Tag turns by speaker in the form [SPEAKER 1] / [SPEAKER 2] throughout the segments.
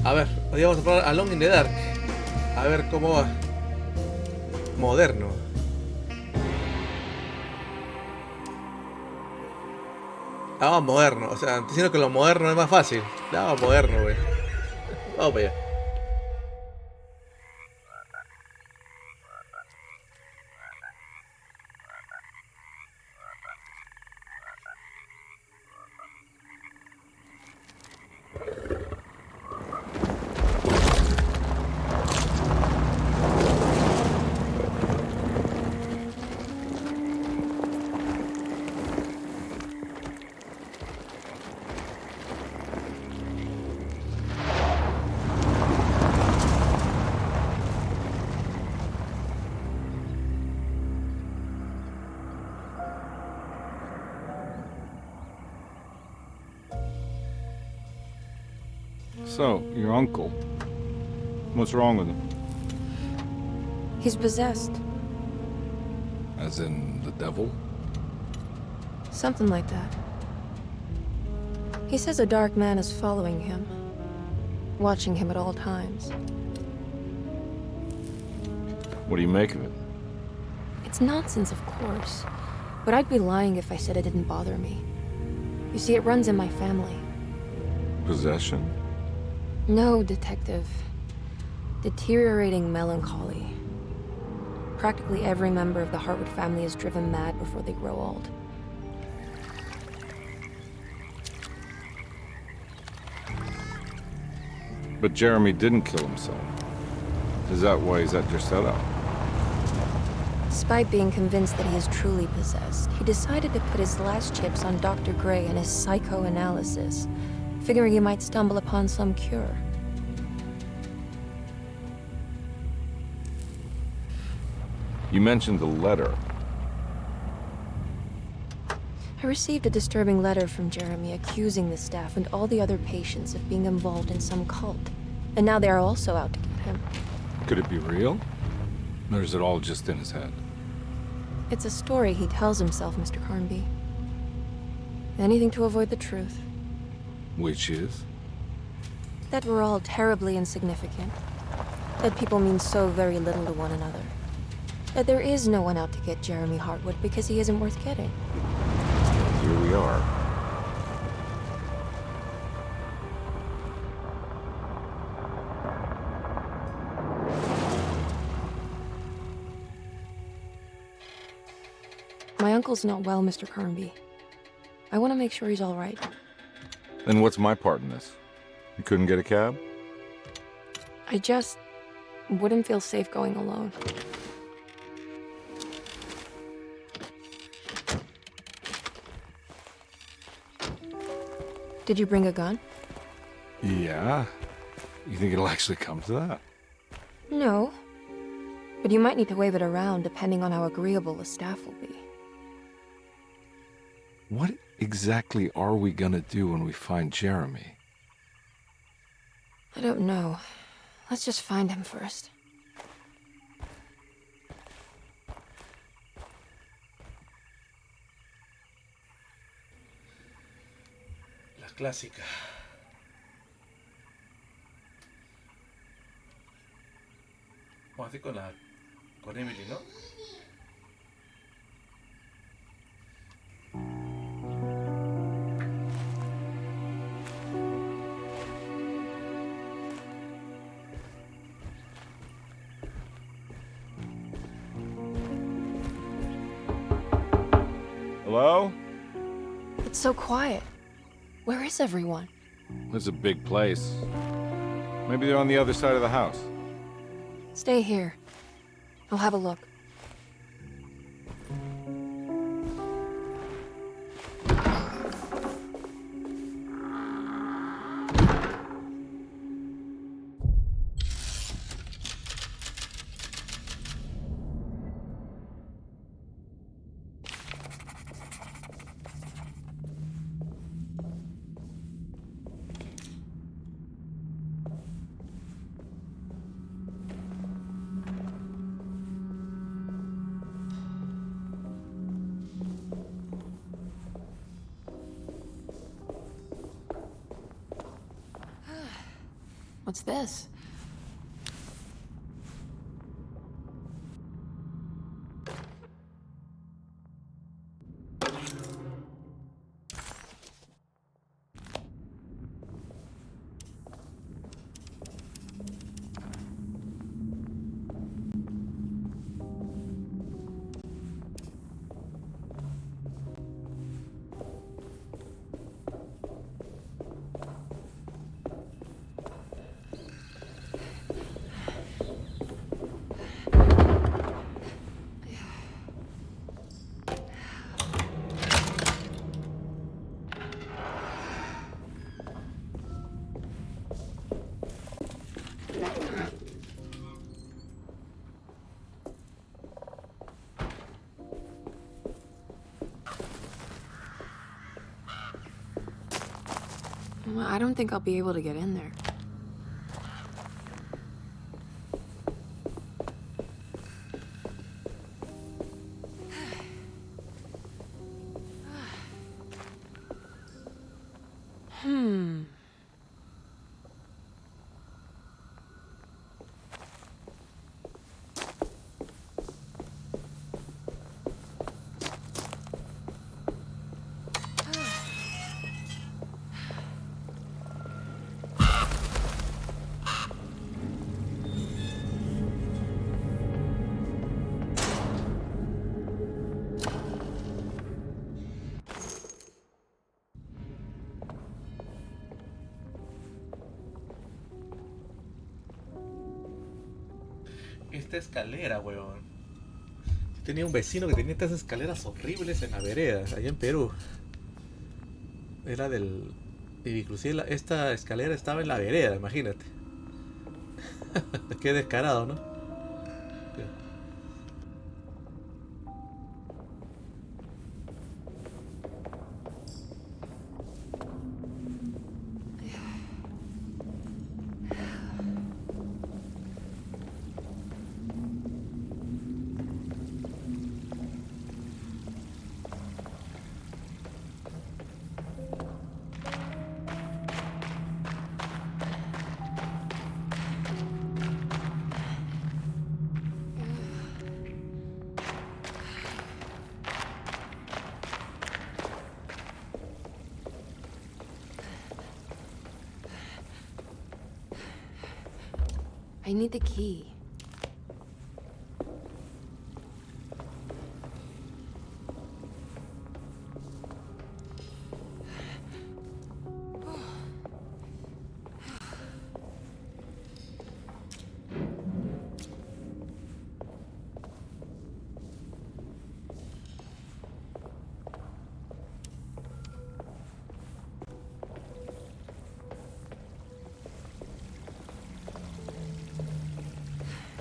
[SPEAKER 1] A ver, hoy vamos a probar Alone in the Dark. A ver cómo va. Moderno. Vamos moderno. O sea, diciendo que lo moderno es más fácil. Vamos moderno, güey. Vamos para allá.
[SPEAKER 2] So, your uncle. What's wrong with him?
[SPEAKER 3] He's possessed.
[SPEAKER 2] As in the devil?
[SPEAKER 3] Something like that. He says a dark man is following him, watching him at all times.
[SPEAKER 2] What do you make of it?
[SPEAKER 3] It's nonsense, of course, but I'd be lying if I said it didn't bother me. You see, it runs in my family.
[SPEAKER 2] Possession?
[SPEAKER 3] No, Detective. Deteriorating melancholy. Practically every member of the Hartwood family is driven mad before they grow old.
[SPEAKER 2] But Jeremy didn't kill himself. Is that why he's at your setup?
[SPEAKER 3] Despite being convinced that he is truly possessed, he decided to put his last chips on Dr. Gray and his psychoanalysis, figuring he might stumble upon some cure.
[SPEAKER 2] You mentioned the letter.
[SPEAKER 3] I received a disturbing letter from Jeremy accusing the staff and all the other patients of being involved in some cult. And now they are also out to get him.
[SPEAKER 2] Could it be real? Or is it all just in his head?
[SPEAKER 3] It's a story he tells himself, Mr. Carnby. Anything to avoid the truth.
[SPEAKER 2] Which is?
[SPEAKER 3] That we're all terribly insignificant. That people mean so very little to one another. That there is no one out to get Jeremy Hartwood because he isn't worth getting.
[SPEAKER 2] Here we are.
[SPEAKER 3] My uncle's not well, Mr. Carnby. I want to make sure he's all right.
[SPEAKER 2] Then what's my part in this? You couldn't get a cab?
[SPEAKER 3] I just wouldn't feel safe going alone. Did you bring a gun?
[SPEAKER 2] Yeah. You think it'll actually come to that?
[SPEAKER 3] No. But you might need to wave it around depending on how agreeable the staff will be.
[SPEAKER 2] What exactly are we gonna do when we find Jeremy?
[SPEAKER 3] I don't know. Let's just find him first.
[SPEAKER 1] La clásica. Vamos a hacer con Emily, ¿no?
[SPEAKER 2] Hello?
[SPEAKER 3] It's so quiet. Where is everyone?
[SPEAKER 2] This is a big place. Maybe they're on the other side of the house.
[SPEAKER 3] Stay here. I'll have a look. What's this? Well, I don't think I'll be able to get in there.
[SPEAKER 1] Esta escalera, weón. Yo tenía un vecino que tenía estas escaleras horribles en la vereda, allá en Perú. Era del... Inclusive esta escalera estaba en la vereda, imagínate. Qué descarado, ¿no? I need the key.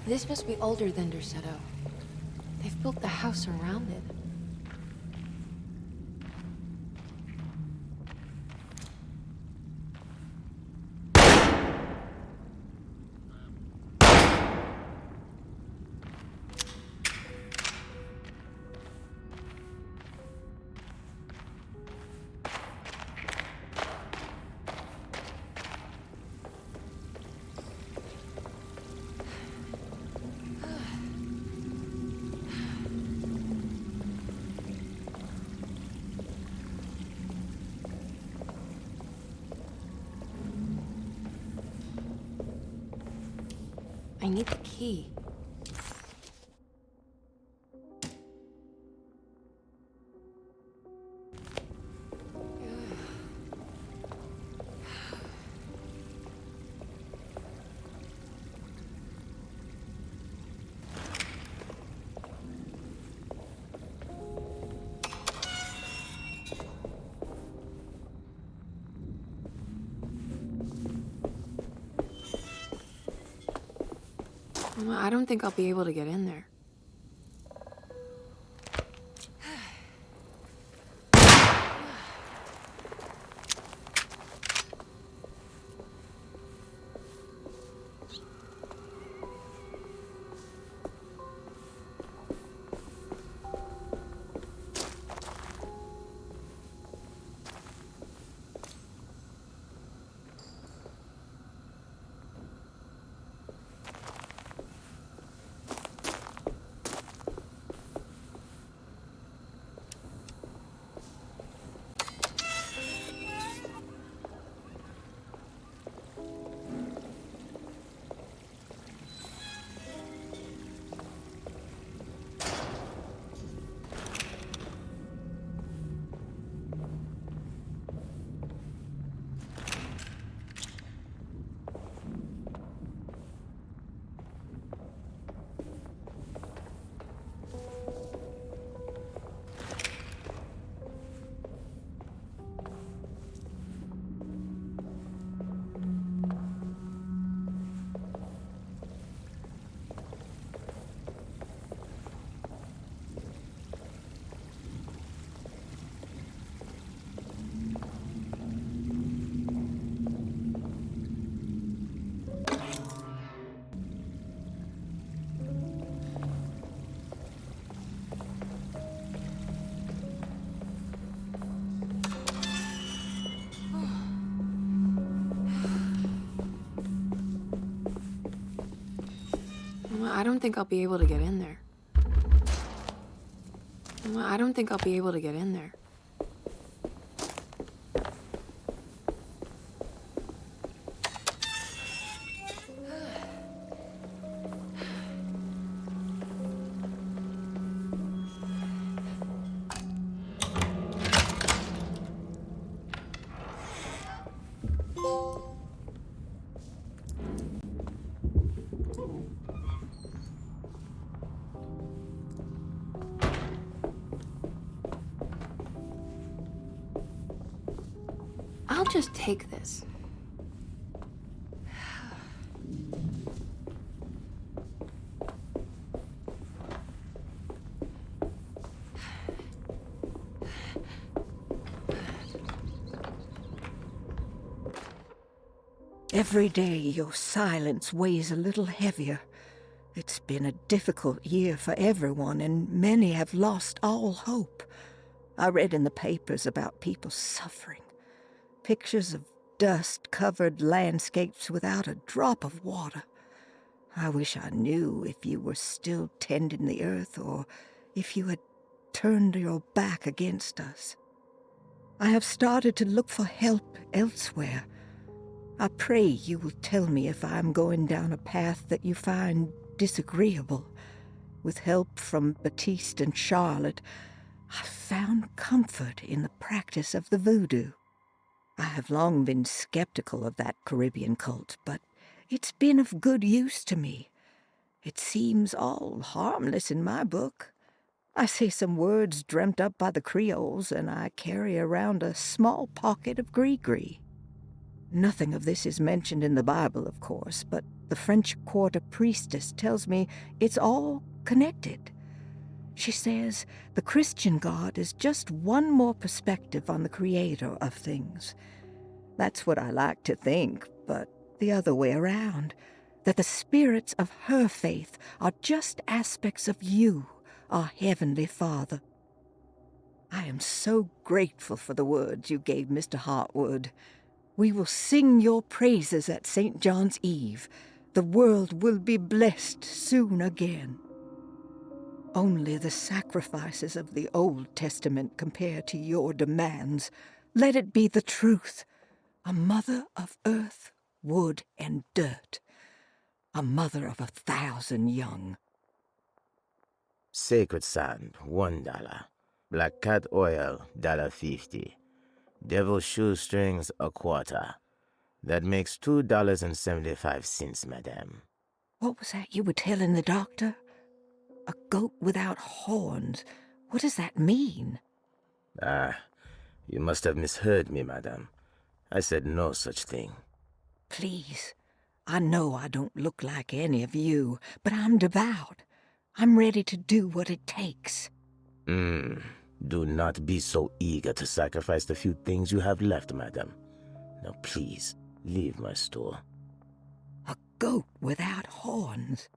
[SPEAKER 1] This must be older than Duxativa. They've built the house around it. I need the key. Well, I don't think I'll be able to get in there.
[SPEAKER 3] I don't think I'll be able to get in there. I don't think I'll be able to get in there. I'll just take this.
[SPEAKER 4] Every day your silence weighs a little heavier. It's been a difficult year for everyone, and many have lost all hope. I read in the papers about people suffering. Pictures of dust-covered landscapes without a drop of water. I wish I knew if you were still tending the earth or if you had turned your back against us. I have started to look for help elsewhere. I pray you will tell me if I am going down a path that you find disagreeable. With help from Baptiste and Charlotte, I found comfort in the practice of the voodoo. I have long been skeptical of that Caribbean cult, but it's been of good use to me. It seems all harmless in my book. I say some words dreamt up by the Creoles, and I carry around a small pocket of gris-gris. Nothing of this is mentioned in the Bible, of course, but the French Quarter priestess tells me it's all connected. She says the Christian God is just one more perspective on the creator of things. That's what I like to think, but the other way around, that the spirits of her faith are just aspects of you, our Heavenly Father. I am so grateful for the words you gave Mr. Hartwood. We will sing your praises at St. John's Eve. The world will be blessed soon again. Only the sacrifices of the Old Testament compare to your demands. Let it be the truth. A mother of earth, wood, and dirt. A mother of 1,000 young.
[SPEAKER 5] Sacred sand, $1. Black cat oil, $1.50. Devil shoestrings, a quarter. That makes $2.75, madame.
[SPEAKER 4] What was that you were telling the doctor? A goat without horns. What does that mean?
[SPEAKER 5] Ah, you must have misheard me, madame. I said no such thing.
[SPEAKER 4] Please, I know I don't look like any of you, but I'm devout. I'm ready to do what it takes.
[SPEAKER 5] Do not be so eager to sacrifice the few things you have left, madame. Now please, leave my store.
[SPEAKER 4] A goat without horns.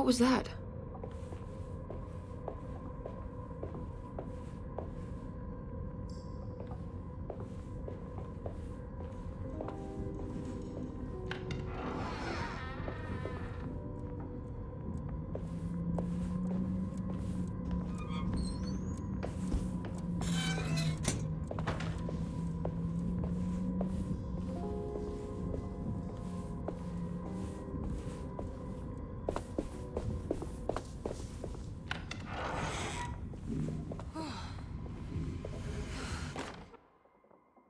[SPEAKER 3] What was that?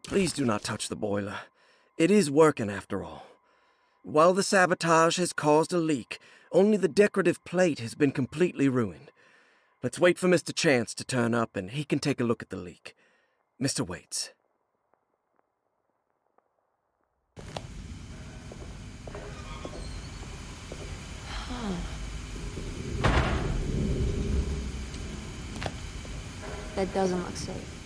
[SPEAKER 6] Please do not touch the boiler. It is working after all. While the sabotage has caused a leak, only the decorative plate has been completely ruined. Let's wait for Mr. Chance to turn up and he can take a look at the leak. Mr. Waits.
[SPEAKER 3] That doesn't look safe.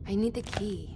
[SPEAKER 3] I need the key.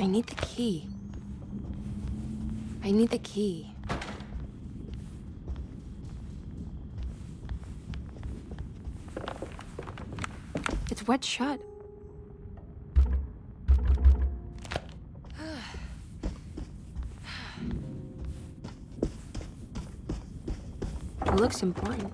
[SPEAKER 3] I need the key. I need the key. It's wet shut. It looks important.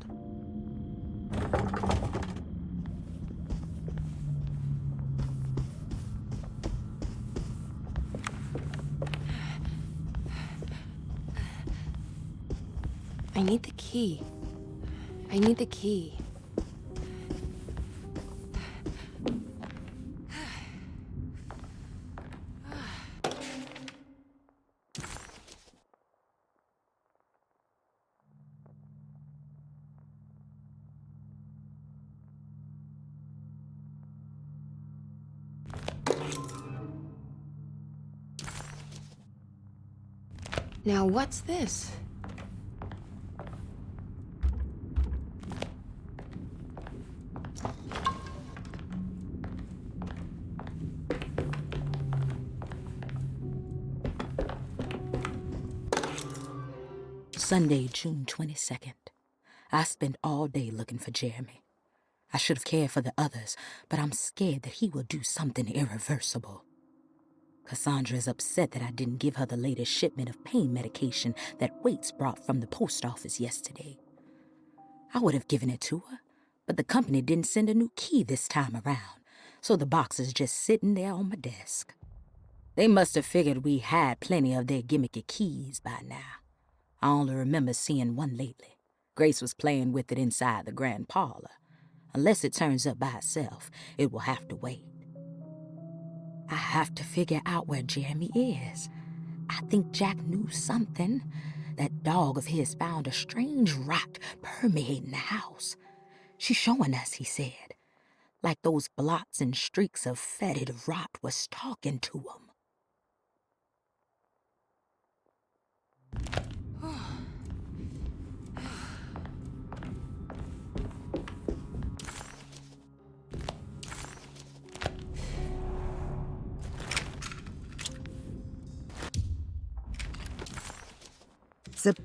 [SPEAKER 3] I need the key. I need the key. Now what's this?
[SPEAKER 7] Sunday, June 22nd. I spent all day looking for Jeremy. I should have cared for the others, but I'm scared that he will do something irreversible. Cassandra is upset that I didn't give her the latest shipment of pain medication that Waits brought from the post office yesterday. I would have given it to her, but the company didn't send a new key this time around, so the box is just sitting there on my desk. They must have figured we had plenty of their gimmicky keys by now. I only remember seeing one lately. Grace was playing with it inside the grand parlor. Unless it turns up by itself, it will have to wait. I have to figure out where Jeremy is. I think Jack knew something. That dog of his found a strange rot permeating the house. She's showing us, he said. Like those blots and streaks of fetid rot was talking to him.
[SPEAKER 4] Zip.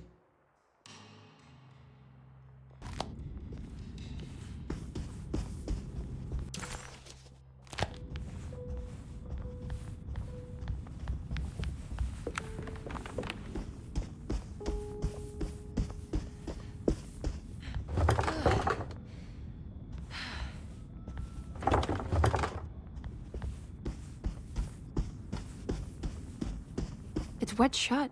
[SPEAKER 3] It's wet shut.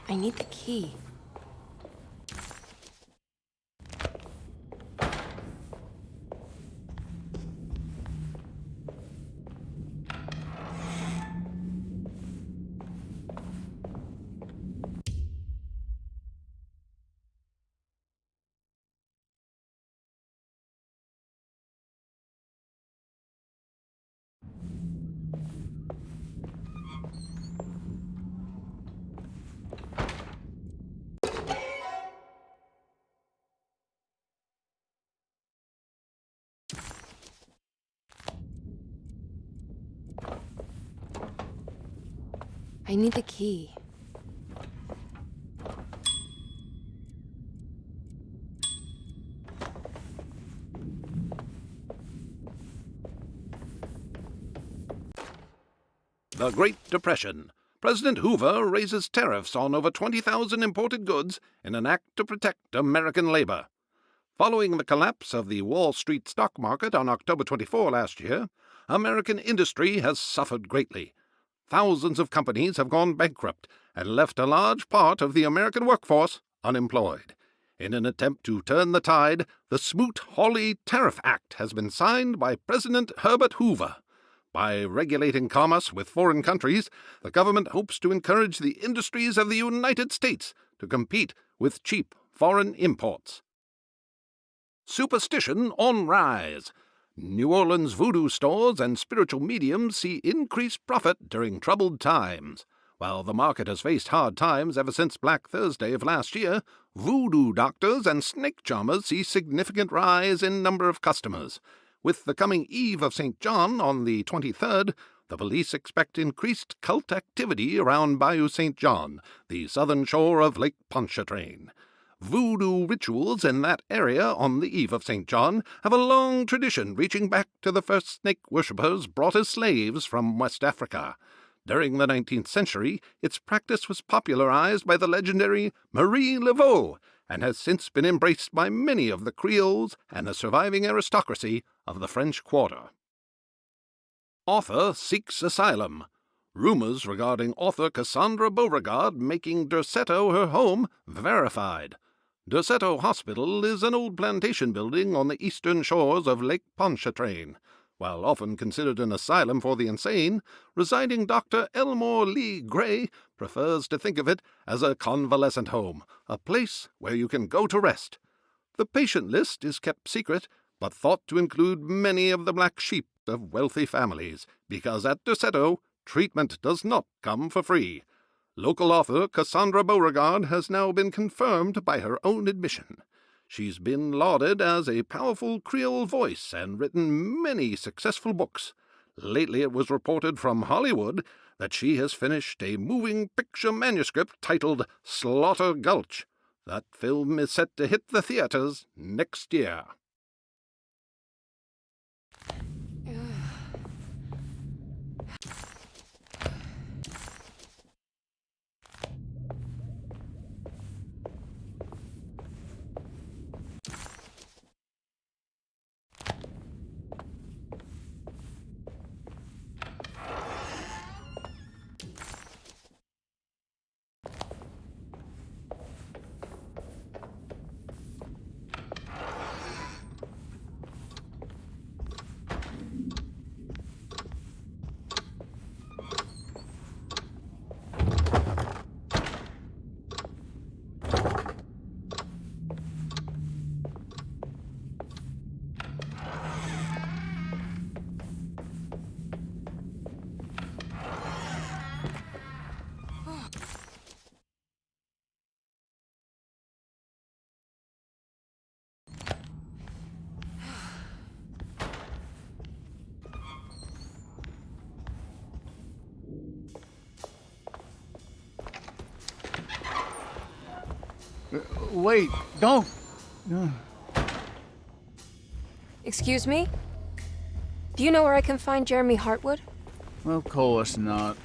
[SPEAKER 3] I need the key. I need the key.
[SPEAKER 8] The Great Depression. President Hoover raises tariffs on over 20,000 imported goods in an act to protect American labor. Following the collapse of the Wall Street stock market on October 24 last year, American industry has suffered greatly. Thousands of companies have gone bankrupt and left a large part of the American workforce unemployed. In an attempt to turn the tide, the Smoot-Hawley Tariff Act has been signed by President Herbert Hoover. By regulating commerce with foreign countries, the government hopes to encourage the industries of the United States to compete with cheap foreign imports. Superstition on rise. New Orleans voodoo stores and spiritual mediums see increased profit during troubled times. While the market has faced hard times ever since Black Thursday of last year, voodoo doctors and snake charmers see significant rise in number of customers. With the coming Eve of St. John on the 23rd, the police expect increased cult activity around Bayou St. John, the southern shore of Lake Pontchartrain. Voodoo rituals in that area on the Eve of St. John have a long tradition reaching back to the first snake worshippers brought as slaves from West Africa. During the 19th century, its practice was popularized by the legendary Marie Laveau and has since been embraced by many of the Creoles and the surviving aristocracy of the French Quarter. Author seeks asylum. Rumors regarding author Cassandra Beauregard making Duxativa her home verified. Duxativa Hospital is an old plantation building on the eastern shores of Lake Pontchartrain. While often considered an asylum for the insane, residing Dr. Elmore Lee Gray prefers to think of it as a convalescent home, a place where you can go to rest. The patient list is kept secret, but thought to include many of the black sheep of wealthy families, because at Duxativa, treatment does not come for free. Local author Cassandra Beauregard has now been confirmed by her own admission. She's been lauded as a powerful Creole voice and written many successful books. Lately it was reported from Hollywood that she has finished a moving picture manuscript titled Slaughter Gulch. That film is set to hit the theaters next year.
[SPEAKER 9] Wait, don't.
[SPEAKER 3] Excuse me? Do you know where I can find Jeremy Hartwood?
[SPEAKER 9] Of course not.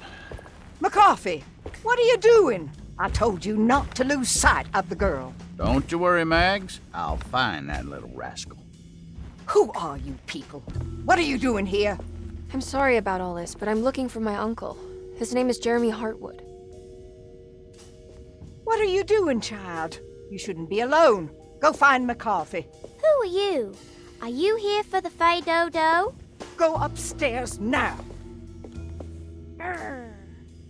[SPEAKER 4] McCarthy, what are you doing? I told you not to lose sight of the girl.
[SPEAKER 9] Don't you worry, Mags. I'll find that little rascal.
[SPEAKER 4] Who are you people? What are you doing here?
[SPEAKER 3] I'm sorry about all this, but I'm looking for my uncle. His name is Jeremy Hartwood.
[SPEAKER 4] What are you doing, child? You shouldn't be alone. Go find McCarthy.
[SPEAKER 10] Who are you? Are you here for the Fay Dodo?
[SPEAKER 4] Go upstairs now.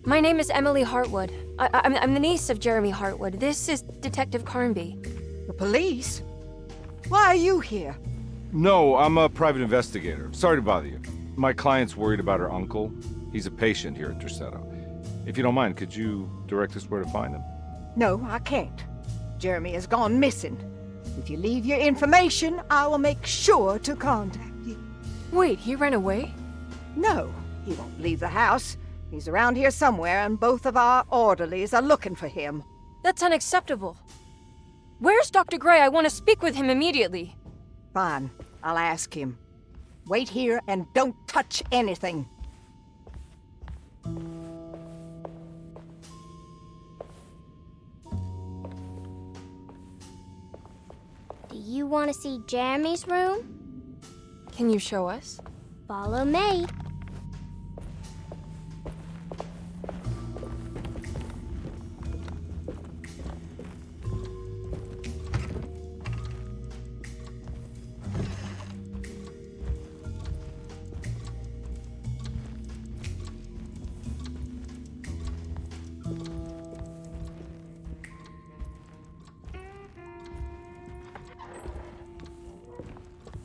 [SPEAKER 3] My name is Emily Hartwood. I'm the niece of Jeremy Hartwood. This is Detective Carnby.
[SPEAKER 4] The police? Why are you here?
[SPEAKER 2] No, I'm a private investigator. Sorry to bother you. My client's worried about her uncle. He's a patient here at Duxativa. If you don't mind, could you direct us where to find him?
[SPEAKER 4] No, I can't. Jeremy has gone missing. If you leave your information, I will make sure to contact you.
[SPEAKER 3] Wait, he ran away?
[SPEAKER 4] No, he won't leave the house. He's around here somewhere, and both of our orderlies are looking for him.
[SPEAKER 3] That's unacceptable. Where's Dr. Gray? I want to speak with him immediately.
[SPEAKER 4] Fine, I'll ask him. Wait here and don't touch anything.
[SPEAKER 10] Do you want to see Jeremy's room?
[SPEAKER 3] Can you show us?
[SPEAKER 10] Follow me.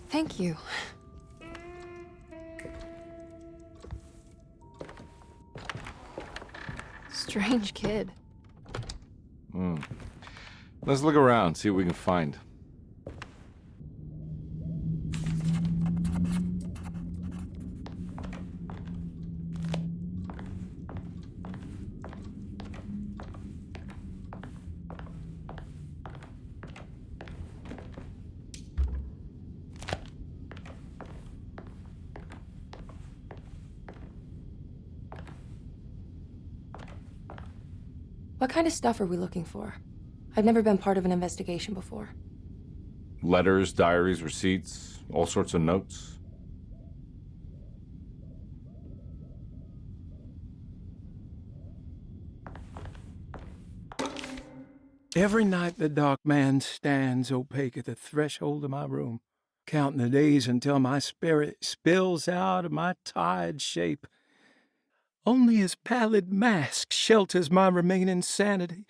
[SPEAKER 3] Thank you. Strange kid.
[SPEAKER 2] Let's look around, see what we can find.
[SPEAKER 3] What kind of stuff are we looking for? I've never been part of an investigation before.
[SPEAKER 2] Letters, diaries, receipts, all sorts of notes.
[SPEAKER 11] Every night the dark man stands opaque at the threshold of my room, counting the days until my spirit spills out of my tired shape. Only his pallid mask shelters my remaining sanity.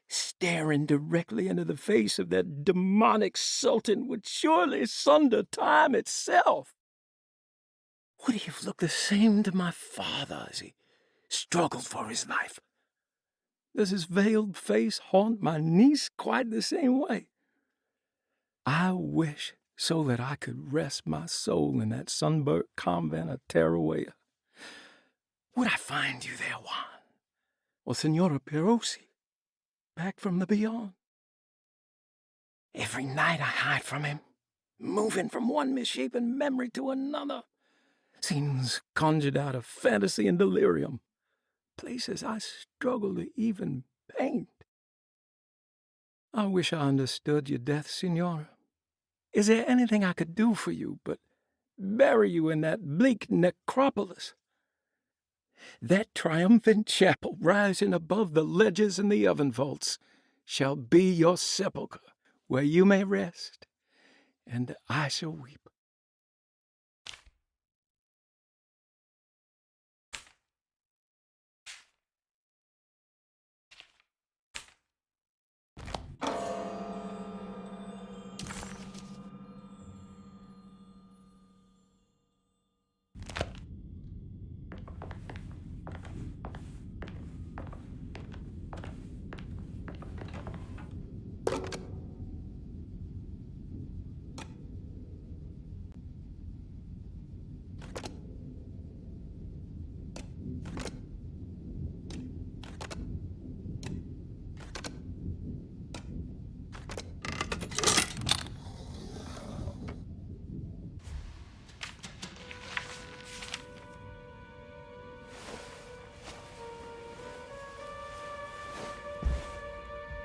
[SPEAKER 11] Staring directly into the face of that demonic sultan would surely sunder time itself. Would he have looked the same to my father as he struggled for his life? Does his veiled face haunt my niece quite the same way? I wish so that I could rest my soul in that sunburnt convent of Teruel. Would I find you there, Juan? Or Senora Perosi, back from the beyond? Every night I hide from him, moving from one misshapen memory to another. Scenes conjured out of fantasy and delirium. Places I struggle to even paint. I wish I understood your death, Senora. Is there anything I could do for you but bury you in that bleak necropolis? That triumphant chapel rising above the ledges and the oven vaults shall be your sepulchre, where you may rest, and I shall weep.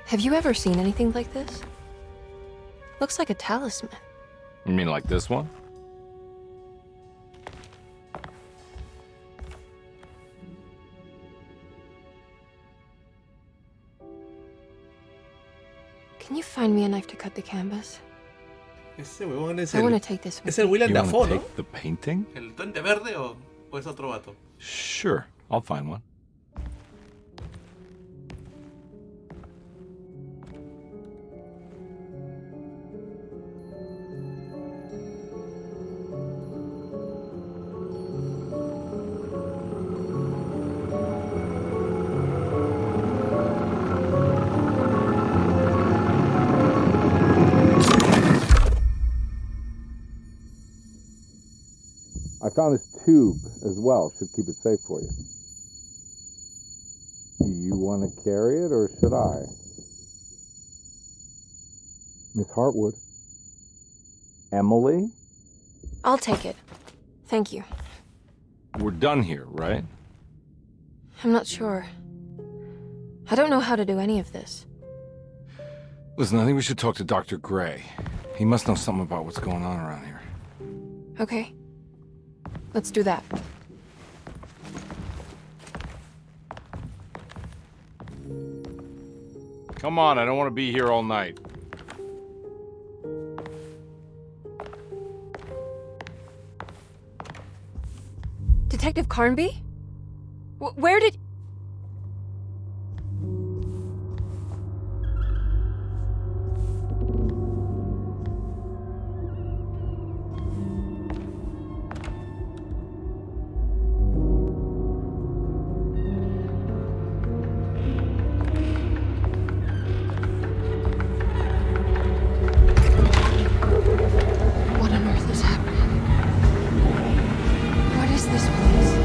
[SPEAKER 3] Have you ever seen anything like this? Looks like a talisman.
[SPEAKER 2] You mean like this one?
[SPEAKER 3] Can you find me a knife to cut the canvas?
[SPEAKER 1] Ese huevón es
[SPEAKER 3] I want to
[SPEAKER 1] el...
[SPEAKER 3] take this with
[SPEAKER 1] Es el
[SPEAKER 3] me.
[SPEAKER 1] Willem
[SPEAKER 2] You
[SPEAKER 1] Dafoe,
[SPEAKER 2] want to
[SPEAKER 1] ¿no?
[SPEAKER 2] take the painting?
[SPEAKER 1] ¿El duende verde o es otro vato?
[SPEAKER 2] Sure, I'll find one.
[SPEAKER 12] I found this tube as well. Should keep it safe for you. Do you want to carry it or should I? Miss Hartwood? Emily?
[SPEAKER 3] I'll take it. Thank you.
[SPEAKER 2] We're done here, right?
[SPEAKER 3] I'm not sure. I don't know how to do any of this.
[SPEAKER 2] Listen, I think we should talk to Dr. Gray. He must know something about what's going on around here.
[SPEAKER 3] Okay. Let's do that.
[SPEAKER 2] Come on, I don't want to be here all night.
[SPEAKER 3] Detective Carnby? Where did... What on earth is happening? What is this place?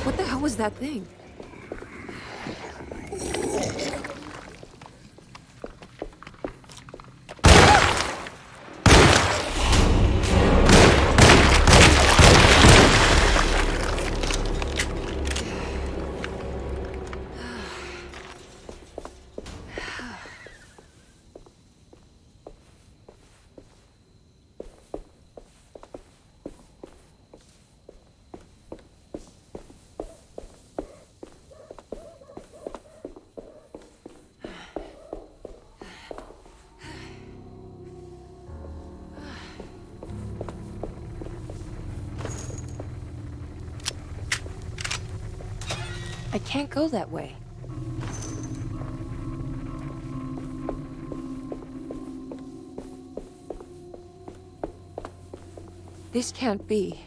[SPEAKER 3] What the hell was that thing? I can't go that way. This can't be.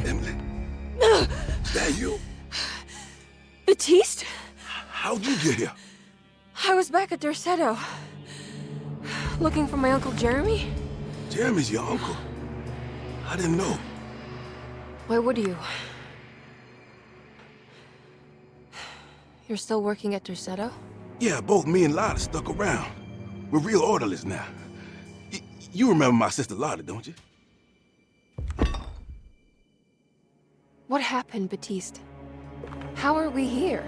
[SPEAKER 13] Emily, is that you?
[SPEAKER 3] Baptiste?
[SPEAKER 13] How'd you get here?
[SPEAKER 3] I was back at Derceto. Looking for my Uncle Jeremy?
[SPEAKER 13] Jeremy's your uncle. I didn't know.
[SPEAKER 3] Why would you? You're still working at Derceto?
[SPEAKER 13] Yeah, both me and Lotta stuck around. We're real orderlies now. You remember my sister Lotta, don't you?
[SPEAKER 3] What happened, Baptiste? How are we here?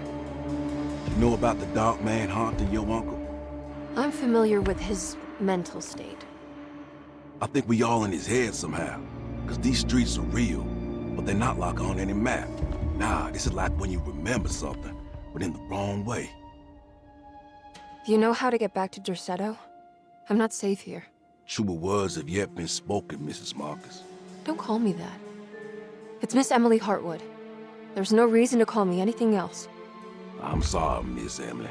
[SPEAKER 13] You know about the dark man haunting your uncle?
[SPEAKER 3] I'm familiar with his mental state.
[SPEAKER 13] I think we all in his head somehow. Because these streets are real, but they're not like on any map. Nah, this is like when you remember something, but in the wrong way.
[SPEAKER 3] Do you know how to get back to Derceto? I'm not safe here.
[SPEAKER 13] Truer words have yet been spoken, Mrs. Marcus.
[SPEAKER 3] Don't call me that. It's Miss Emily Hartwood. There's no reason to call me anything else.
[SPEAKER 13] I'm sorry, Miss Emily.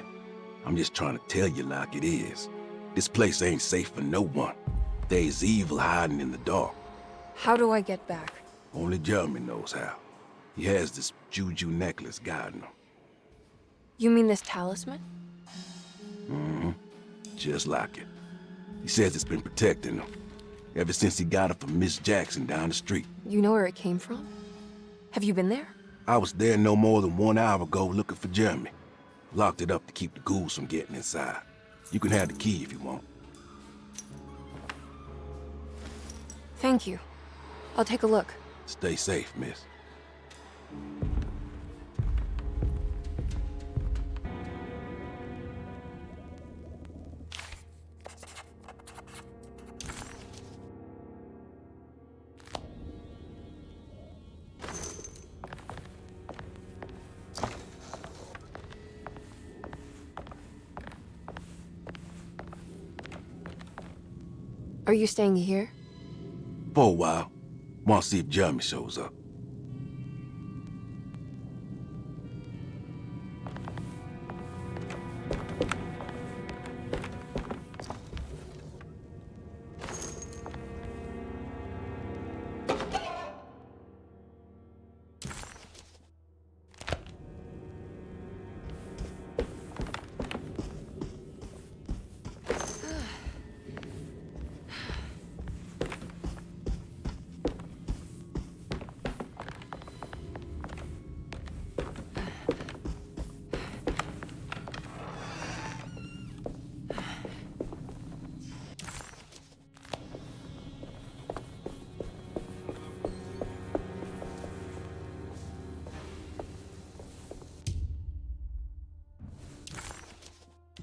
[SPEAKER 13] I'm just trying to tell you like it is. This place ain't safe for no one. There's evil hiding in the dark.
[SPEAKER 3] How do I get back?
[SPEAKER 13] Only Jeremy knows how. He has this juju necklace guiding him.
[SPEAKER 3] You mean this talisman?
[SPEAKER 13] Mm-hmm. Just like it. He says it's been protecting him ever since he got it from Miss Jackson down the street.
[SPEAKER 3] You know where it came from? Have you been there?
[SPEAKER 13] I was there no more than 1 hour ago looking for Jeremy. Locked it up to keep the ghouls from getting inside. You can have the key if you want.
[SPEAKER 3] Thank you. I'll take a look.
[SPEAKER 13] Stay safe, miss.
[SPEAKER 3] Are you staying here?
[SPEAKER 13] For a while. Want to see if Jeremy shows up.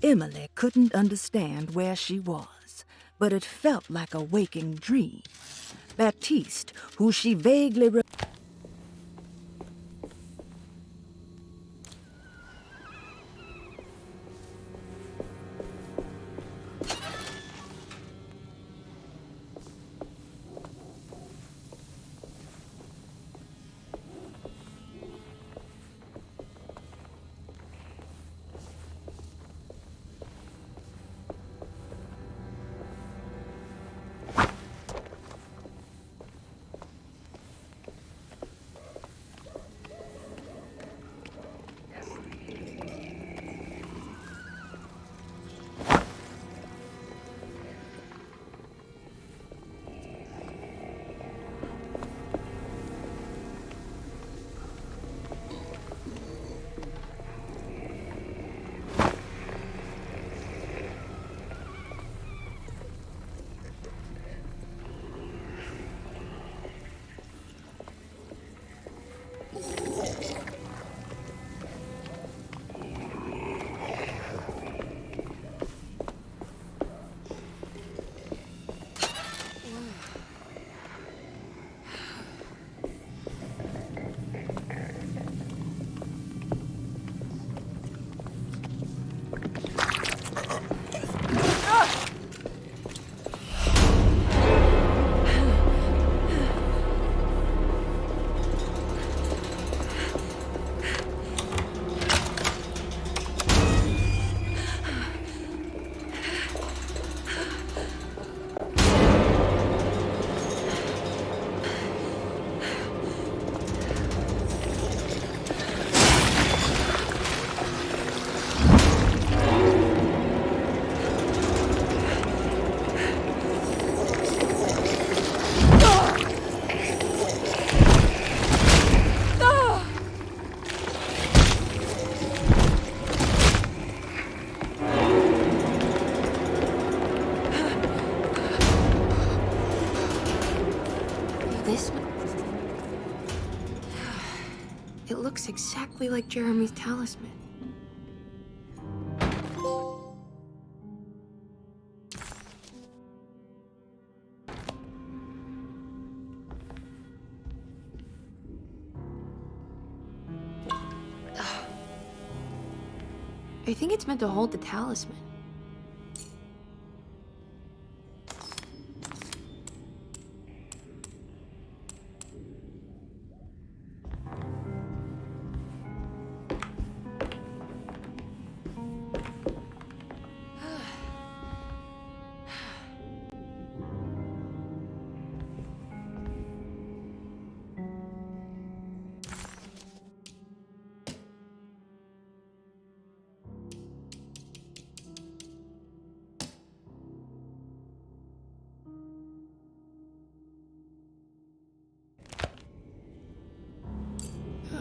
[SPEAKER 4] Emily couldn't understand where she was, but it felt like a waking dream. Baptiste, who she vaguely
[SPEAKER 3] This one... It looks exactly like Jeremy's talisman. I think it's meant to hold the talisman.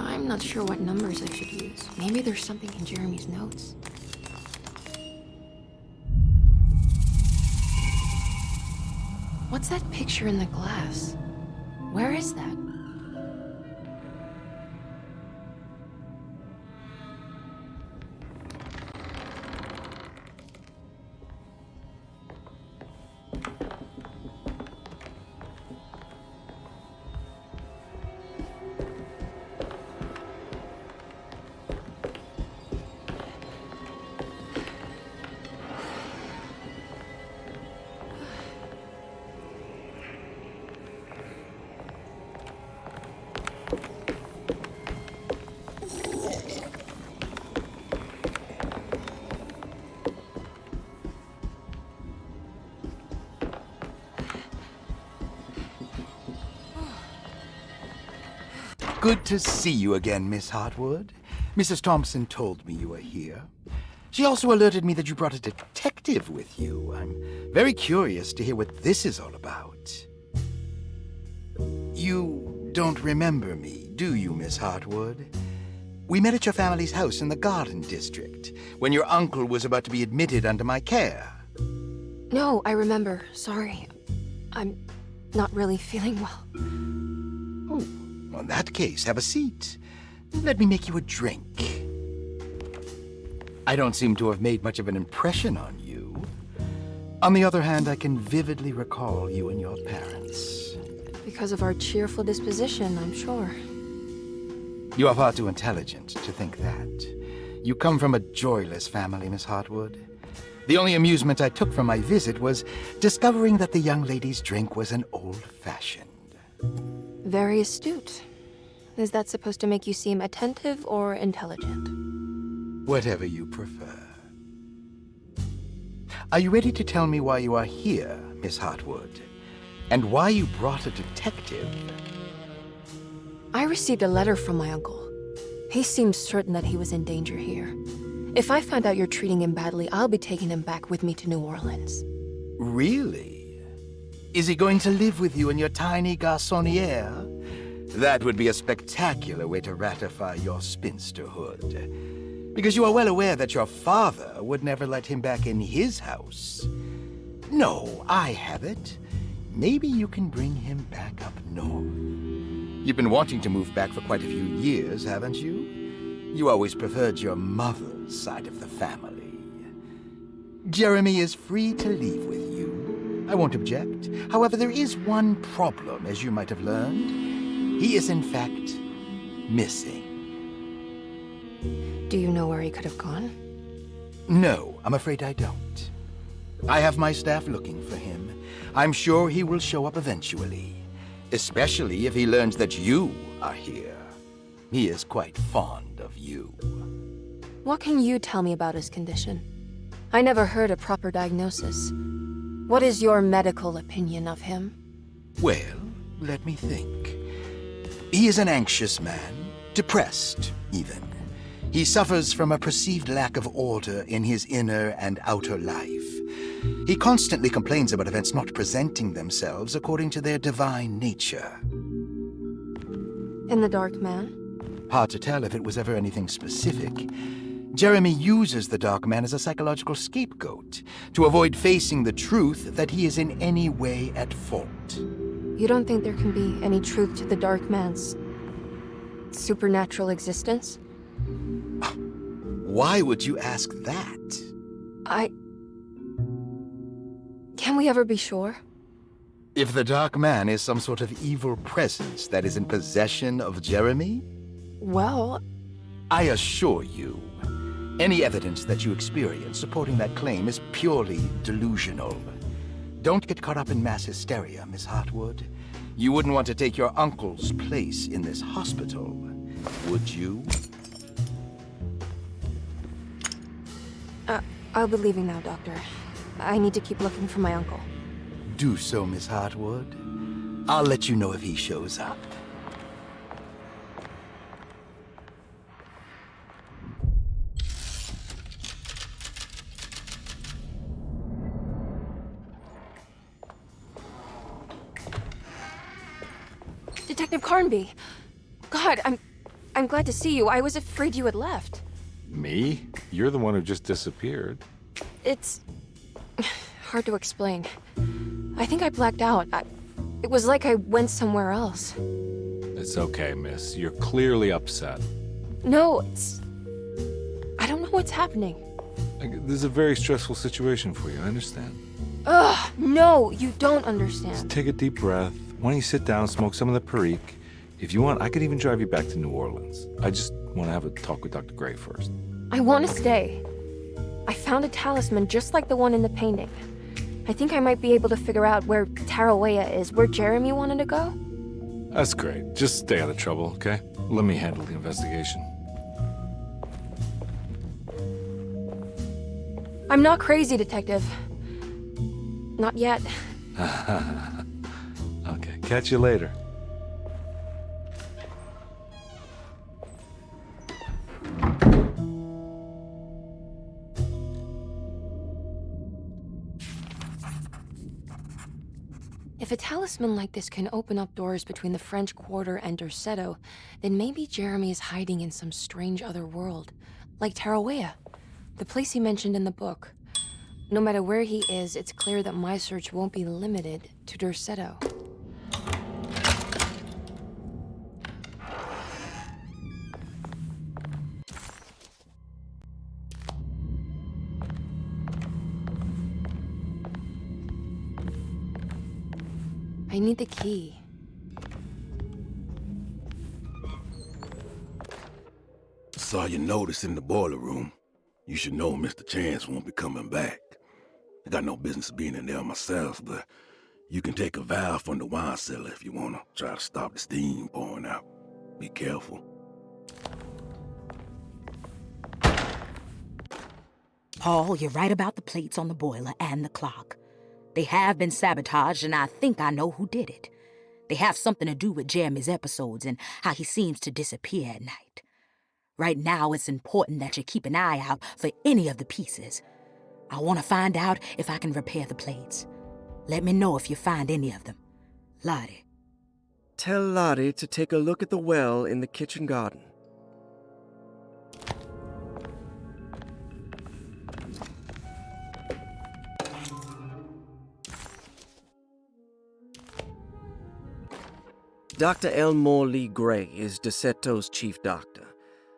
[SPEAKER 3] I'm not sure what numbers I should use. Maybe there's something in Jeremy's notes. What's that picture in the glass? Where is that?
[SPEAKER 14] Good to see you again, Miss Hartwood. Mrs. Thompson told me you were here. She also alerted me that you brought a detective with you. I'm very curious to hear what this is all about. You don't remember me, do you, Miss Hartwood? We met at your family's house in the Garden District, when your uncle was about to be admitted under my care.
[SPEAKER 3] No, I remember. Sorry. I'm not really feeling well.
[SPEAKER 14] Oh, well, in that case, have a seat. Let me make you a drink. I don't seem to have made much of an impression on you. On the other hand, I can vividly recall you and your parents.
[SPEAKER 3] Because of our cheerful disposition, I'm sure.
[SPEAKER 14] You are far too intelligent to think that. You come from a joyless family, Miss Hartwood. The only amusement I took from my visit was discovering that the young lady's drink was an old-fashioned.
[SPEAKER 3] Very astute. Is that supposed to make you seem attentive or intelligent?
[SPEAKER 14] Whatever you prefer. Are you ready to tell me why you are here, Miss Hartwood? And why you brought a detective?
[SPEAKER 3] I received a letter from my uncle. He seems certain that he was in danger here. If I find out you're treating him badly, I'll be taking him back with me to New Orleans.
[SPEAKER 14] Really? Is he going to live with you in your tiny garçonniere? That would be a spectacular way to ratify your spinsterhood. Because you are well aware that your father would never let him back in his house. No, I have it. Maybe you can bring him back up north. You've been wanting to move back for quite a few years, haven't you? You always preferred your mother's side of the family. Jeremy is free to leave with you. I won't object. However, there is one problem, as you might have learned. He is, in fact, missing.
[SPEAKER 3] Do you know where he could have gone?
[SPEAKER 14] No, I'm afraid I don't. I have my staff looking for him. I'm sure he will show up eventually. Especially if he learns that you are here. He is quite fond of you.
[SPEAKER 3] What can you tell me about his condition? I never heard a proper diagnosis. What is your medical opinion of him?
[SPEAKER 14] Well, let me think. He is an anxious man, depressed, even. He suffers from a perceived lack of order in his inner and outer life. He constantly complains about events not presenting themselves according to their divine nature.
[SPEAKER 3] And the Dark Man?
[SPEAKER 14] Hard to tell if it was ever anything specific. Jeremy uses the Dark Man as a psychological scapegoat to avoid facing the truth that he is in any way at fault.
[SPEAKER 3] You don't think there can be any truth to the Dark Man's supernatural existence?
[SPEAKER 14] Why would you ask that?
[SPEAKER 3] Can we ever be sure?
[SPEAKER 14] If the Dark Man is some sort of evil presence that is in possession of Jeremy?
[SPEAKER 3] Well...
[SPEAKER 14] I assure you, any evidence that you experience supporting that claim is purely delusional. Don't get caught up in mass hysteria, Miss Hartwood. You wouldn't want to take your uncle's place in this hospital, would you?
[SPEAKER 3] I'll be leaving now, Doctor. I need to keep looking for my uncle.
[SPEAKER 14] Do so, Miss Hartwood. I'll let you know if he shows up.
[SPEAKER 3] Detective Carnby! God, I'm glad to see you. I was afraid you had left.
[SPEAKER 2] Me? You're the one who just disappeared.
[SPEAKER 3] It's... hard to explain. I think I blacked out. It was like I went somewhere else.
[SPEAKER 2] It's okay, miss. You're clearly upset.
[SPEAKER 3] No, it's... I don't know what's happening.
[SPEAKER 2] This is a very stressful situation for you, I understand.
[SPEAKER 3] Ugh, no, you don't understand.
[SPEAKER 2] Just take a deep breath. Why don't you sit down, smoke some of the Perique? If you want, I could even drive you back to New Orleans. I just want to have a talk with Dr. Gray first.
[SPEAKER 3] I want to stay. I found a talisman just like the one in the painting. I think I might be able to figure out where Tarawea is, where Jeremy wanted to go.
[SPEAKER 2] That's great. Just stay out of trouble, okay? Let me handle the investigation.
[SPEAKER 3] I'm not crazy, Detective. Not yet.
[SPEAKER 2] Okay, catch you later.
[SPEAKER 3] If a talisman like this can open up doors between the French Quarter and Derceto, then maybe Jeremy is hiding in some strange other world, like Tarawea, the place he mentioned in the book. No matter where he is, it's clear that my search won't be limited to Derceto. I need the key.
[SPEAKER 13] Saw your notice in the boiler room. You should know Mr. Chance won't be coming back. I got no business being in there myself, but you can take a valve from the wine cellar if you want to try to stop the steam pouring out. Be careful.
[SPEAKER 7] Paul, you're right about the plates on the boiler and the clock. They have been sabotaged, and I think I know who did it. They have something to do with Jeremy's episodes and how he seems to disappear at night. Right now, it's important that you keep an eye out for any of the pieces. I want to find out if I can repair the plates. Let me know if you find any of them. Lottie.
[SPEAKER 6] Tell Lottie to take a look at the well in the kitchen garden. Dr. Elmore Lee Gray is Deceto's chief doctor.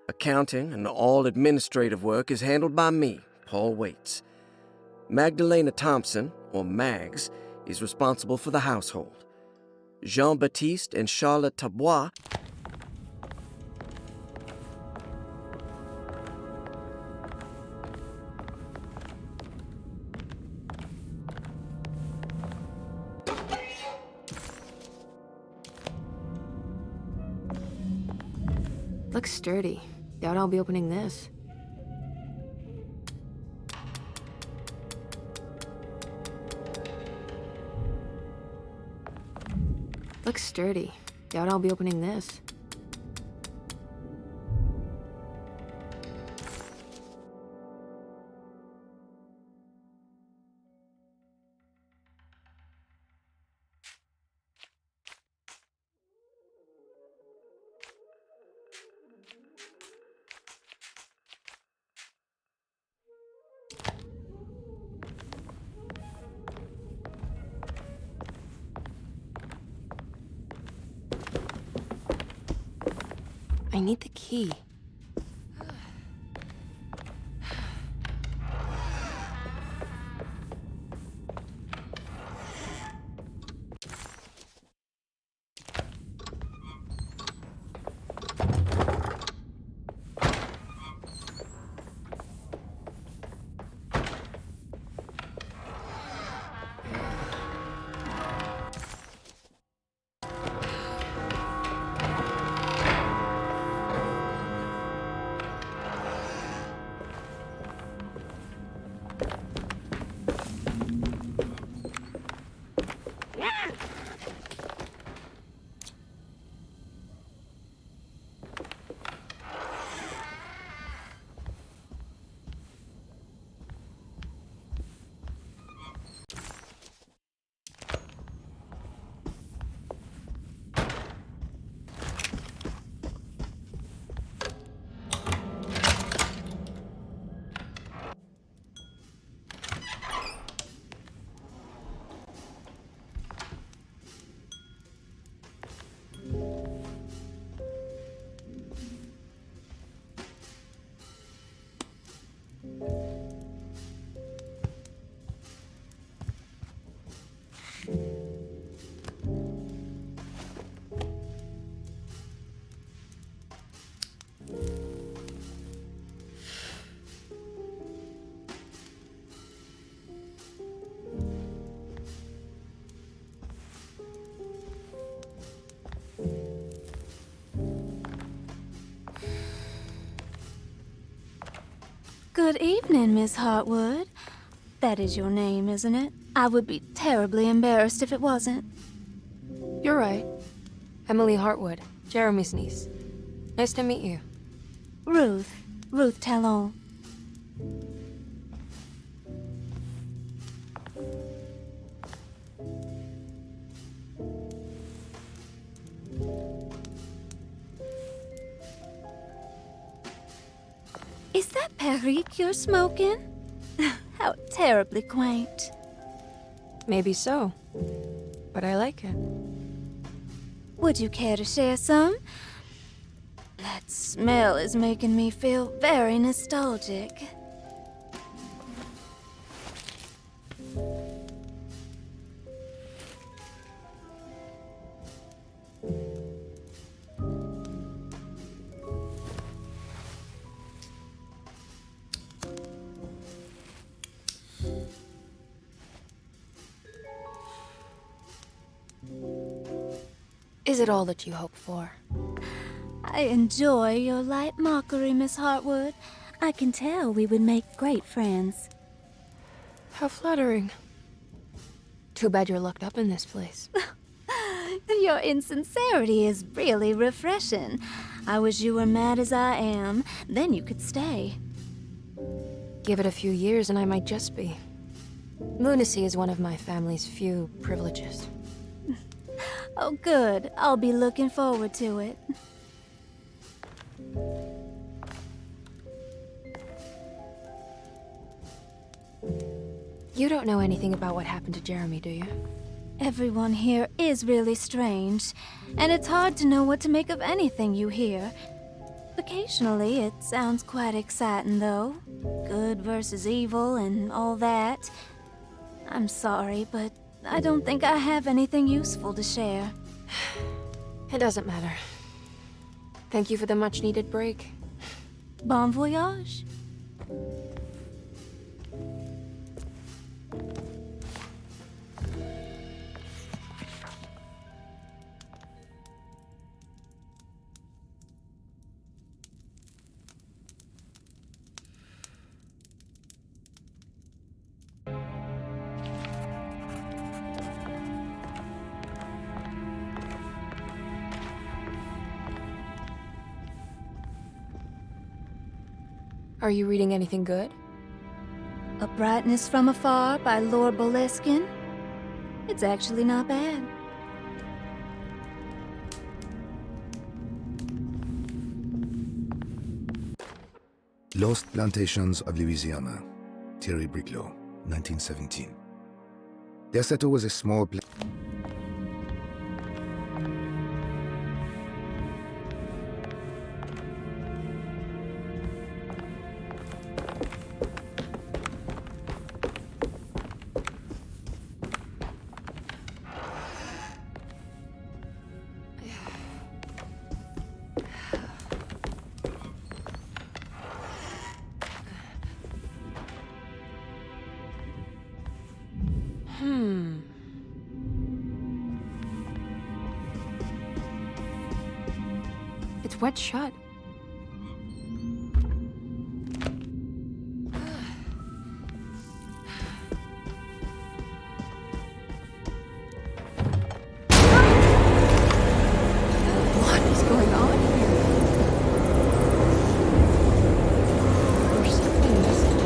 [SPEAKER 6] Accounting and all administrative work is handled by me, Paul Waits. Magdalena Thompson, or Mags, is responsible for the household. Jean-Baptiste and Charlotte Tabois
[SPEAKER 3] Looks sturdy. Doubt I'll be opening this. Looks sturdy. Doubt I'll be opening this. I need the key.
[SPEAKER 15] Good evening, Miss Hartwood. That is your name, isn't it? I would be terribly embarrassed if it wasn't.
[SPEAKER 3] You're right. Emily Hartwood, Jeremy's niece. Nice to meet you.
[SPEAKER 15] Ruth Talon. Is that Perique you're smoking? How terribly quaint.
[SPEAKER 3] Maybe so, but I like it.
[SPEAKER 15] Would you care to share some? That smell is making me feel very nostalgic.
[SPEAKER 3] Is it all that you hope for?
[SPEAKER 15] I enjoy your light mockery, Miss Hartwood. I can tell we would make great friends.
[SPEAKER 3] How flattering. Too bad you're locked up in this place.
[SPEAKER 15] Your insincerity is really refreshing. I wish you were mad as I am. Then you could stay.
[SPEAKER 3] Give it a few years and I might just be. Lunacy is one of my family's few privileges.
[SPEAKER 15] Oh, good. I'll be looking forward to it.
[SPEAKER 3] You don't know anything about what happened to Jeremy, do you?
[SPEAKER 15] Everyone here is really strange, and it's hard to know what to make of anything you hear. Occasionally, it sounds quite exciting, though. Good versus evil and all that. I'm sorry, but I don't think I have anything useful to share.
[SPEAKER 3] It doesn't matter. Thank you for the much-needed break.
[SPEAKER 15] Bon voyage.
[SPEAKER 3] Are you reading anything good?
[SPEAKER 15] A Brightness from Afar by Lord Boleskine. It's actually not bad.
[SPEAKER 16] Lost Plantations of Louisiana, Thierry Briclot, 1917. Derceto was a small place.
[SPEAKER 3] wet shut. What is going on here? There's something missing.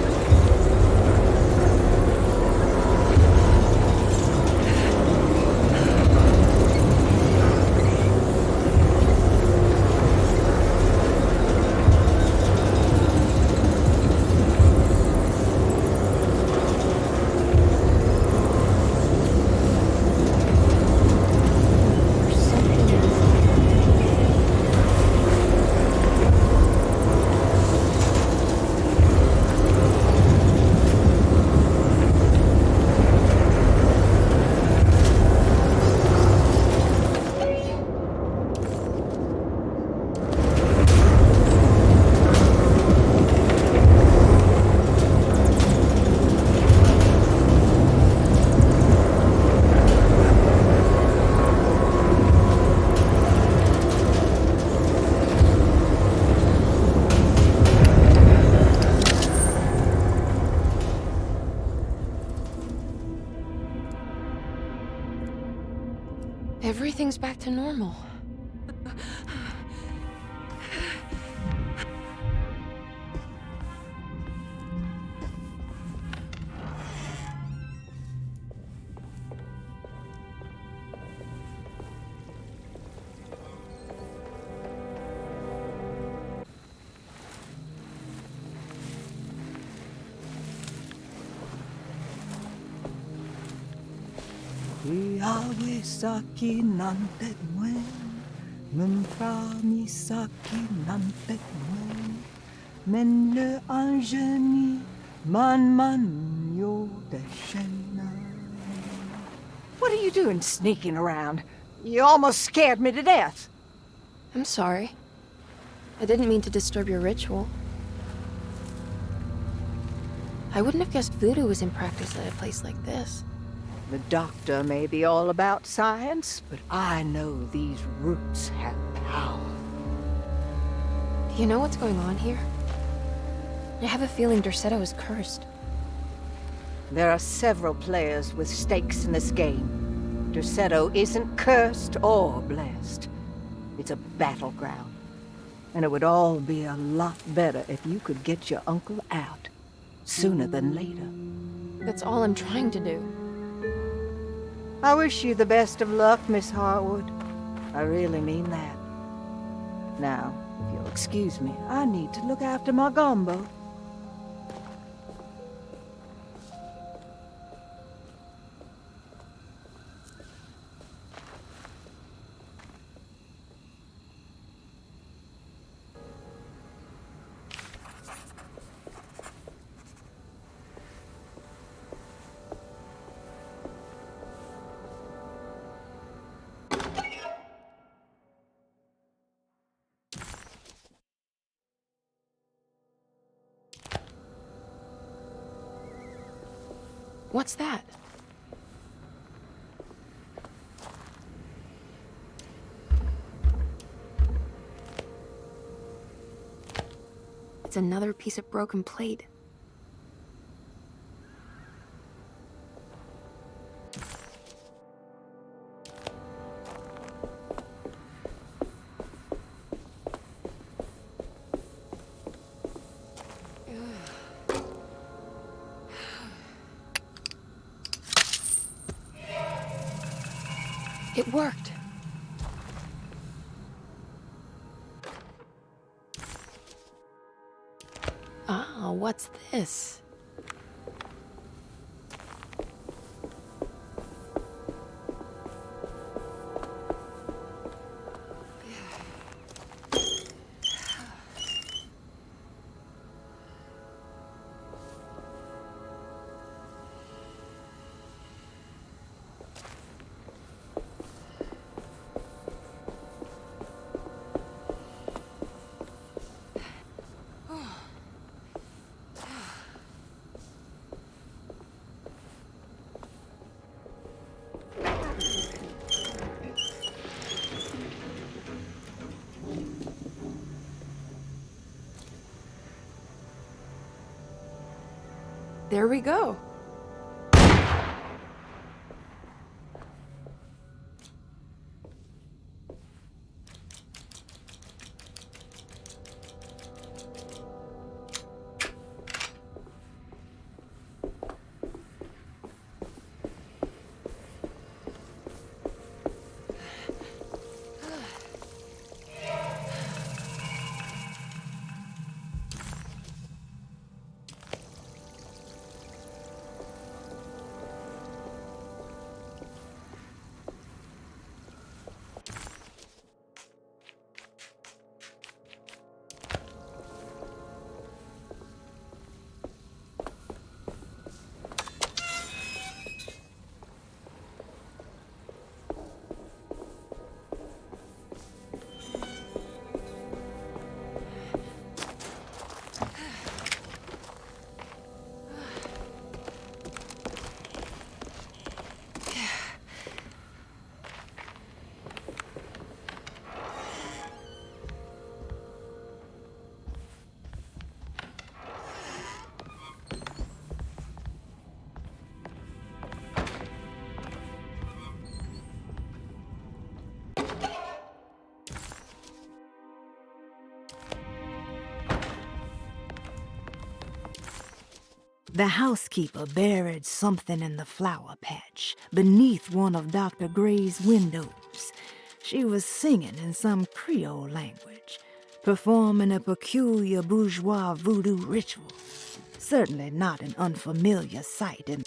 [SPEAKER 3] Everything's back to normal.
[SPEAKER 4] Saki nantet mwen, m'prami saki nantet mwen, men le anjeni man yo deshena. What are you doing sneaking around? You almost scared me to death.
[SPEAKER 3] I'm sorry. I didn't mean to disturb your ritual. I wouldn't have guessed voodoo was in practice at a place like this.
[SPEAKER 4] The doctor may be all about science, but I know these roots have power.
[SPEAKER 3] Do you know what's going on here? I have a feeling Derceto is cursed.
[SPEAKER 4] There are several players with stakes in this game. Derceto isn't cursed or blessed. It's a battleground. And it would all be a lot better if you could get your uncle out sooner than later.
[SPEAKER 3] That's all I'm trying to do.
[SPEAKER 4] I wish you the best of luck, Miss Harwood. I really mean that. Now, if you'll excuse me, I need to look after my gumbo.
[SPEAKER 3] What's that? It's another piece of broken plate. It worked. Ah, what's this? There we go.
[SPEAKER 17] The housekeeper buried something in the flower patch beneath one of Dr. Gray's windows. She was singing in some Creole language, performing a peculiar bourgeois voodoo ritual. Certainly not an unfamiliar sight in...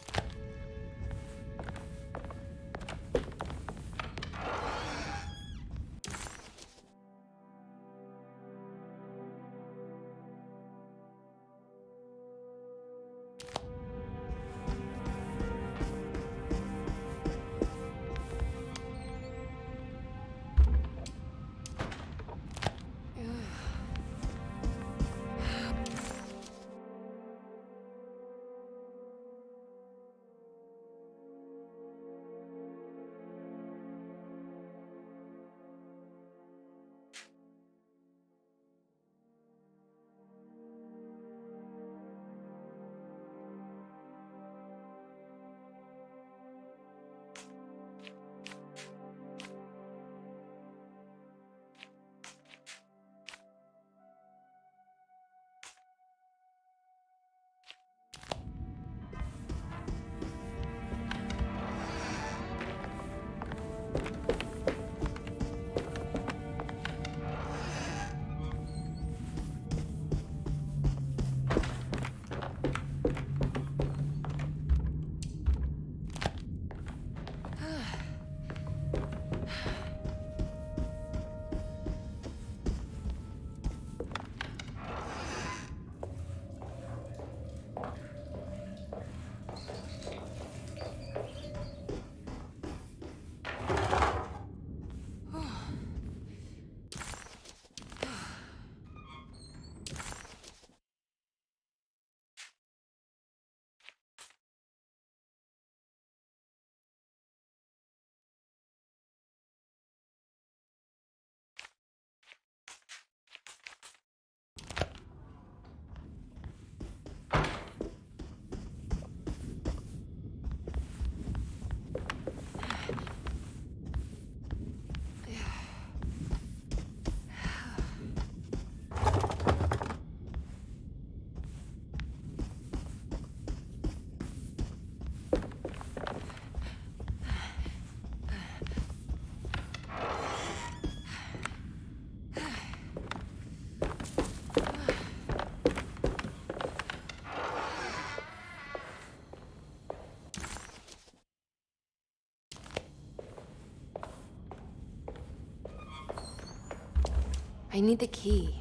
[SPEAKER 3] I need the key.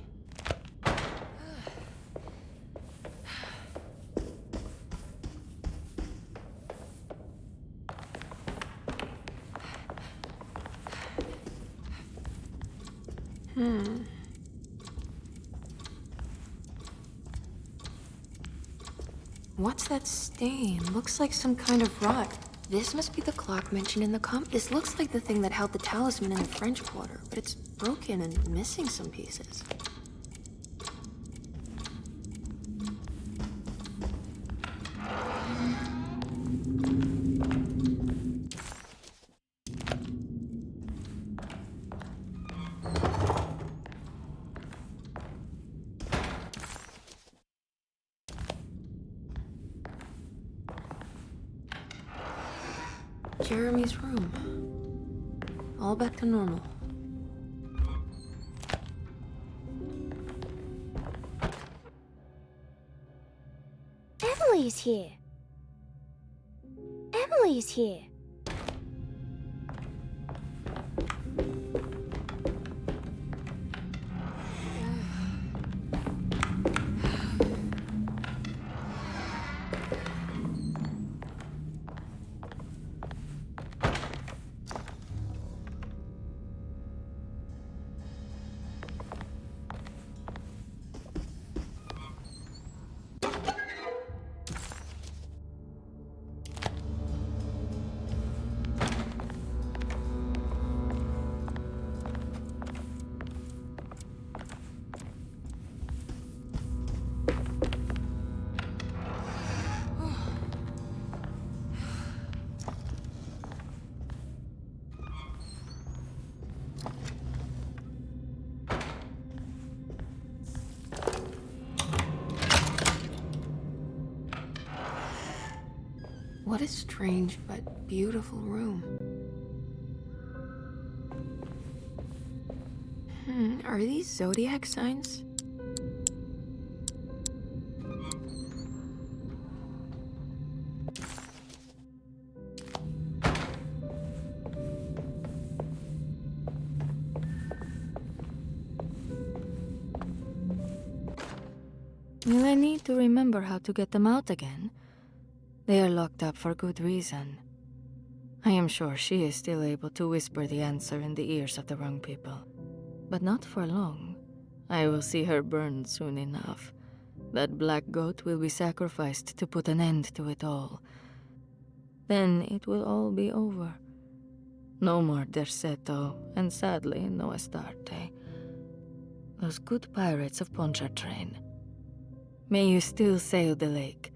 [SPEAKER 3] What's that stain? Looks like some kind of rot. This must be the clock mentioned in the This looks like the thing that held the talisman in the French Quarter, but it's broken and missing some pieces. Jeremy's room. All back to normal.
[SPEAKER 10] Emily's here. Emily's here.
[SPEAKER 3] What a strange but beautiful room. Are these zodiac signs?
[SPEAKER 15] Will I need to remember how to get them out again? They are locked up for good reason. I am sure she is still able to whisper the answer in the ears of the wrong people. But not for long. I will see her burned soon enough. That black goat will be sacrificed to put an end to it all. Then it will all be over. No more Derceto, and sadly, no Astarte. Those good pirates of Pontchartrain. May you still sail the lake,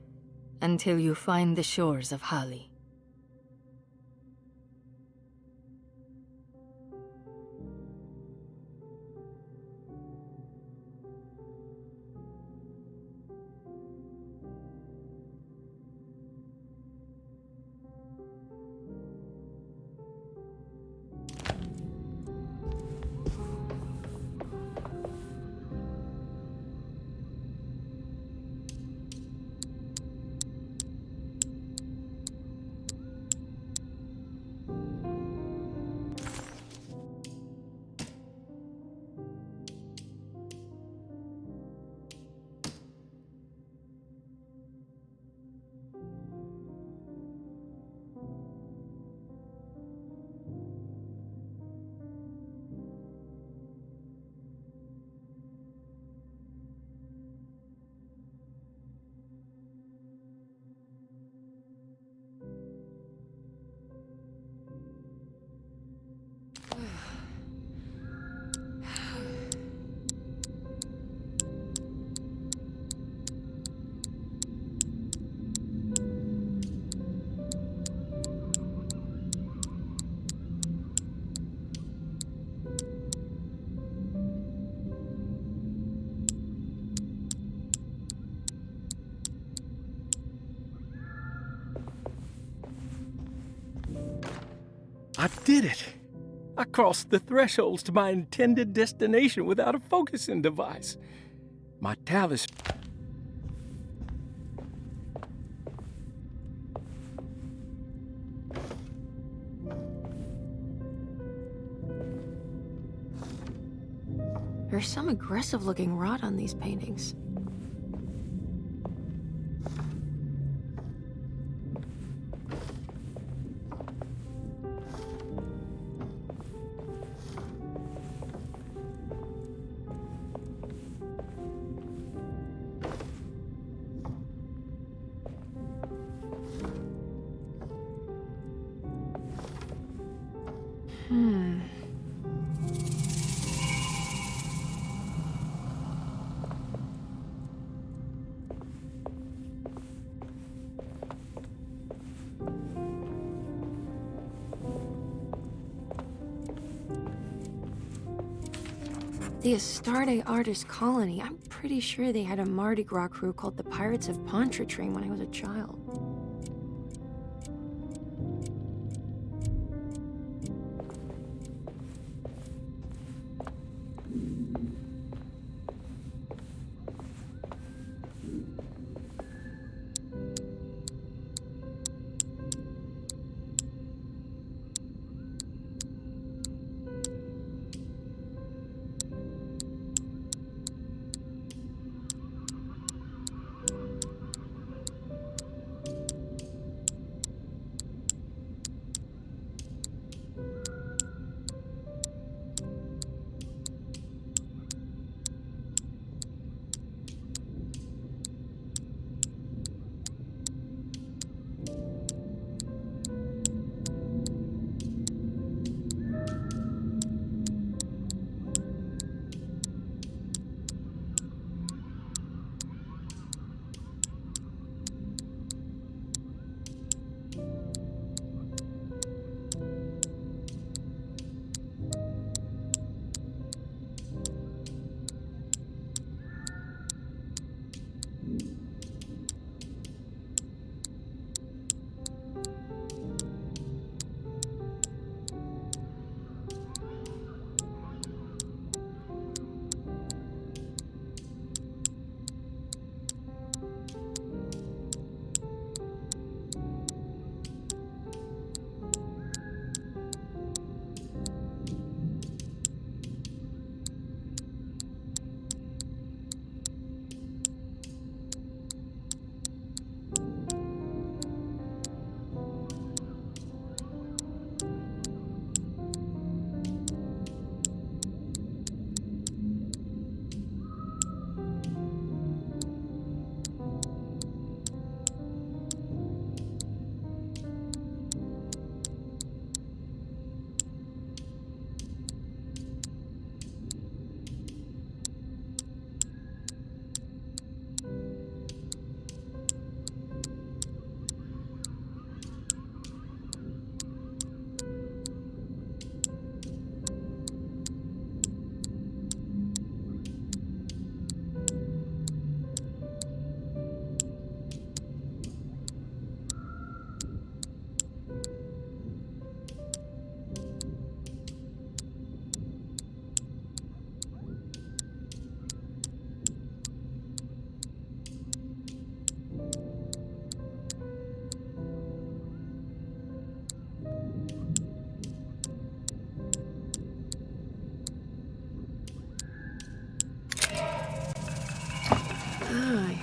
[SPEAKER 15] until you find the shores of Hali.
[SPEAKER 11] I did it! I crossed the thresholds to my intended destination without a focusing device. My talisman...
[SPEAKER 3] There's some aggressive-looking rot on these paintings. The Astarte Artist Colony. I'm pretty sure they had a Mardi Gras crew called the Pirates of Pontchartrain when I was a child.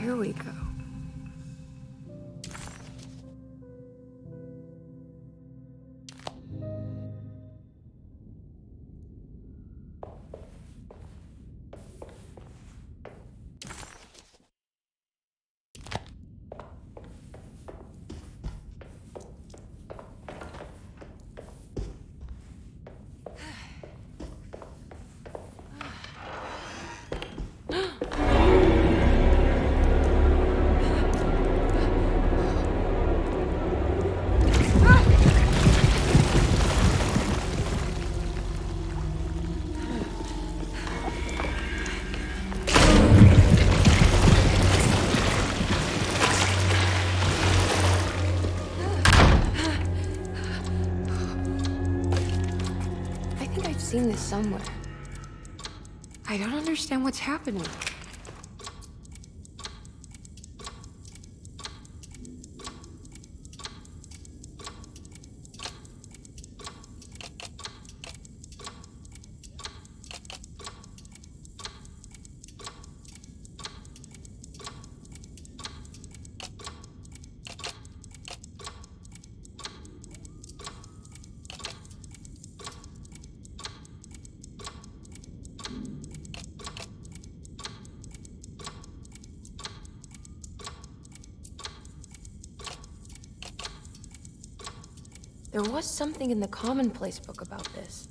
[SPEAKER 3] Here we go. Seen this somewhere. I don't understand what's happening. There was something in the commonplace book about this.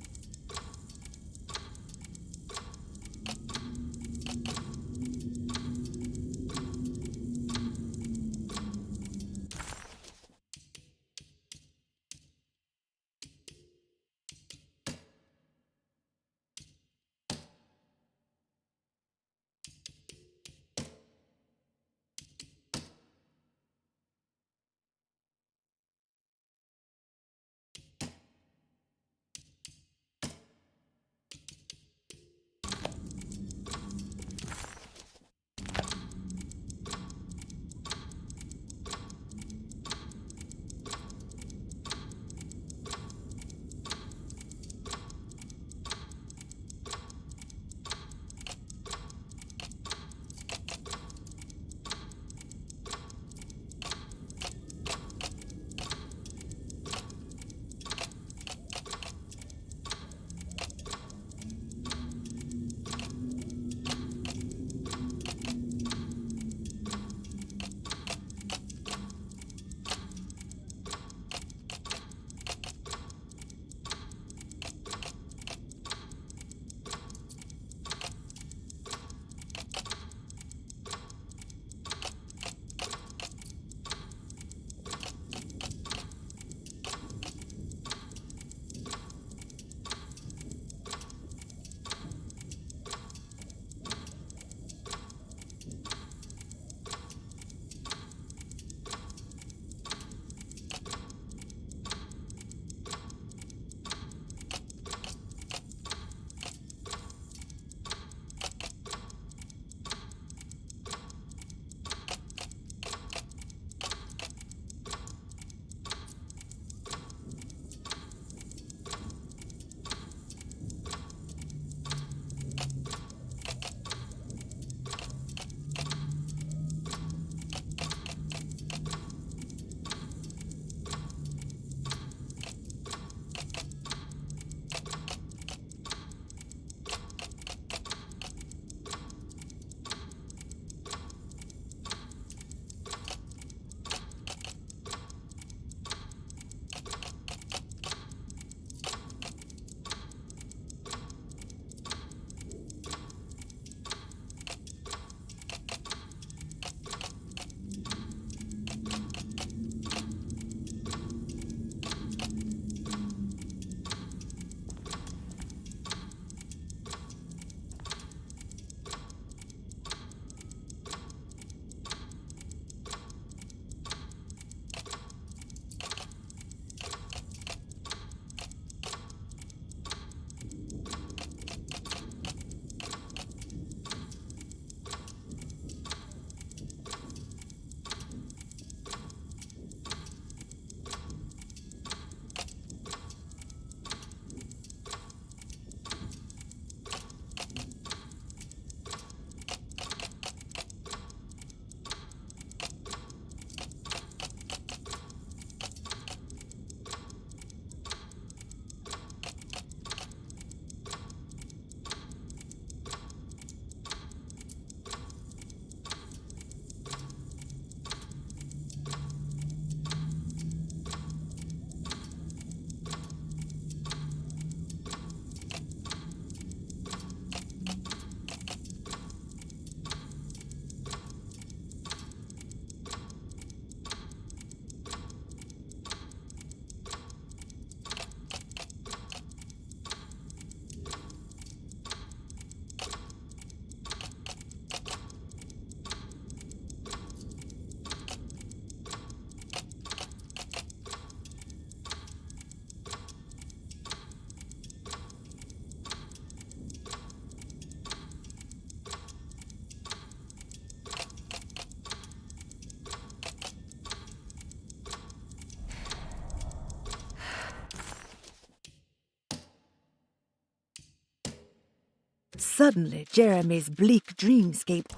[SPEAKER 17] Suddenly, Jeremy's bleak dreamscape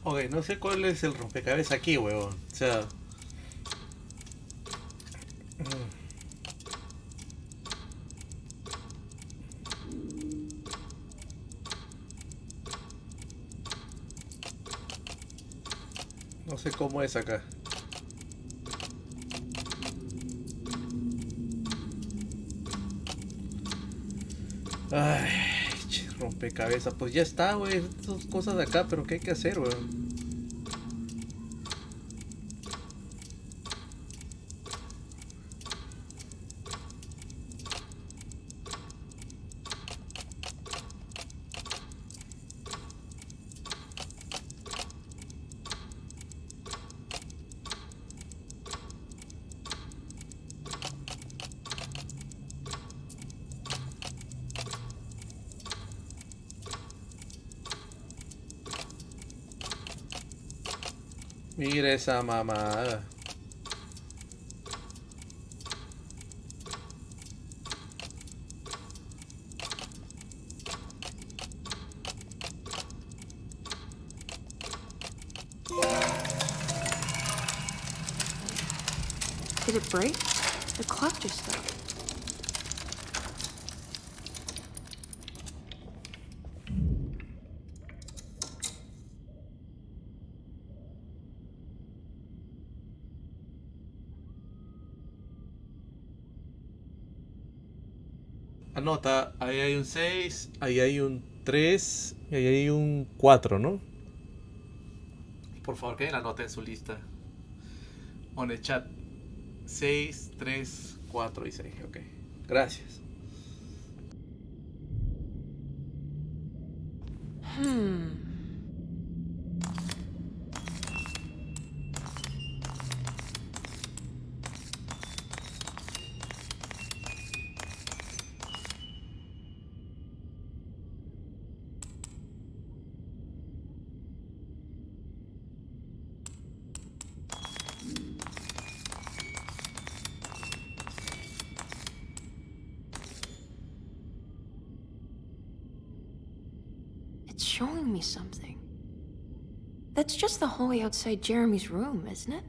[SPEAKER 1] Ok, no sé cuál es el rompecabezas aquí, huevón. O sea... No sé cómo es acá. Ay, rompecabezas. Pues ya está, güey. Estas cosas de acá, pero ¿qué hay que hacer, güey? Mira esa mamada.
[SPEAKER 3] Did it break? The clock just stopped.
[SPEAKER 1] Anota, ahí hay un 6, ahí hay un 3 y ahí hay un 4, ¿no? Por favor, que la nota en su lista. On el chat. 6, 3, 4 y 6. Ok. Gracias.
[SPEAKER 3] It's showing me something. That's just the hallway outside Jeremy's room, isn't it?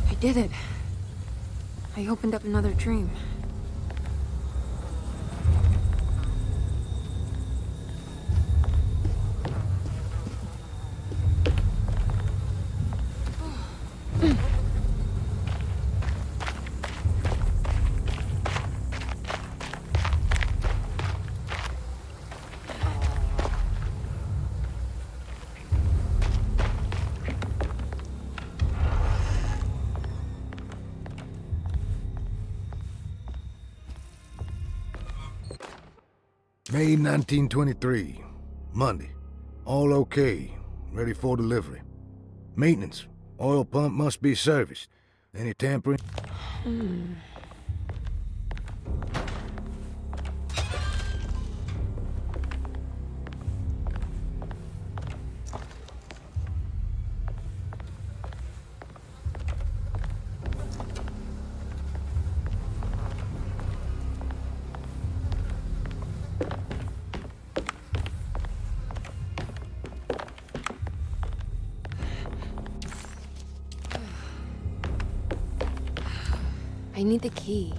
[SPEAKER 3] I did it. I opened up another dream.
[SPEAKER 16] May 1923. Monday. All okay. Ready for delivery. Maintenance. Oil pump must be serviced. Any tampering?
[SPEAKER 3] I need the key.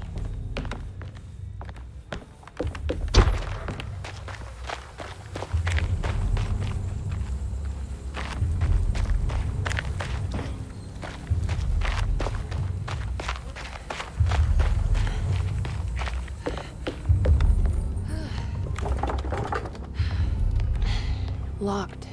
[SPEAKER 3] Locked.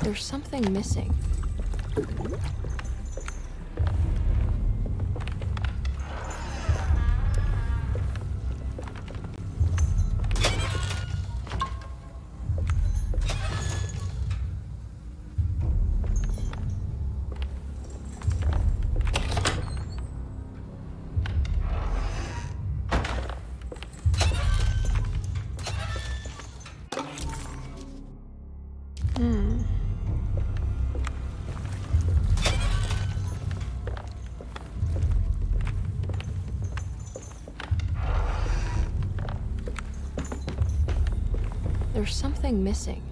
[SPEAKER 3] There's something missing. There's something missing.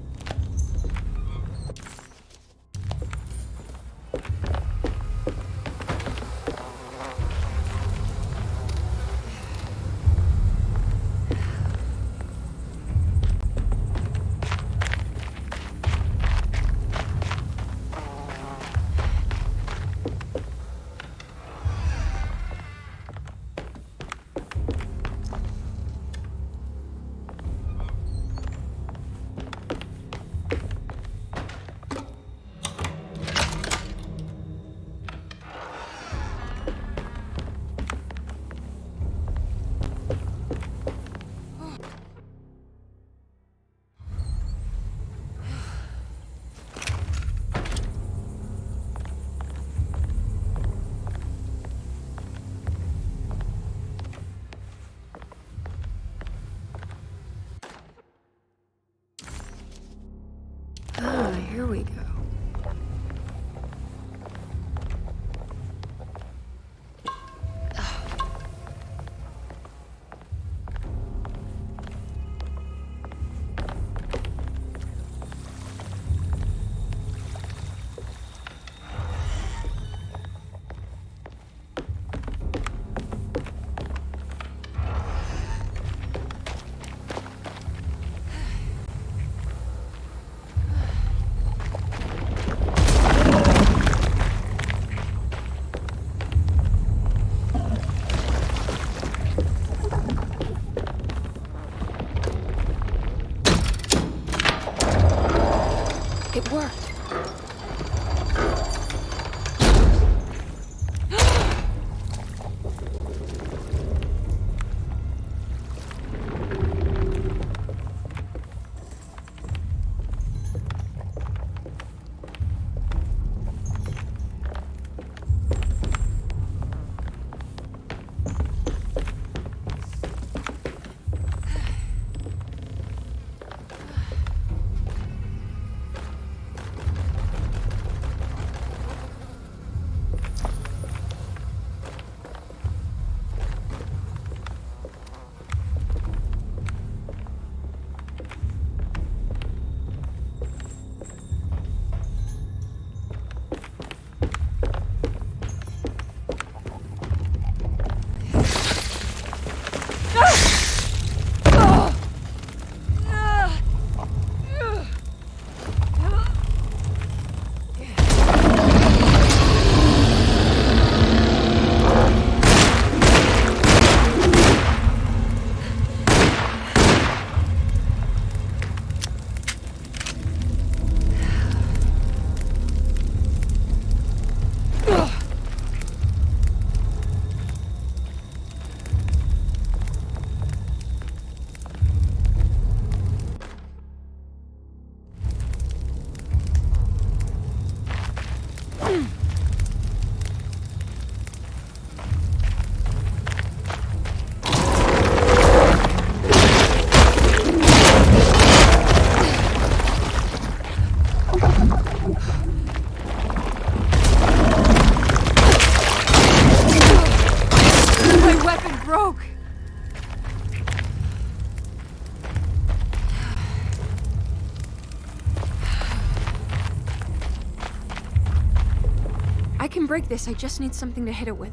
[SPEAKER 3] break this, I just need something to hit it with.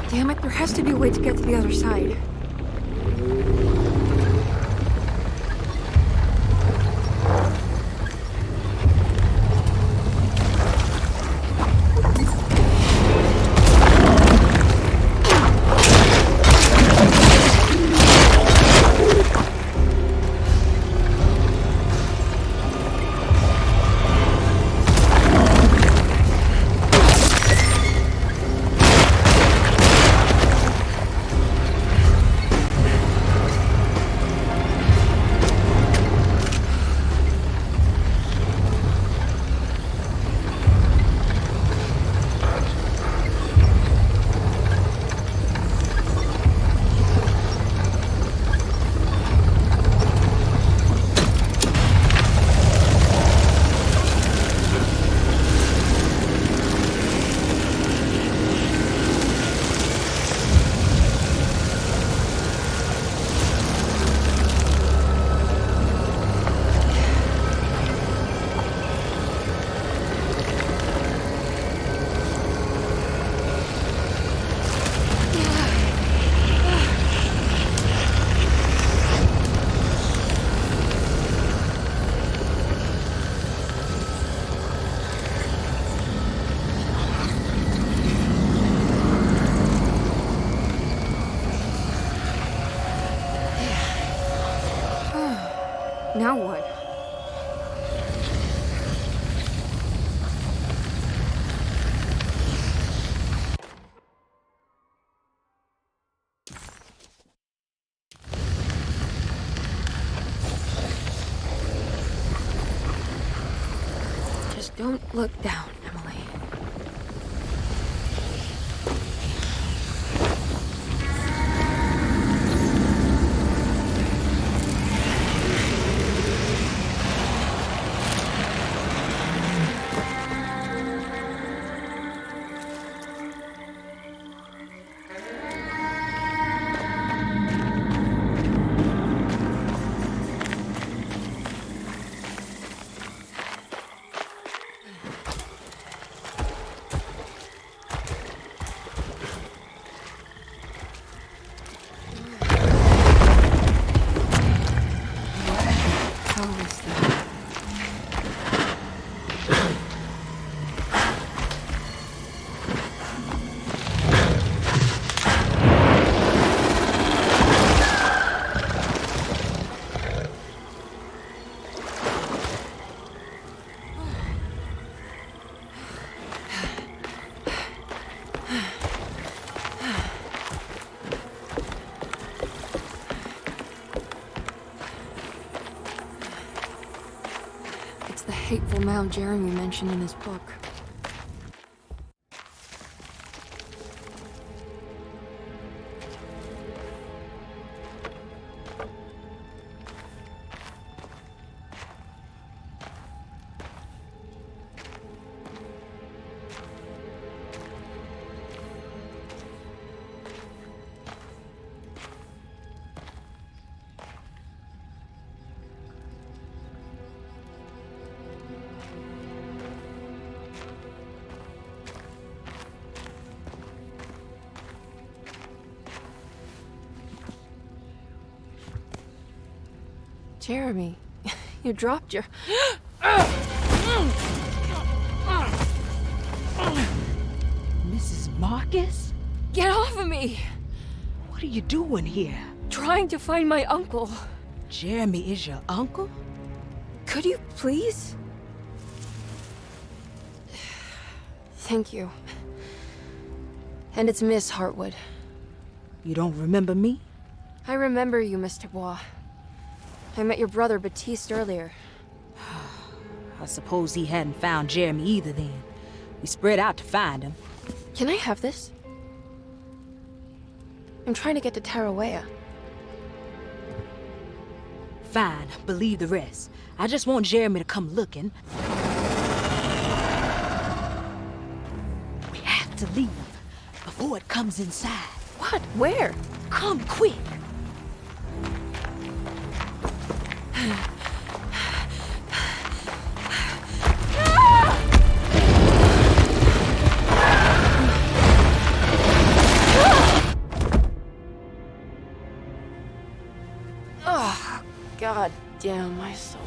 [SPEAKER 3] Damn it, there has to be a way to get to the other side. Now what? Just don't look down, Emily. The hateful mound Jeremy mentioned in his book. Jeremy, you dropped your...
[SPEAKER 17] Mrs. Marcus?
[SPEAKER 3] Get off of me!
[SPEAKER 17] What are you doing here?
[SPEAKER 3] Trying to find my uncle.
[SPEAKER 17] Jeremy is your uncle?
[SPEAKER 3] Could you please? Thank you. And it's Miss Hartwood.
[SPEAKER 17] You don't remember me?
[SPEAKER 3] I remember you, Mr. Bois. I met your brother, Baptiste, earlier.
[SPEAKER 17] I suppose he hadn't found Jeremy either then. We spread out to find him.
[SPEAKER 3] Can I have this? I'm trying to get to Tarawea.
[SPEAKER 17] Fine, believe the rest. I just want Jeremy to come looking. We have to leave before it comes inside.
[SPEAKER 3] What? Where?
[SPEAKER 17] Come quick!
[SPEAKER 3] Oh, God damn my soul.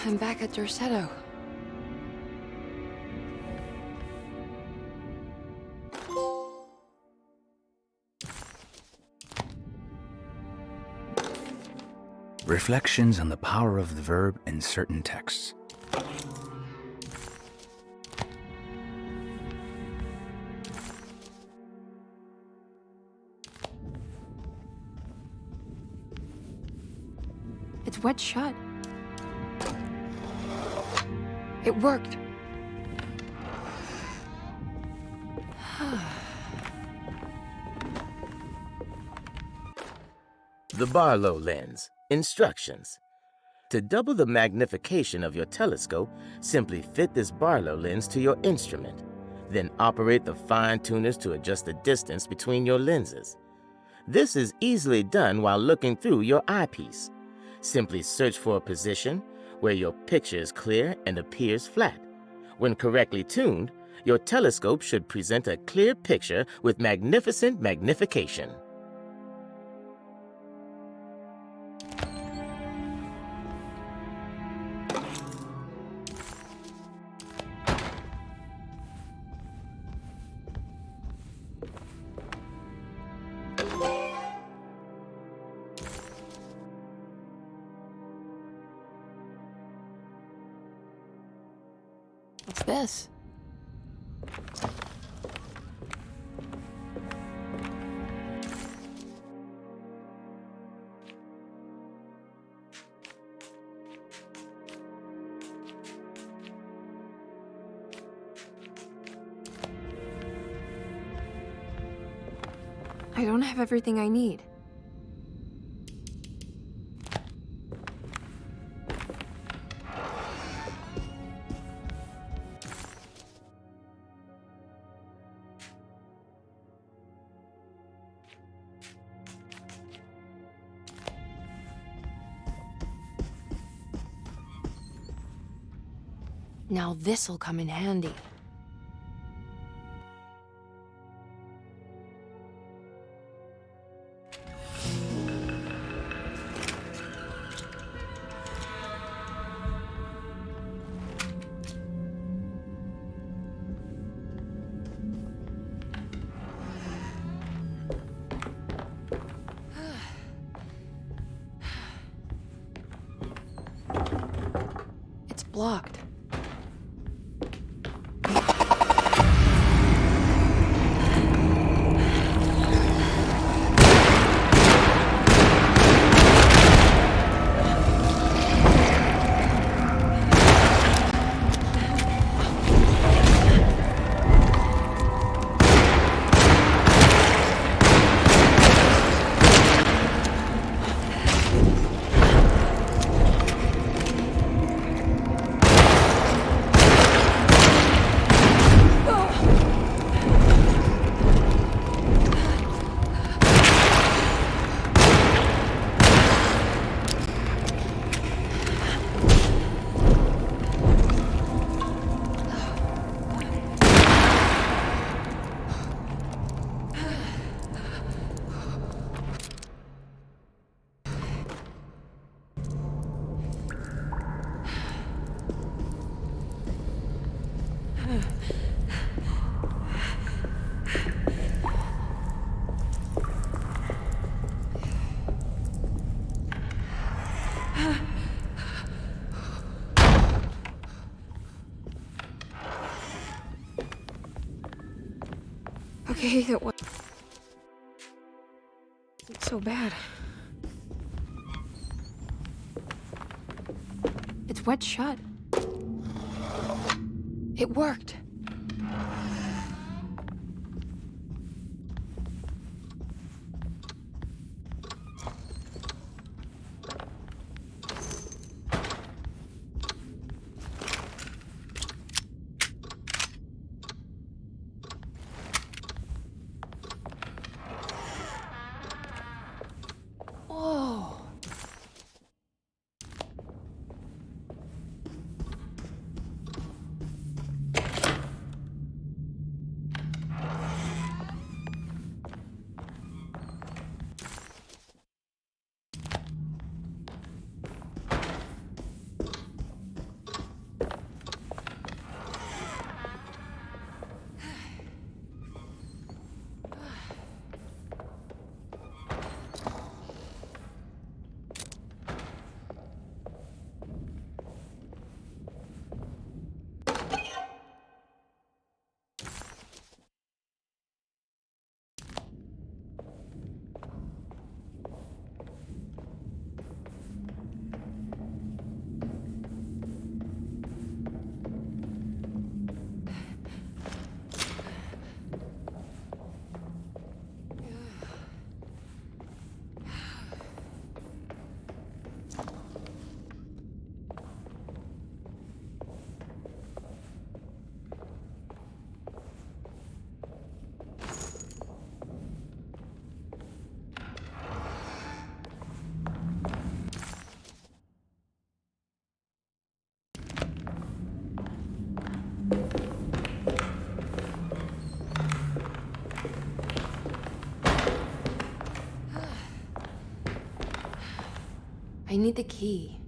[SPEAKER 3] I'm back at Derceto.
[SPEAKER 9] Reflections on the power of the verb in certain texts.
[SPEAKER 3] It's wet shut. It worked.
[SPEAKER 5] The Barlow lens. Instructions. To double the magnification of your telescope, simply fit this Barlow lens to your instrument. Then operate the fine tuners to adjust the distance between your lenses. This is easily done while looking through your eyepiece. Simply search for a position where your picture is clear and appears flat. When correctly tuned, your telescope should present a clear picture with magnificent magnification.
[SPEAKER 3] What's this? I don't have everything I need. Now this'll come in handy. It's blocked. Okay, that wasn't so bad. It's wet shut. It worked. Whoa. I need the key.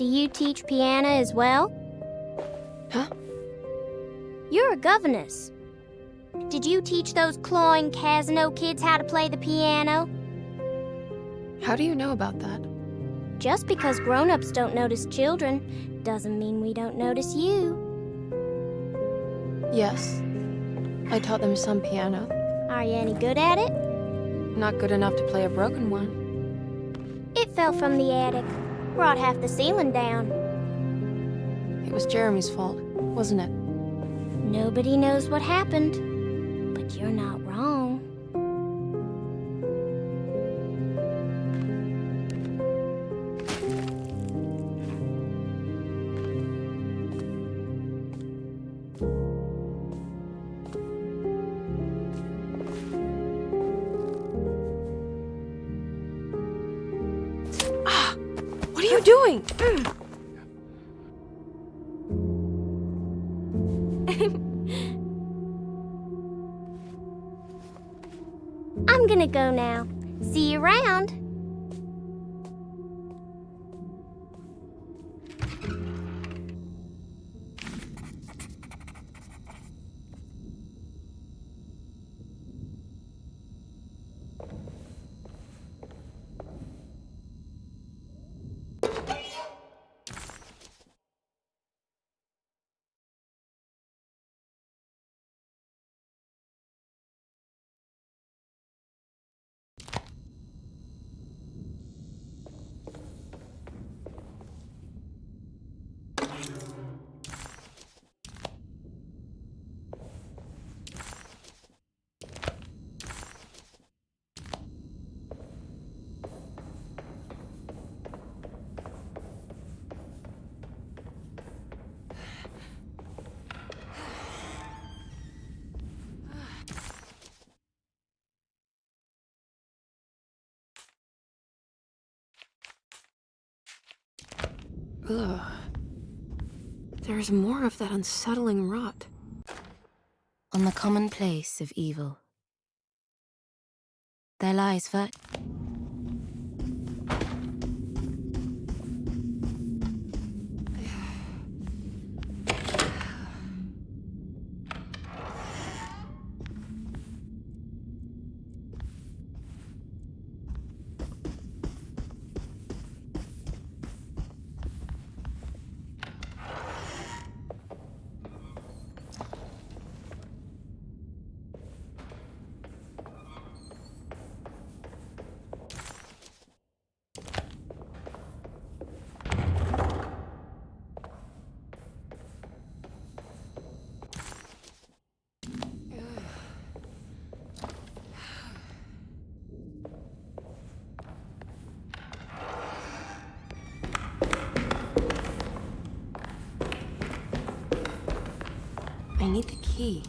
[SPEAKER 10] Do you teach piano as well?
[SPEAKER 3] Huh?
[SPEAKER 10] You're a governess. Did you teach those clawing Casino kids how to play the piano?
[SPEAKER 3] How do you know about that?
[SPEAKER 10] Just because grown-ups don't notice children doesn't mean we don't notice you.
[SPEAKER 3] Yes. I taught them some piano.
[SPEAKER 10] Are you any good at it?
[SPEAKER 3] Not good enough to play a broken one.
[SPEAKER 10] It fell from the attic. Brought half the ceiling down.
[SPEAKER 3] It was Jeremy's fault, wasn't it?
[SPEAKER 10] Nobody knows what happened, but you're not wrong.
[SPEAKER 3] What are you doing?
[SPEAKER 10] I'm gonna go now. See you around.
[SPEAKER 3] Ugh. There's more of that unsettling rot.
[SPEAKER 7] On the commonplace of evil, there lies
[SPEAKER 3] I need the key.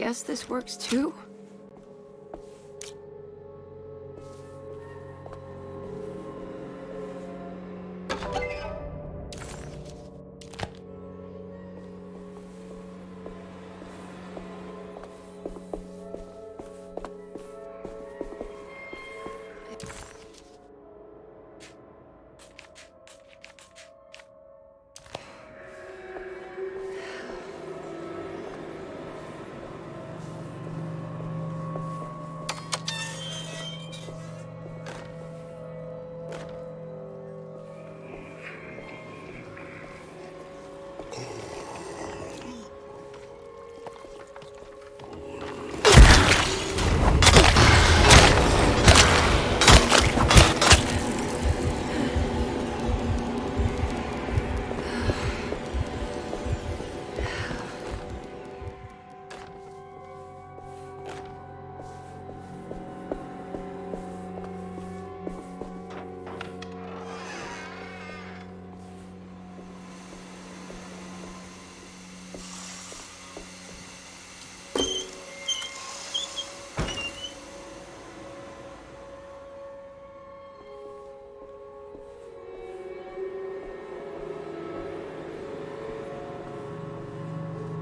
[SPEAKER 3] guess this works too.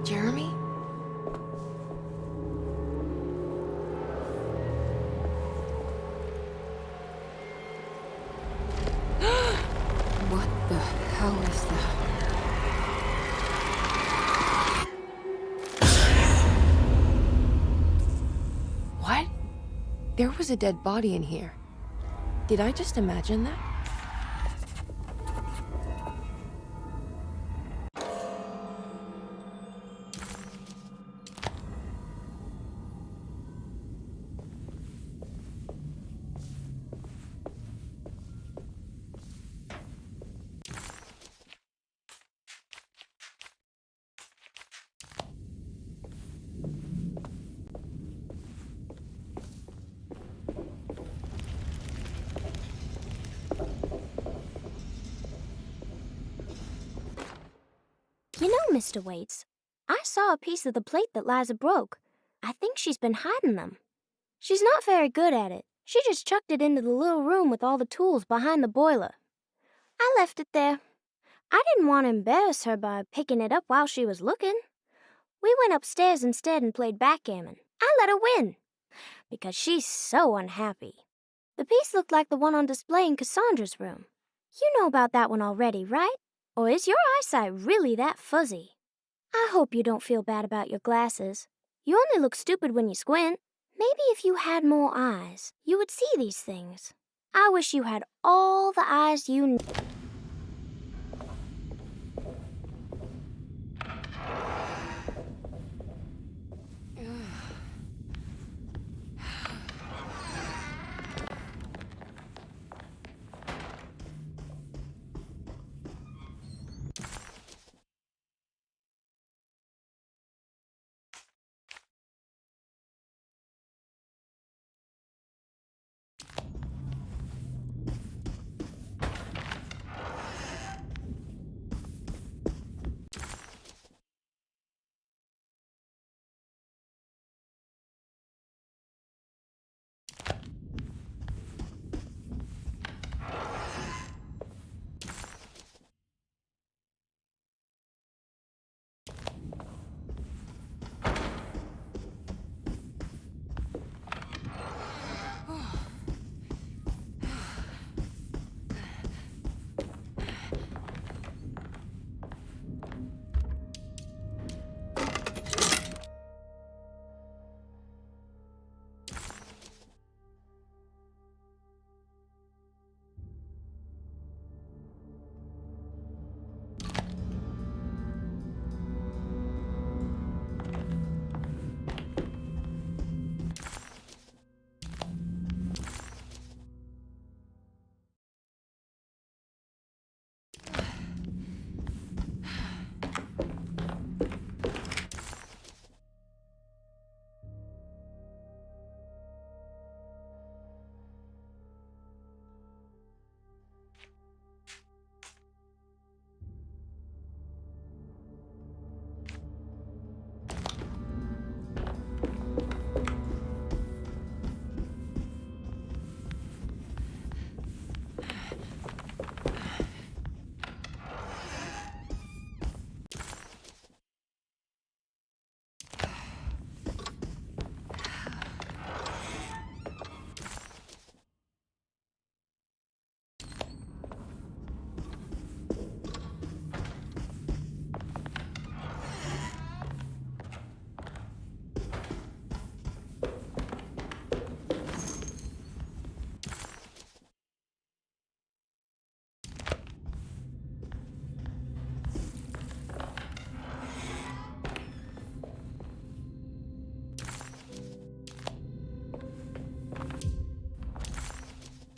[SPEAKER 3] Jeremy? What the hell is that? What? There was a dead body in here. Did I just imagine that?
[SPEAKER 10] You know, Mr. Waits, I saw a piece of the plate that Liza broke. I think she's been hiding them. She's not very good at it. She just chucked it into the little room with all the tools behind the boiler. I left it there. I didn't want to embarrass her by picking it up while she was looking. We went upstairs instead and played backgammon. I let her win, because she's so unhappy. The piece looked like the one on display in Cassandra's room. You know about that one already, right? Or is your eyesight really that fuzzy? I hope you don't feel bad about your glasses. You only look stupid when you squint. Maybe if you had more eyes, you would see these things. I wish you had all the eyes you need.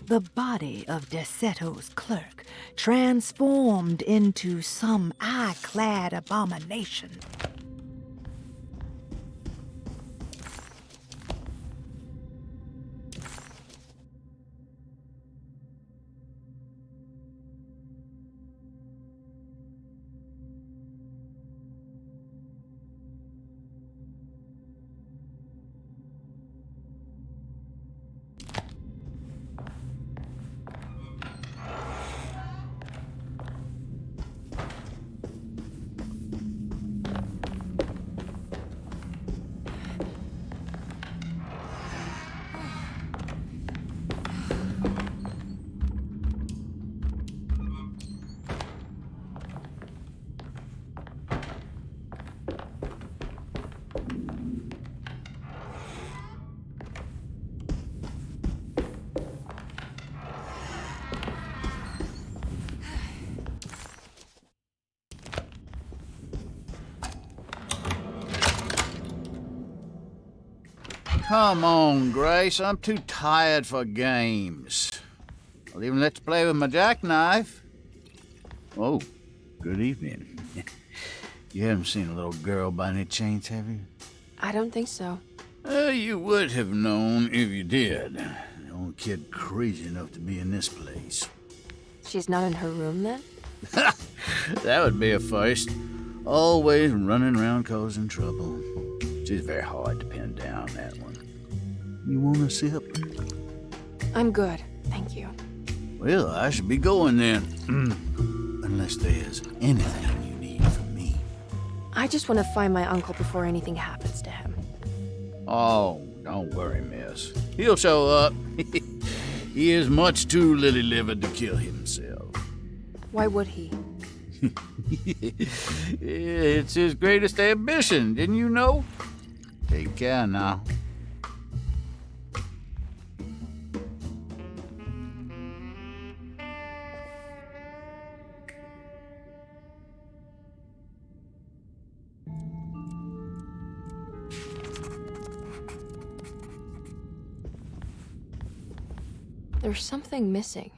[SPEAKER 17] The body of Deseto's clerk, transformed into some eye-clad abomination.
[SPEAKER 9] Come on, Grace. I'm too tired for games. I'll even let you play with my jackknife. Oh, good evening. You haven't seen a little girl by any chance, have you?
[SPEAKER 3] I don't think so.
[SPEAKER 9] You would have known if you did. The only kid crazy enough to be in this place.
[SPEAKER 3] She's not in her room then?
[SPEAKER 9] That would be a first. Always running around causing trouble. She's very hard to pin down, that one. You want a sip?
[SPEAKER 3] I'm good, thank you.
[SPEAKER 9] Well, I should be going then. Unless there's anything you need from me.
[SPEAKER 3] I just want to find my uncle before anything happens to him.
[SPEAKER 9] Oh, don't worry, miss. He'll show up. He is much too lily-livered to kill himself.
[SPEAKER 3] Why would he?
[SPEAKER 9] It's his greatest ambition, didn't you know? Take care now.
[SPEAKER 3] There's something missing.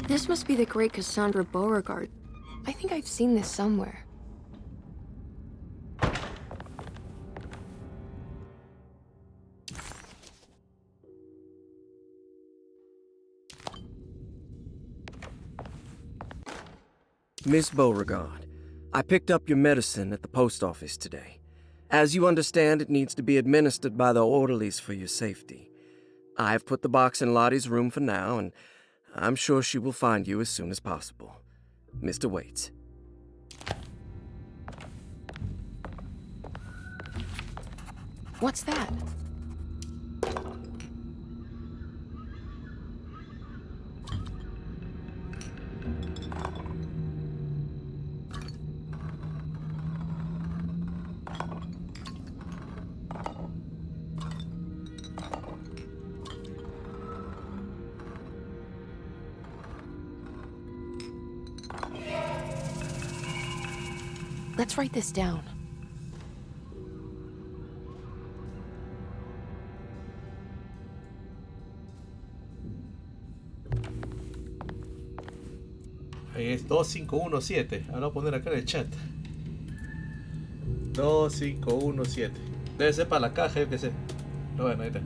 [SPEAKER 3] This must be the great Cassandra Beauregard. I think I've seen this somewhere.
[SPEAKER 6] Miss Beauregard, I picked up your medicine at the post office today. As you understand, it needs to be administered by the orderlies for your safety. I've put the box in Lottie's room for now, and I'm sure she will find you as soon as possible. Mr. Waits.
[SPEAKER 3] What's that? Let's write this down.
[SPEAKER 1] Ahí es 2517. Ahora voy a poner acá en el chat. 2517. Debe ser para la caja, yo qué sé. Pero bueno, ahí está.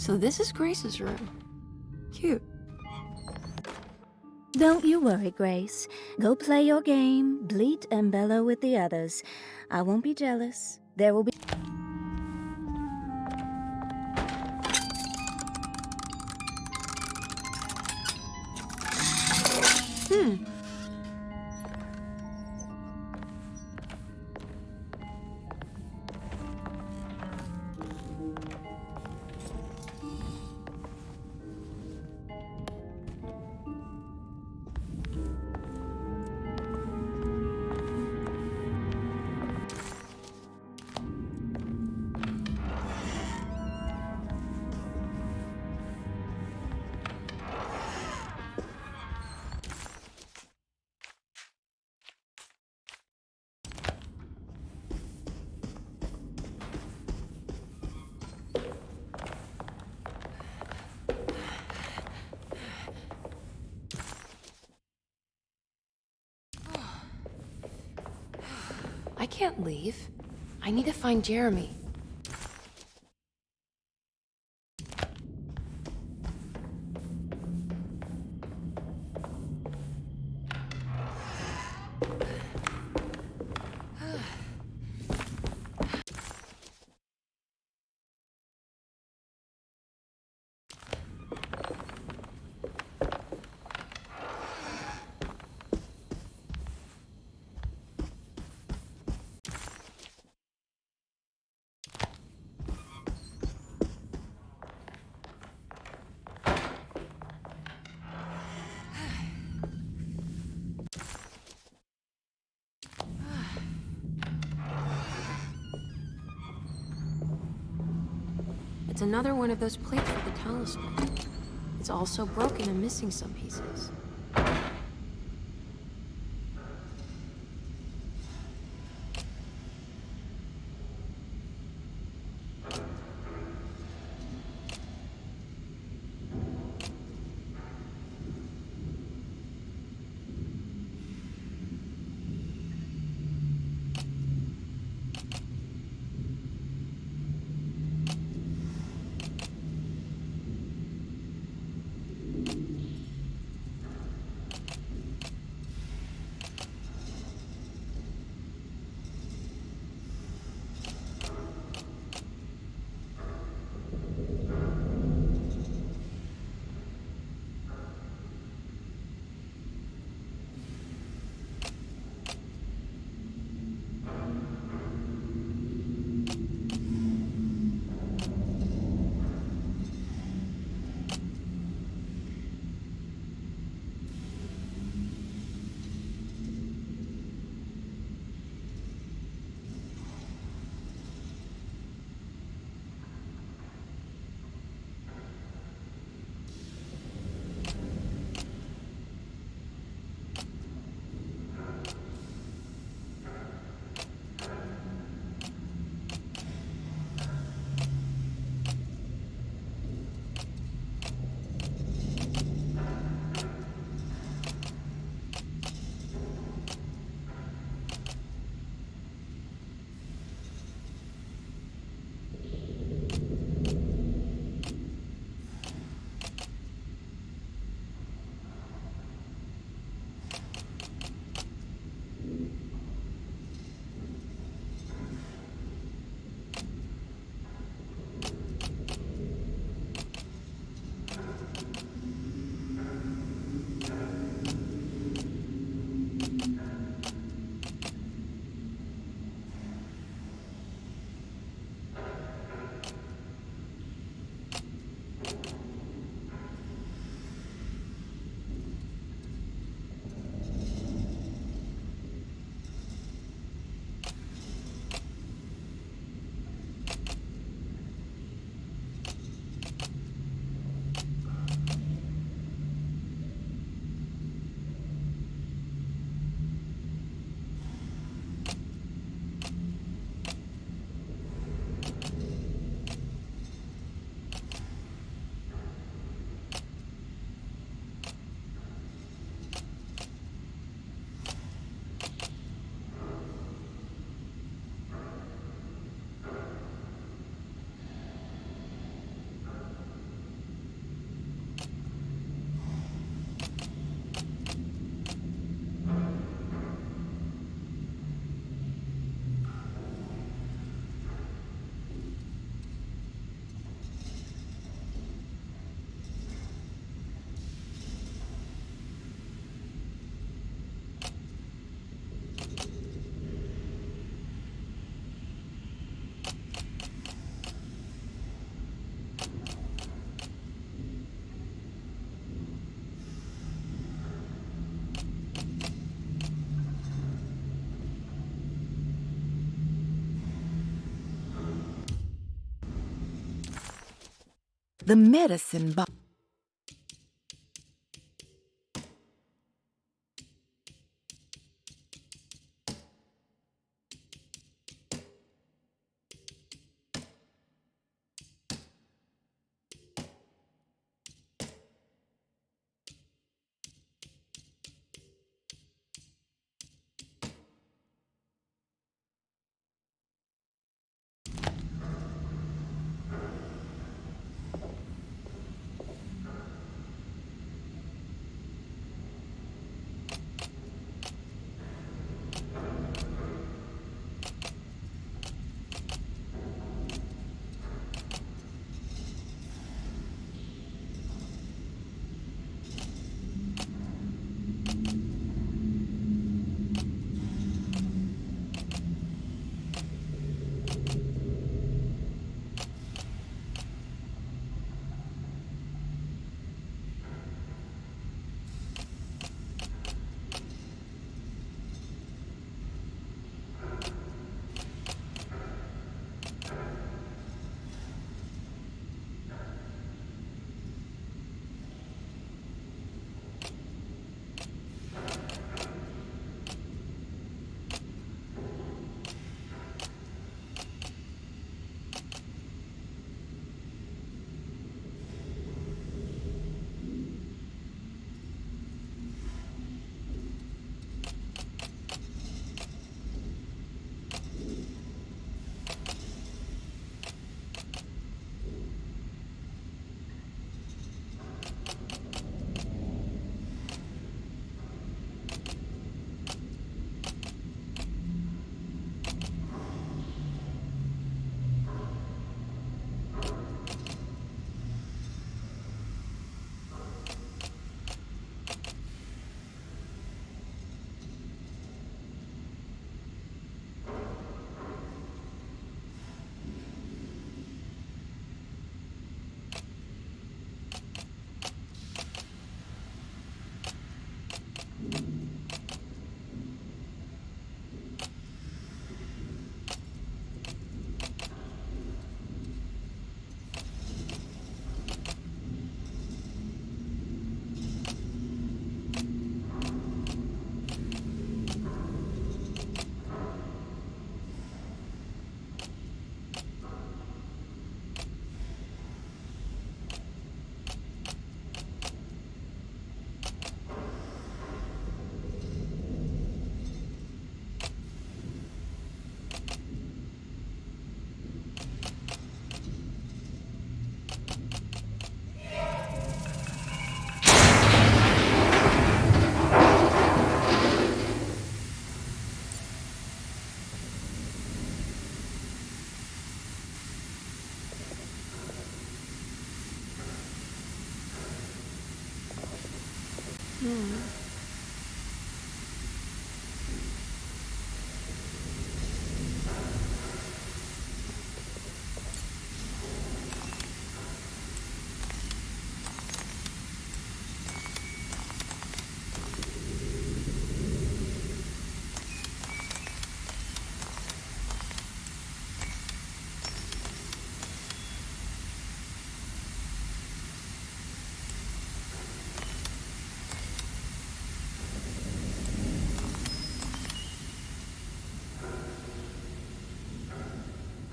[SPEAKER 3] So this is Grace's room. Cute.
[SPEAKER 15] Don't you worry, Grace. Go play your game, bleat and bellow with the others. I won't be jealous. There will be...
[SPEAKER 3] I can't leave. I need to find Jeremy. It's another one of those plates for the talisman. It's also broken and missing some pieces.
[SPEAKER 17] The medicine box.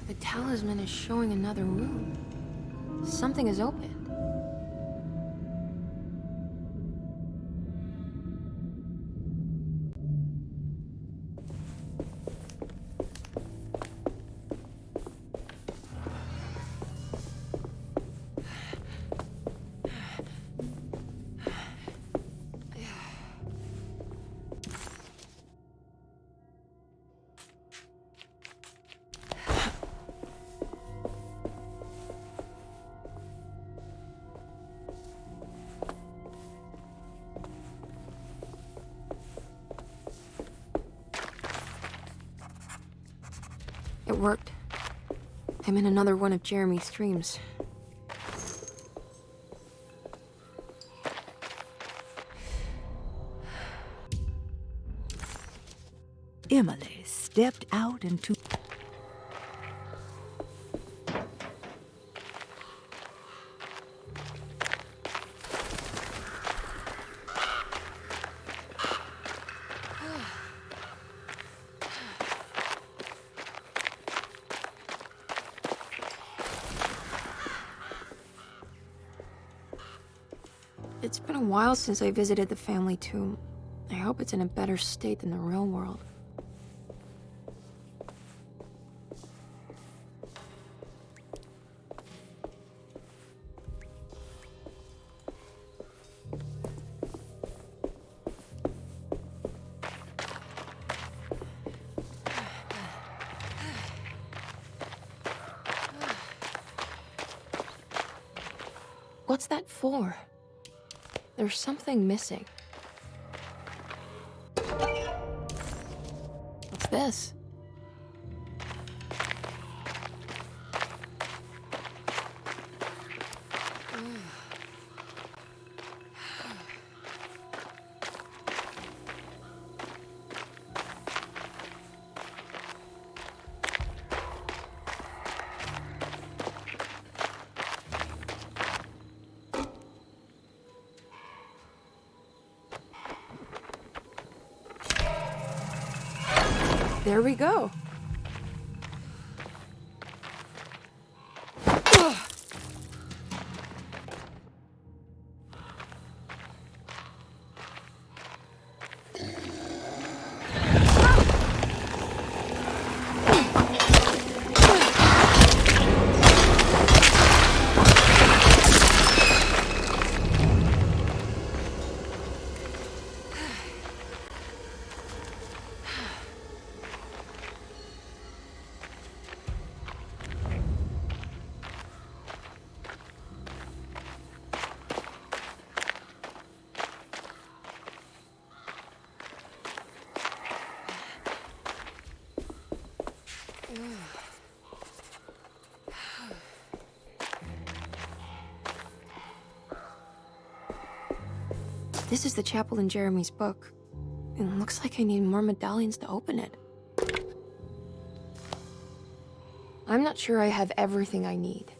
[SPEAKER 3] The talisman is showing another room. Something is open. It worked. I'm in another one of Jeremy's dreams.
[SPEAKER 17] Emily stepped out into...
[SPEAKER 3] It's been a while since I visited the family tomb. I hope it's in a better state than the real world. What's that for? There's something missing. What's this? There we go. This is the chapel in Jeremy's book. It looks like I need more medallions to open it. I'm not sure I have everything I need.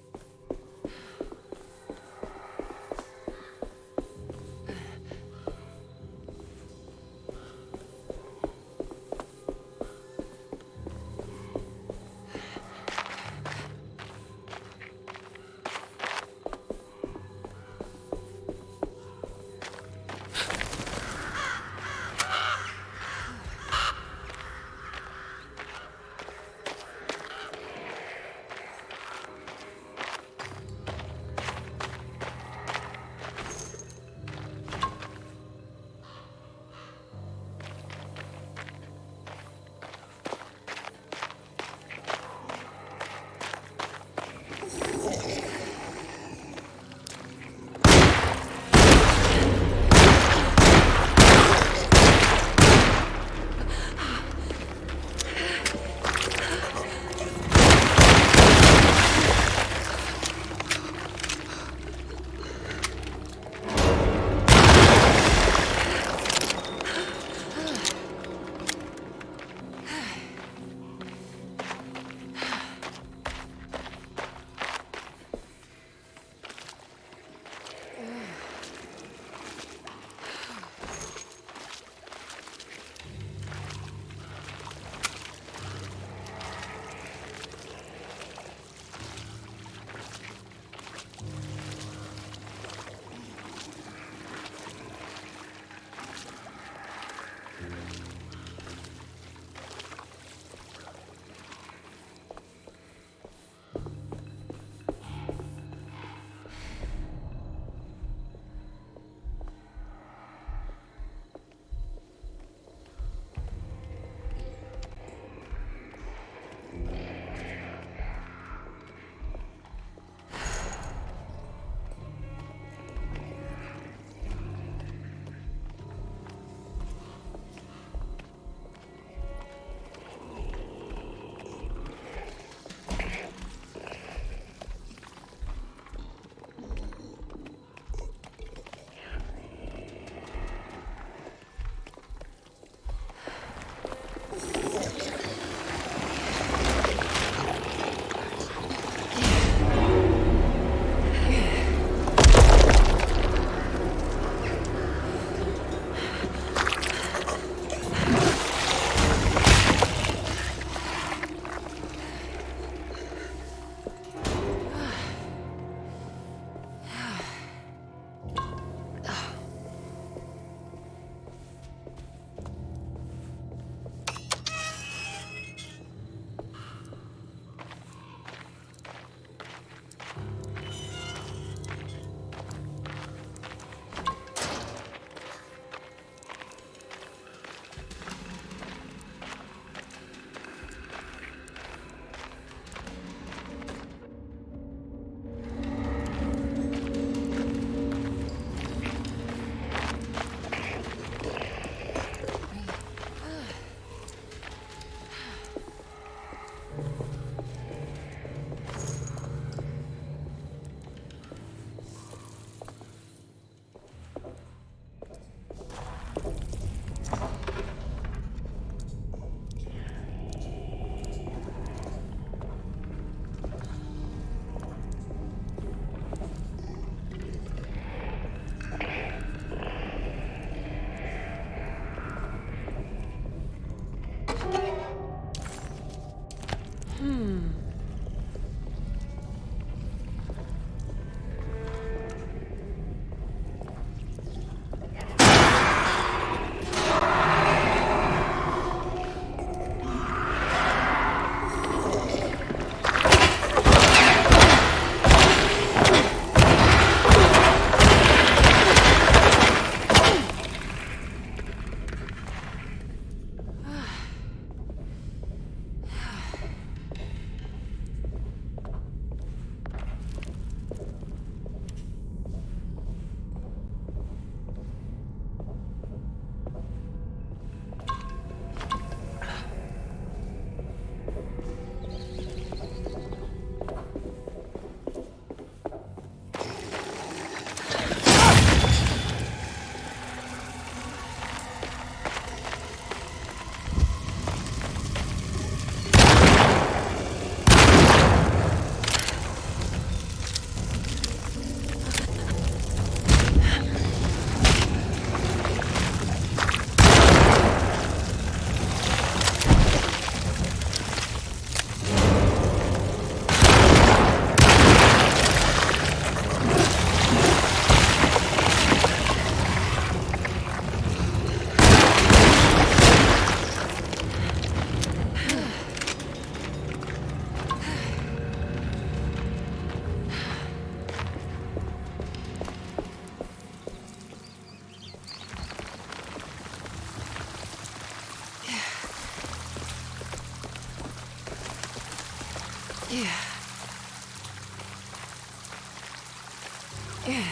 [SPEAKER 3] No.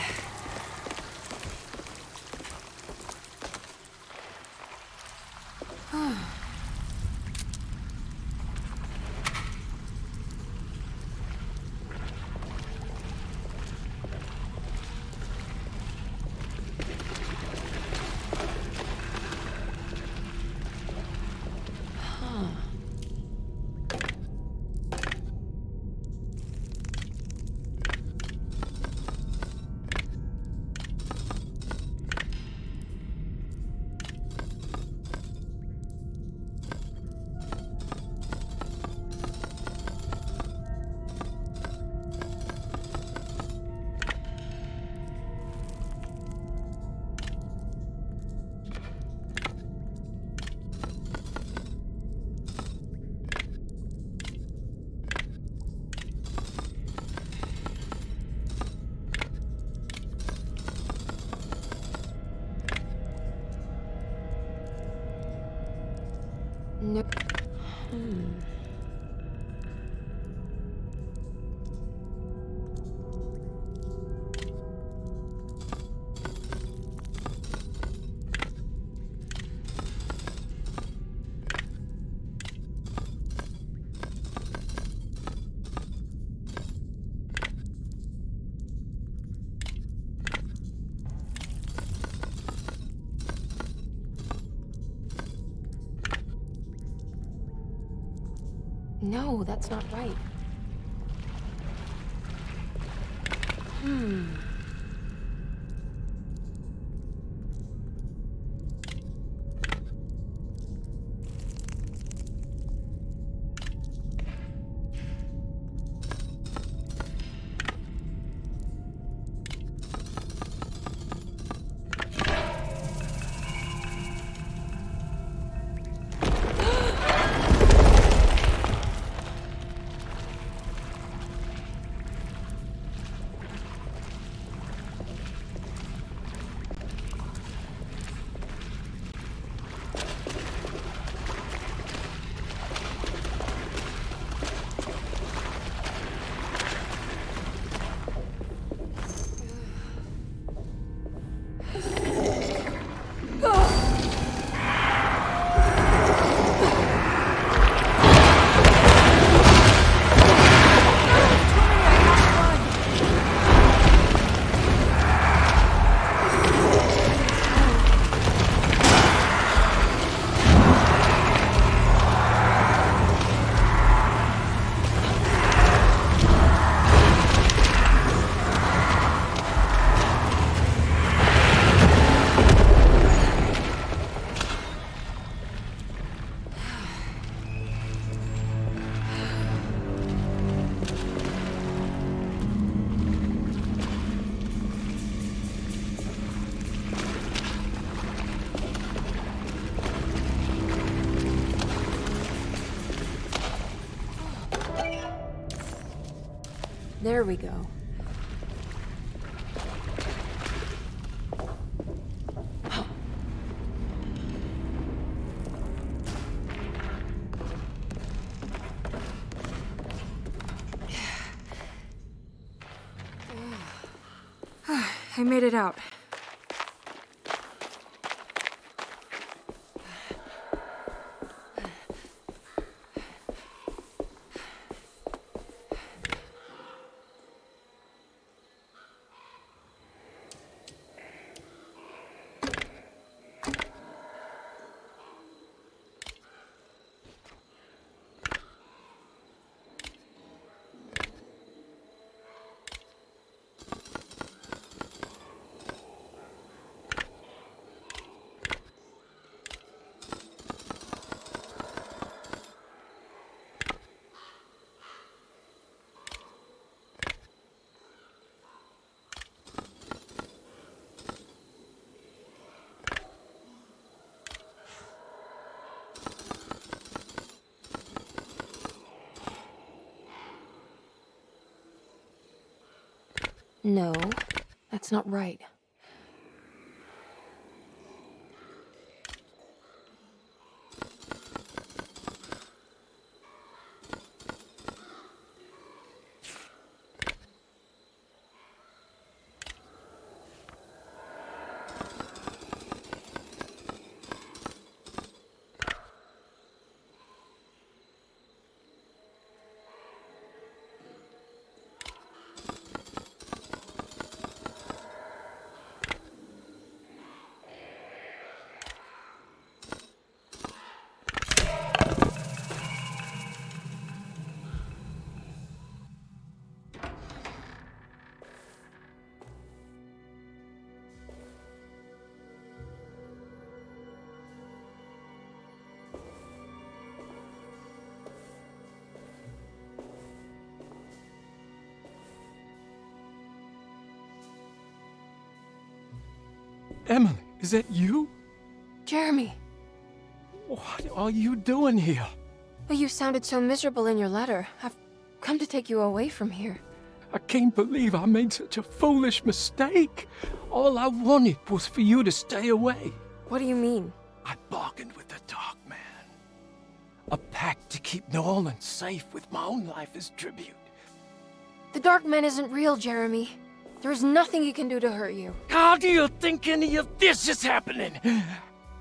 [SPEAKER 3] No, that's not right. There we go.
[SPEAKER 18] I made it out.
[SPEAKER 3] No, that's not right.
[SPEAKER 11] Emily, is that you?
[SPEAKER 3] Jeremy.
[SPEAKER 11] What are you doing here?
[SPEAKER 3] Well, you sounded so miserable in your letter. I've come to take you away from here.
[SPEAKER 11] I can't believe I made such a foolish mistake. All I wanted was for you to stay away.
[SPEAKER 3] What do you mean?
[SPEAKER 11] I bargained with the Dark Man. A pact to keep New Orleans safe with my own life as tribute.
[SPEAKER 3] The Dark Man isn't real, Jeremy. There is nothing he can do to hurt you.
[SPEAKER 11] How do you think any of this is happening?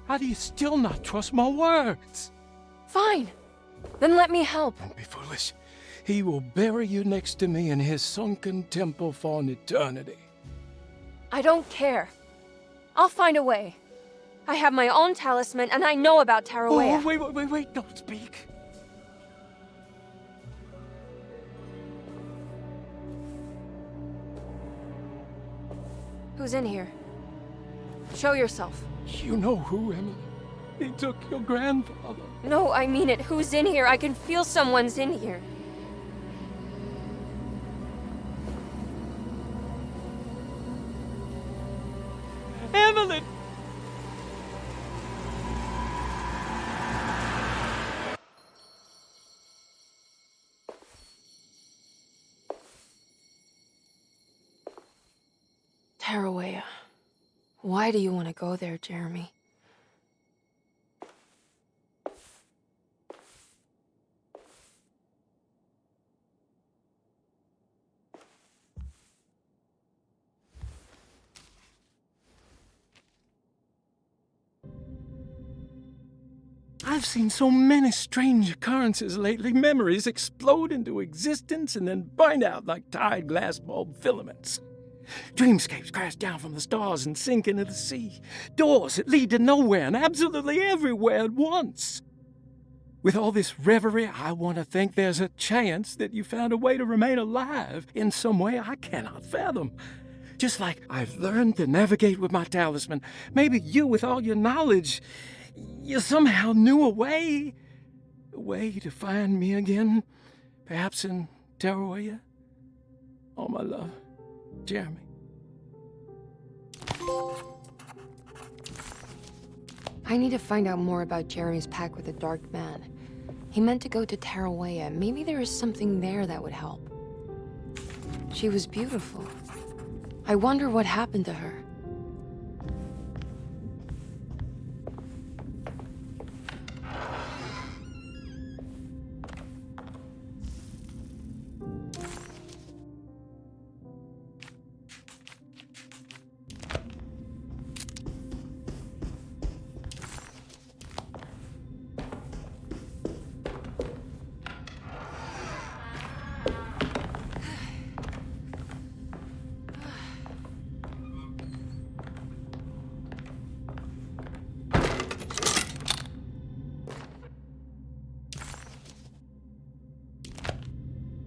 [SPEAKER 11] How do you still not trust my words?
[SPEAKER 3] Fine. Then let me help.
[SPEAKER 11] Don't be foolish. He will bury you next to me in his sunken temple for an eternity.
[SPEAKER 3] I don't care. I'll find a way. I have my own talisman, and I know about Tarawea.
[SPEAKER 11] Oh, wait, don't speak.
[SPEAKER 3] Who's in here? Show yourself.
[SPEAKER 11] You know who, Emily. He took your grandfather.
[SPEAKER 3] No, I mean it. Who's in here? I can feel someone's in here.
[SPEAKER 11] Emily!
[SPEAKER 3] Tarawea. Why do you want to go there, Jeremy?
[SPEAKER 11] I've seen so many strange occurrences lately. Memories explode into existence and then burn out like tired glass bulb filaments. Dreamscapes crash down from the stars and sink into the sea. Doors that lead to nowhere and absolutely everywhere at once. With all this reverie, I want to think there's a chance that you found a way to remain alive in some way I cannot fathom. Just like I've learned to navigate with my talisman, maybe you, with all your knowledge, you somehow knew a way to find me again, perhaps in Tarawea. Oh, my love, Jeremy.
[SPEAKER 3] I need to find out more about Jeremy's pact with the Dark Man. He meant to go to Tarawea. Maybe there is something there that would help. She was beautiful. I wonder what happened to her.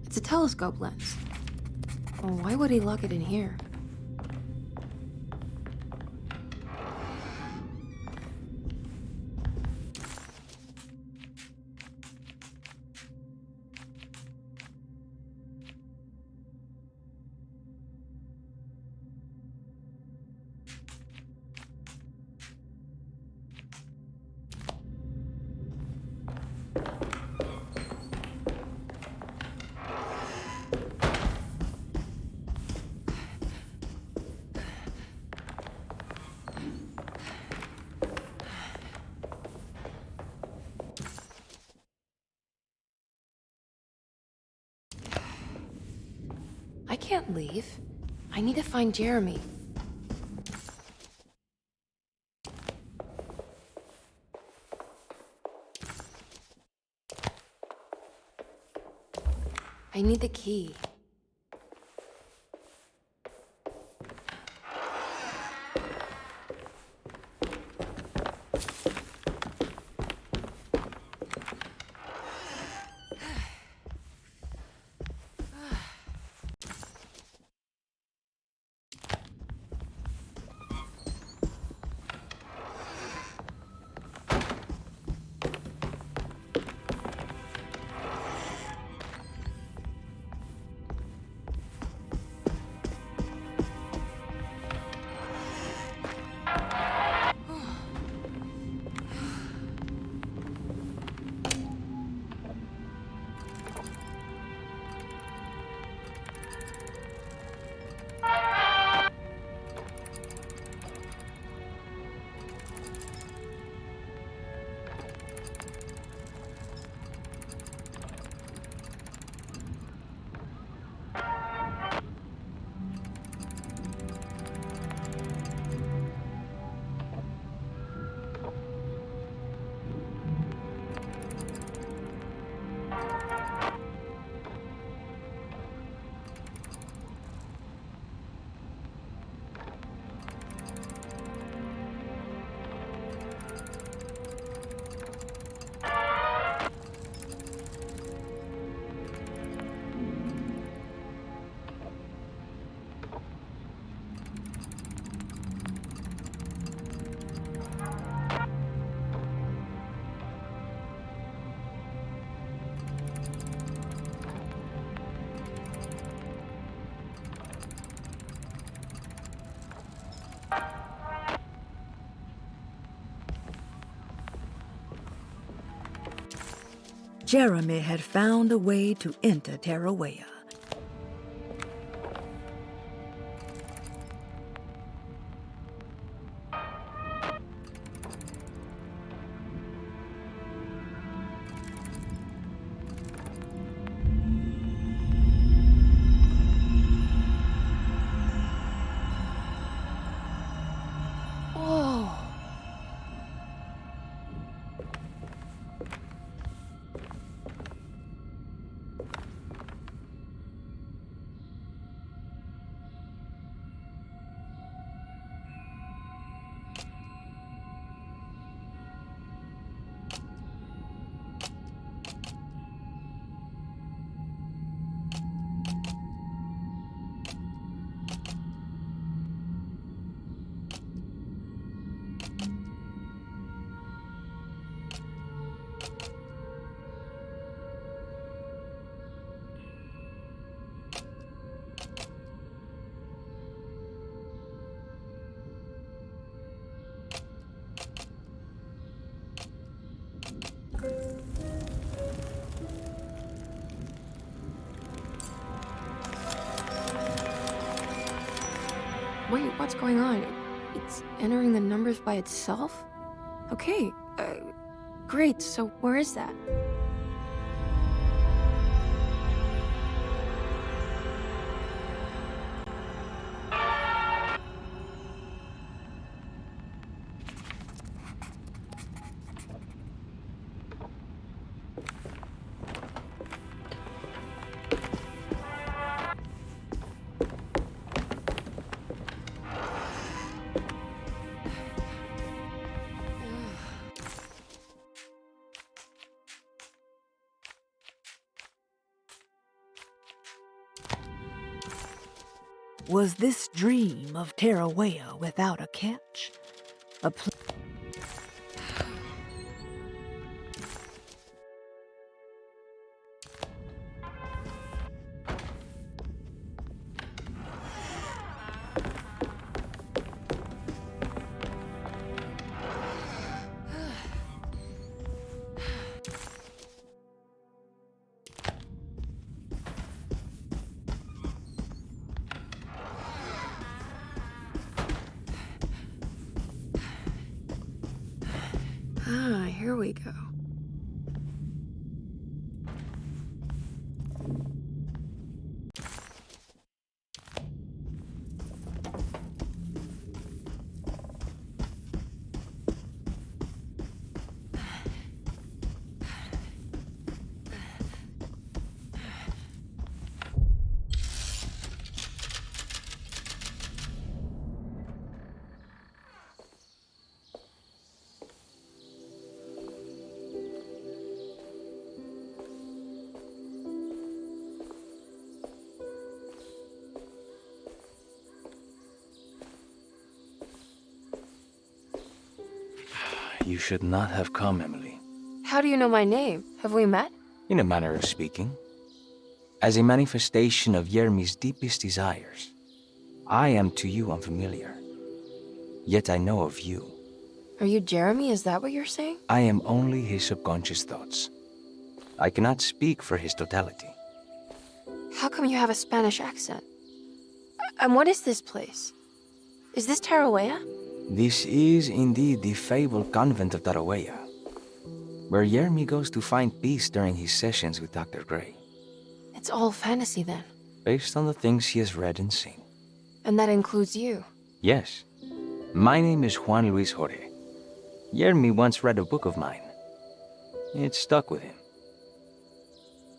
[SPEAKER 3] It's a telescope lens. Well, why would he lock it in here? I can't leave. I need to find Jeremy. I need the key.
[SPEAKER 17] Jeremy had found a way to enter Tarawea.
[SPEAKER 3] Wait, what's going on? It's entering the numbers by itself? Okay, great, so where is that?
[SPEAKER 17] Was this dream of Tarawea without a catch? A
[SPEAKER 3] Here we go.
[SPEAKER 19] You should not have come, Emily.
[SPEAKER 3] How do you know my name? Have we met?
[SPEAKER 19] In a manner of speaking. As a manifestation of Yermi's deepest desires, I am to you unfamiliar. Yet I know of you.
[SPEAKER 3] Are you Jeremy? Is that what you're saying?
[SPEAKER 19] I am only his subconscious thoughts. I cannot speak for his totality.
[SPEAKER 3] How come you have a Spanish accent? And what is this place? Is this Tarawea?
[SPEAKER 19] This is indeed the fabled convent of Tarawea, where Yermi goes to find peace during his sessions with Dr. Gray.
[SPEAKER 3] It's all fantasy then.
[SPEAKER 19] Based on the things he has read and seen.
[SPEAKER 3] And that includes you.
[SPEAKER 19] Yes. My name is Juan Luis Jorge. Yermi once read a book of mine. It stuck with him.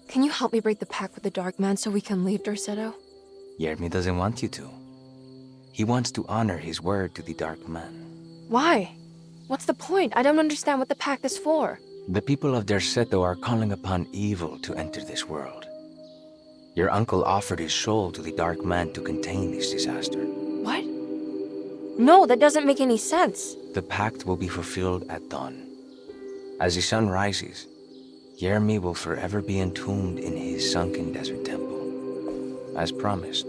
[SPEAKER 3] Can you help me break the pact with the Dark Man so we can leave Dorsetto?
[SPEAKER 19] Yermi doesn't want you to. He wants to honor his word to the Dark Man.
[SPEAKER 3] Why? What's the point? I don't understand what the pact is for.
[SPEAKER 19] The people of Dorsetto are calling upon evil to enter this world. Your uncle offered his soul to the Dark Man to contain this disaster.
[SPEAKER 3] What? No, that doesn't make any sense.
[SPEAKER 19] The pact will be fulfilled at dawn. As the sun rises, Yermi will forever be entombed in his sunken desert temple. As promised,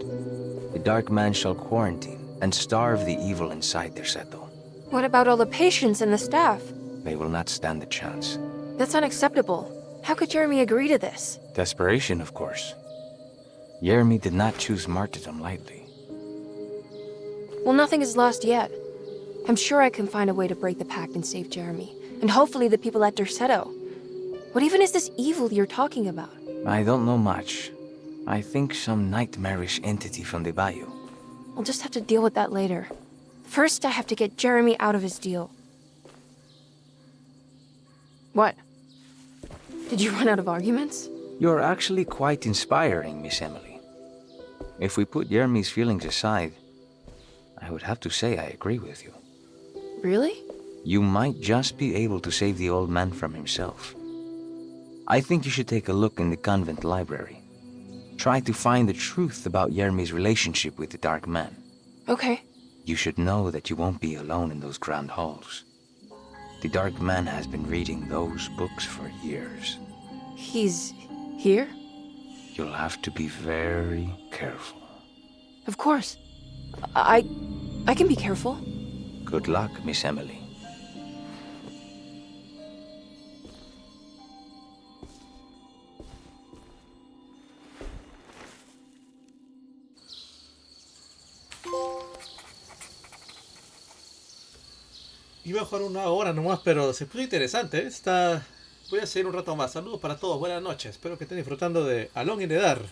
[SPEAKER 19] the Dark Man shall quarantine and starve the evil inside Dorsetto.
[SPEAKER 3] What about all the patients and the staff?
[SPEAKER 19] They will not stand a chance.
[SPEAKER 3] That's unacceptable. How could Jeremy agree to this?
[SPEAKER 19] Desperation, of course. Jeremy did not choose martyrdom lightly.
[SPEAKER 3] Well, nothing is lost yet. I'm sure I can find a way to break the pact and save Jeremy. And hopefully the people at Derceto. What even is this evil you're talking about?
[SPEAKER 19] I don't know much. I think some nightmarish entity from the bayou.
[SPEAKER 3] I'll just have to deal with that later. First, I have to get Jeremy out of his deal. What? Did you run out of arguments?
[SPEAKER 19] You're actually quite inspiring, Miss Emily. If we put Jeremy's feelings aside, I would have to say I agree with you.
[SPEAKER 3] Really?
[SPEAKER 19] You might just be able to save the old man from himself. I think you should take a look in the convent library. Try to find the truth about Jeremy's relationship with the Dark Man.
[SPEAKER 3] Okay.
[SPEAKER 19] You should know that you won't be alone in those grand halls. The Dark Man has been reading those books for years.
[SPEAKER 3] He's here?
[SPEAKER 19] You'll have to be very careful.
[SPEAKER 3] Of course. I can be careful.
[SPEAKER 19] Good luck, Miss Emily.
[SPEAKER 1] Iba a jugar una hora nomás, pero se puso interesante, ¿eh? Voy a seguir un rato más. Saludos para todos, buenas noches. Espero que estén disfrutando de Alone in the Dark.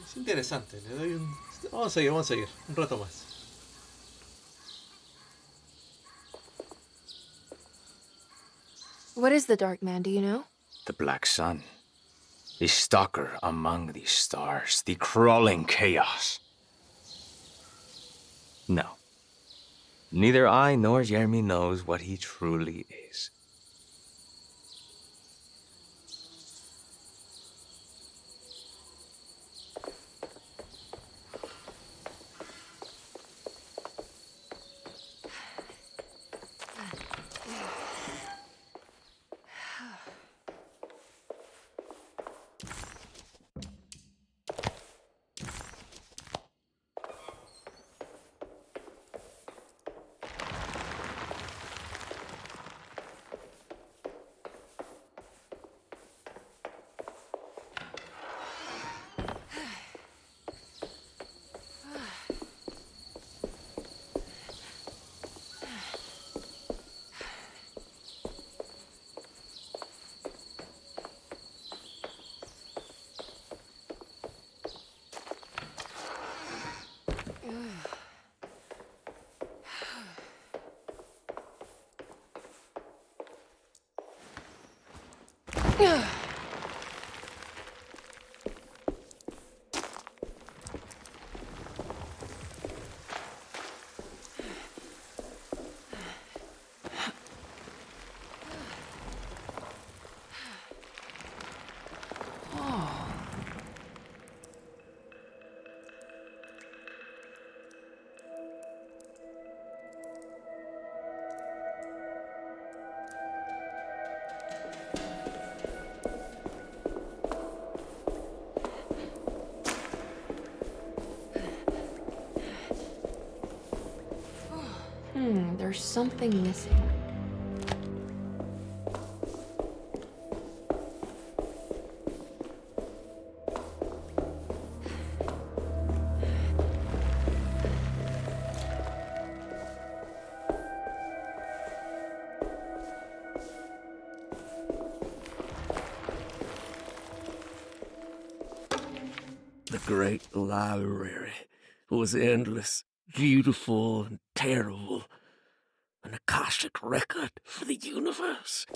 [SPEAKER 1] Es interesante, le doy un... Vamos a seguir. Un rato más.
[SPEAKER 3] What is the Dark Man, do you know?
[SPEAKER 19] The Black Sun. The stalker among the stars. The crawling chaos. No. Neither I nor Jeremy knows what he truly is.
[SPEAKER 3] There's something missing.
[SPEAKER 6] The great library was endless, beautiful, and terrible. An Akashic record for the universe.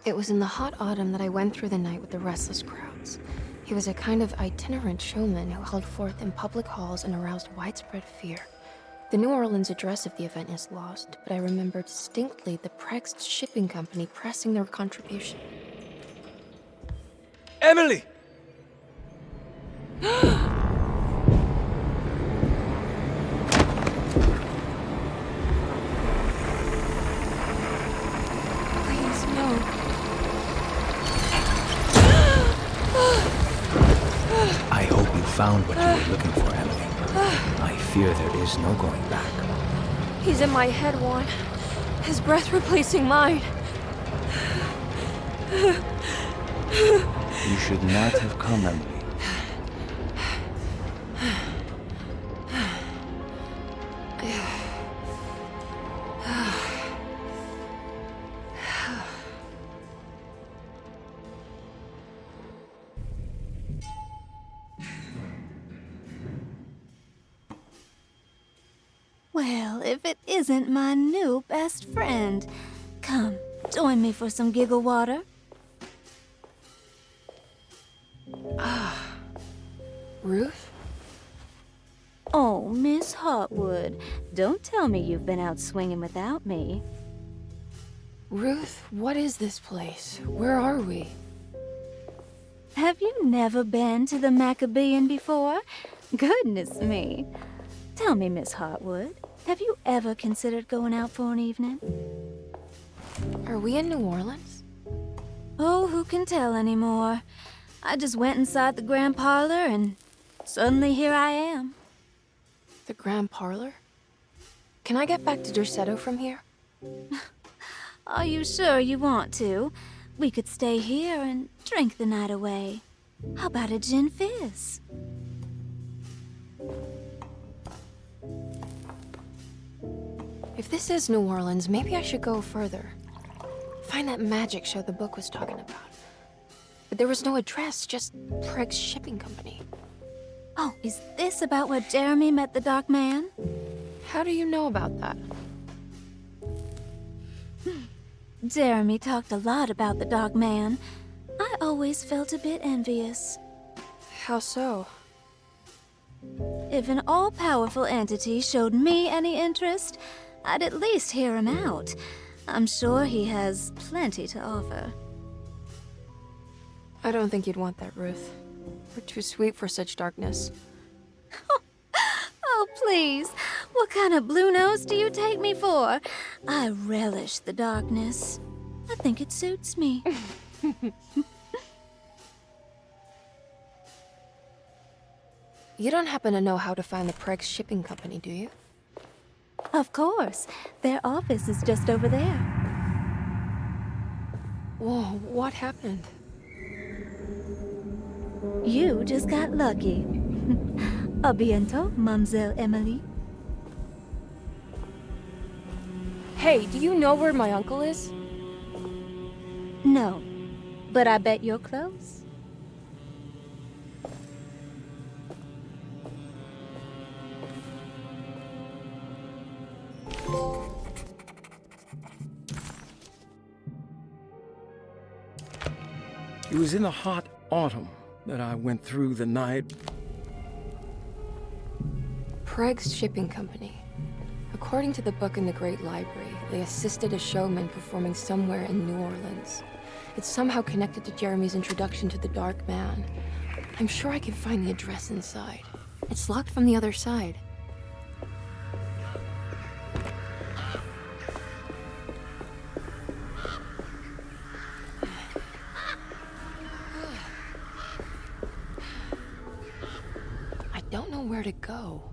[SPEAKER 3] It was in the hot autumn that I went through the night with the restless crowds. He was a kind of itinerant showman who held forth in public halls and aroused widespread fear. The New Orleans address of the event is lost, but I remember distinctly the Prext shipping company pressing their contribution.
[SPEAKER 11] Emily!
[SPEAKER 3] Please, no.
[SPEAKER 19] I hope you found what you were looking for, Emily. I fear there is no going back.
[SPEAKER 3] He's in my head, Juan. His breath replacing mine.
[SPEAKER 19] You should not have come, Emily.
[SPEAKER 15] Well, if it isn't my new best friend. Come, join me for some giggle water.
[SPEAKER 3] Ruth?
[SPEAKER 15] Oh, Miss Hotwood, don't tell me you've been out swinging without me.
[SPEAKER 3] Ruth, what is this place? Where are we?
[SPEAKER 15] Have you never been to the Maccabean before? Goodness me. Tell me, Miss Hotwood, have you ever considered going out for an evening?
[SPEAKER 3] Are we in New Orleans?
[SPEAKER 15] Oh, who can tell anymore? I just went inside the grand parlor and suddenly here I am.
[SPEAKER 3] The grand parlor? Can I get back to Derceto from here?
[SPEAKER 15] Are you sure you want to? We could stay here and drink the night away. How about a gin fizz?
[SPEAKER 3] If this is New Orleans, maybe I should go further. Find that magic show the book was talking about. But there was no address, just Prext Shipping Company.
[SPEAKER 15] Oh, is this about where Jeremy met the Dark Man?
[SPEAKER 3] How do you know about that?
[SPEAKER 15] Jeremy talked a lot about the Dark Man. I always felt a bit envious.
[SPEAKER 3] How so?
[SPEAKER 15] If an all-powerful entity showed me any interest, I'd at least hear him out. I'm sure he has plenty to offer.
[SPEAKER 3] I don't think you'd want that, Ruth. We're too sweet for such darkness.
[SPEAKER 15] Oh, please. What kind of blue nose do you take me for? I relish the darkness. I think it suits me.
[SPEAKER 3] You don't happen to know how to find the Prext Shipping Company, do you?
[SPEAKER 15] Of course. Their office is just over there.
[SPEAKER 3] Whoa, what happened?
[SPEAKER 15] You just got lucky. A bientôt, Mademoiselle Emily.
[SPEAKER 3] Hey, do you know where my uncle is?
[SPEAKER 15] No, but I bet you're close.
[SPEAKER 11] It was in the hot autumn that I went through the night.
[SPEAKER 3] Prext Shipping Company. According to the book in the Great Library, they assisted a showman performing somewhere in New Orleans. It's somehow connected to Jeremy's introduction to the Dark Man. I'm sure I can find the address inside. It's locked from the other side. I don't know where to go.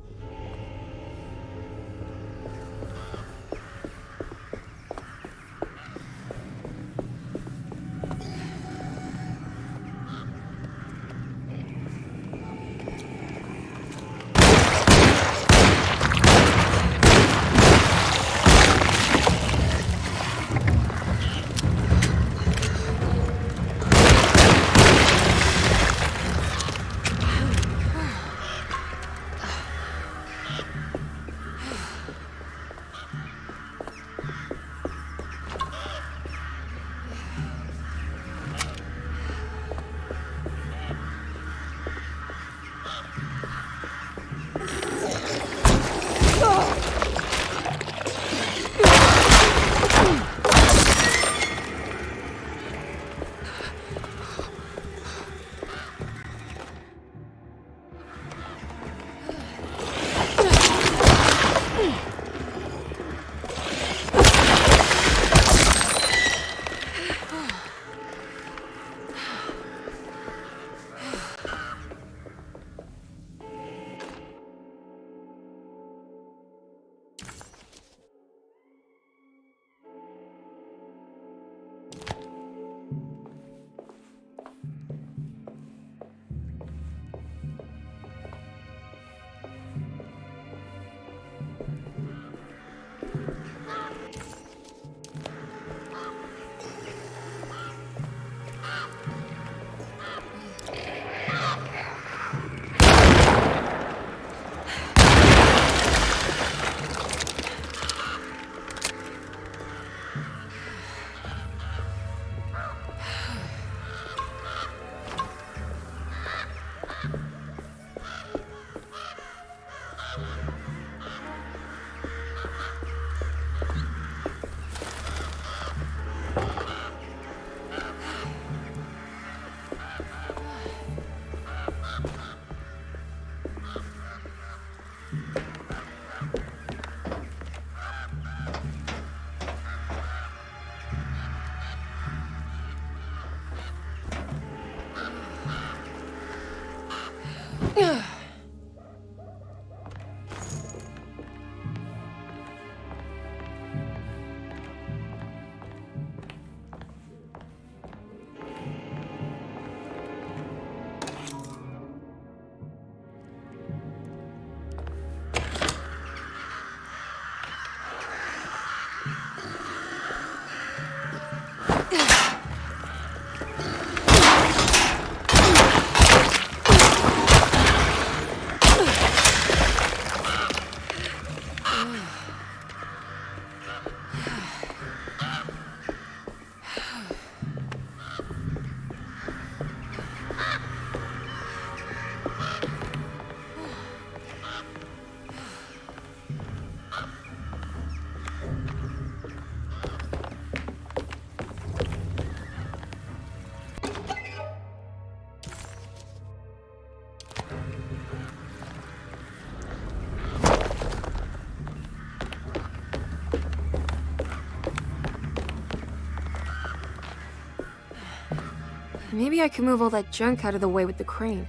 [SPEAKER 18] Maybe I can move all that junk out of the way with the crane.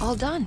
[SPEAKER 3] All done.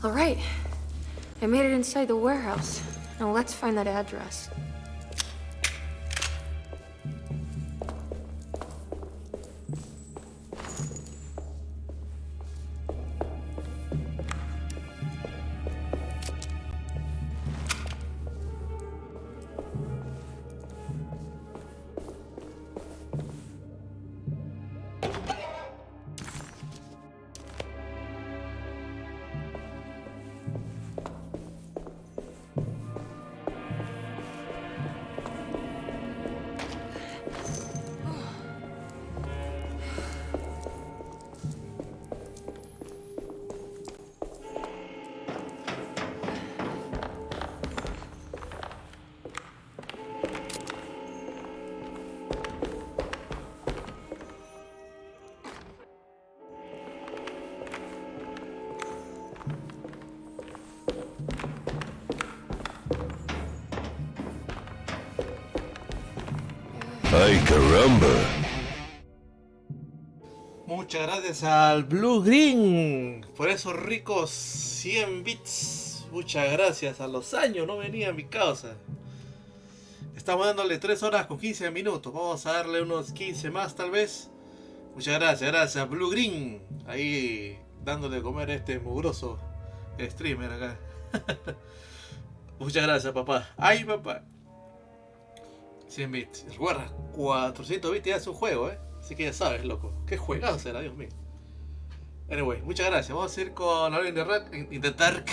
[SPEAKER 18] All right. I made it inside the warehouse. Now let's find that address.
[SPEAKER 13] ¡Ay, caramba!
[SPEAKER 1] Muchas gracias al Blue Green por esos ricos 100 bits. Muchas gracias. A los años no venía mi causa. Estamos dándole 3 horas con 15 minutos. Vamos a darle unos 15 más tal vez. Muchas gracias Blue Green. Ahí dándole de comer a este mugroso streamer acá. Muchas gracias, papá. Ay, papá. 100 bits. Recuerda, 400 bits ya es un juego, así que ya sabes, loco. Qué juegazo será, Dios mío. Anyway, muchas gracias. Vamos a ir con Alone in the Dark.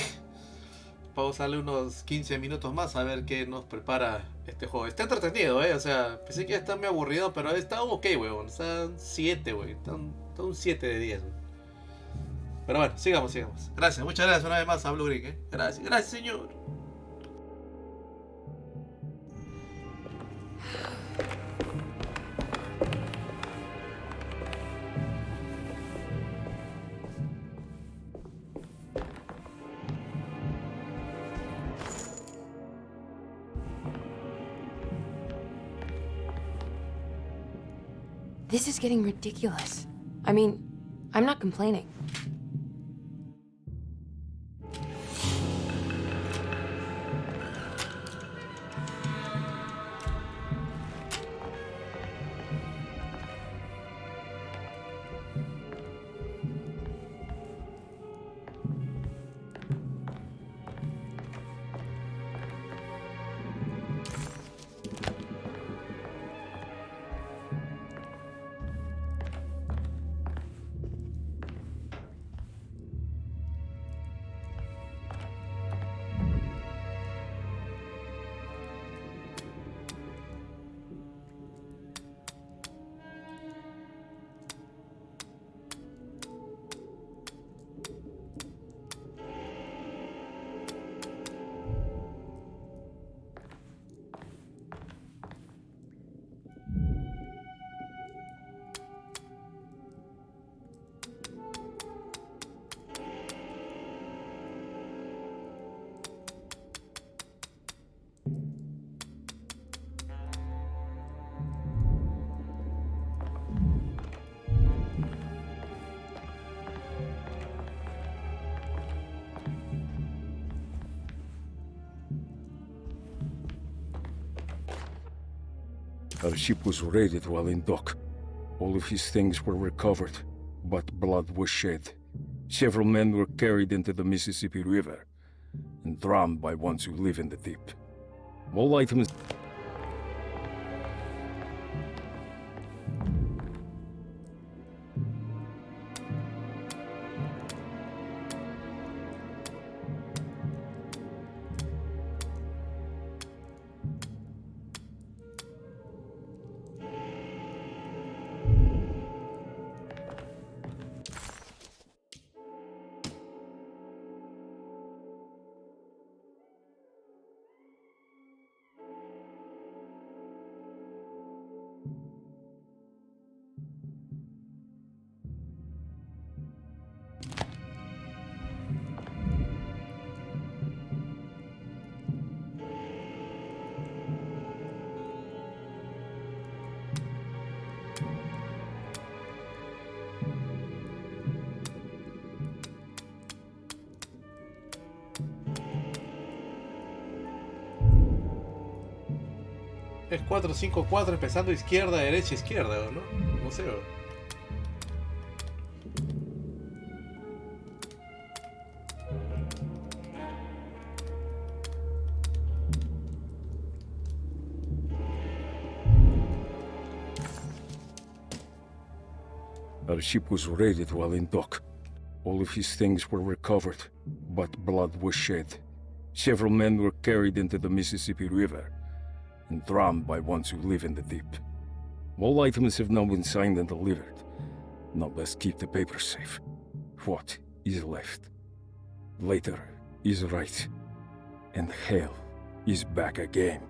[SPEAKER 1] Vamos a darle unos 15 minutos más a ver qué nos prepara este juego. Está entretenido, o sea, pensé que ya está muy aburrido, pero está ok, weón. Está un 7, weón. Está un 7 de 10, weón. Pero bueno, sigamos. Gracias, muchas gracias una vez más a Blue Green, Gracias, señor.
[SPEAKER 3] This is getting ridiculous. I mean, I'm not complaining.
[SPEAKER 11] Our ship was raided while in dock. All of his things were recovered, but blood was shed. Several men were carried into the Mississippi River and drowned by ones who live in the deep. All items...
[SPEAKER 1] Es 4-5-4 empezando izquierda, derecha, izquierda, ¿no? No sé.
[SPEAKER 11] Our ship was raided while in dock. All of his things were recovered, but blood was shed. Several men were carried into the Mississippi River and drowned by ones who live in the deep. All items have now been signed and delivered. Now let's keep the papers safe. What is left? Later is right, and hell is back again.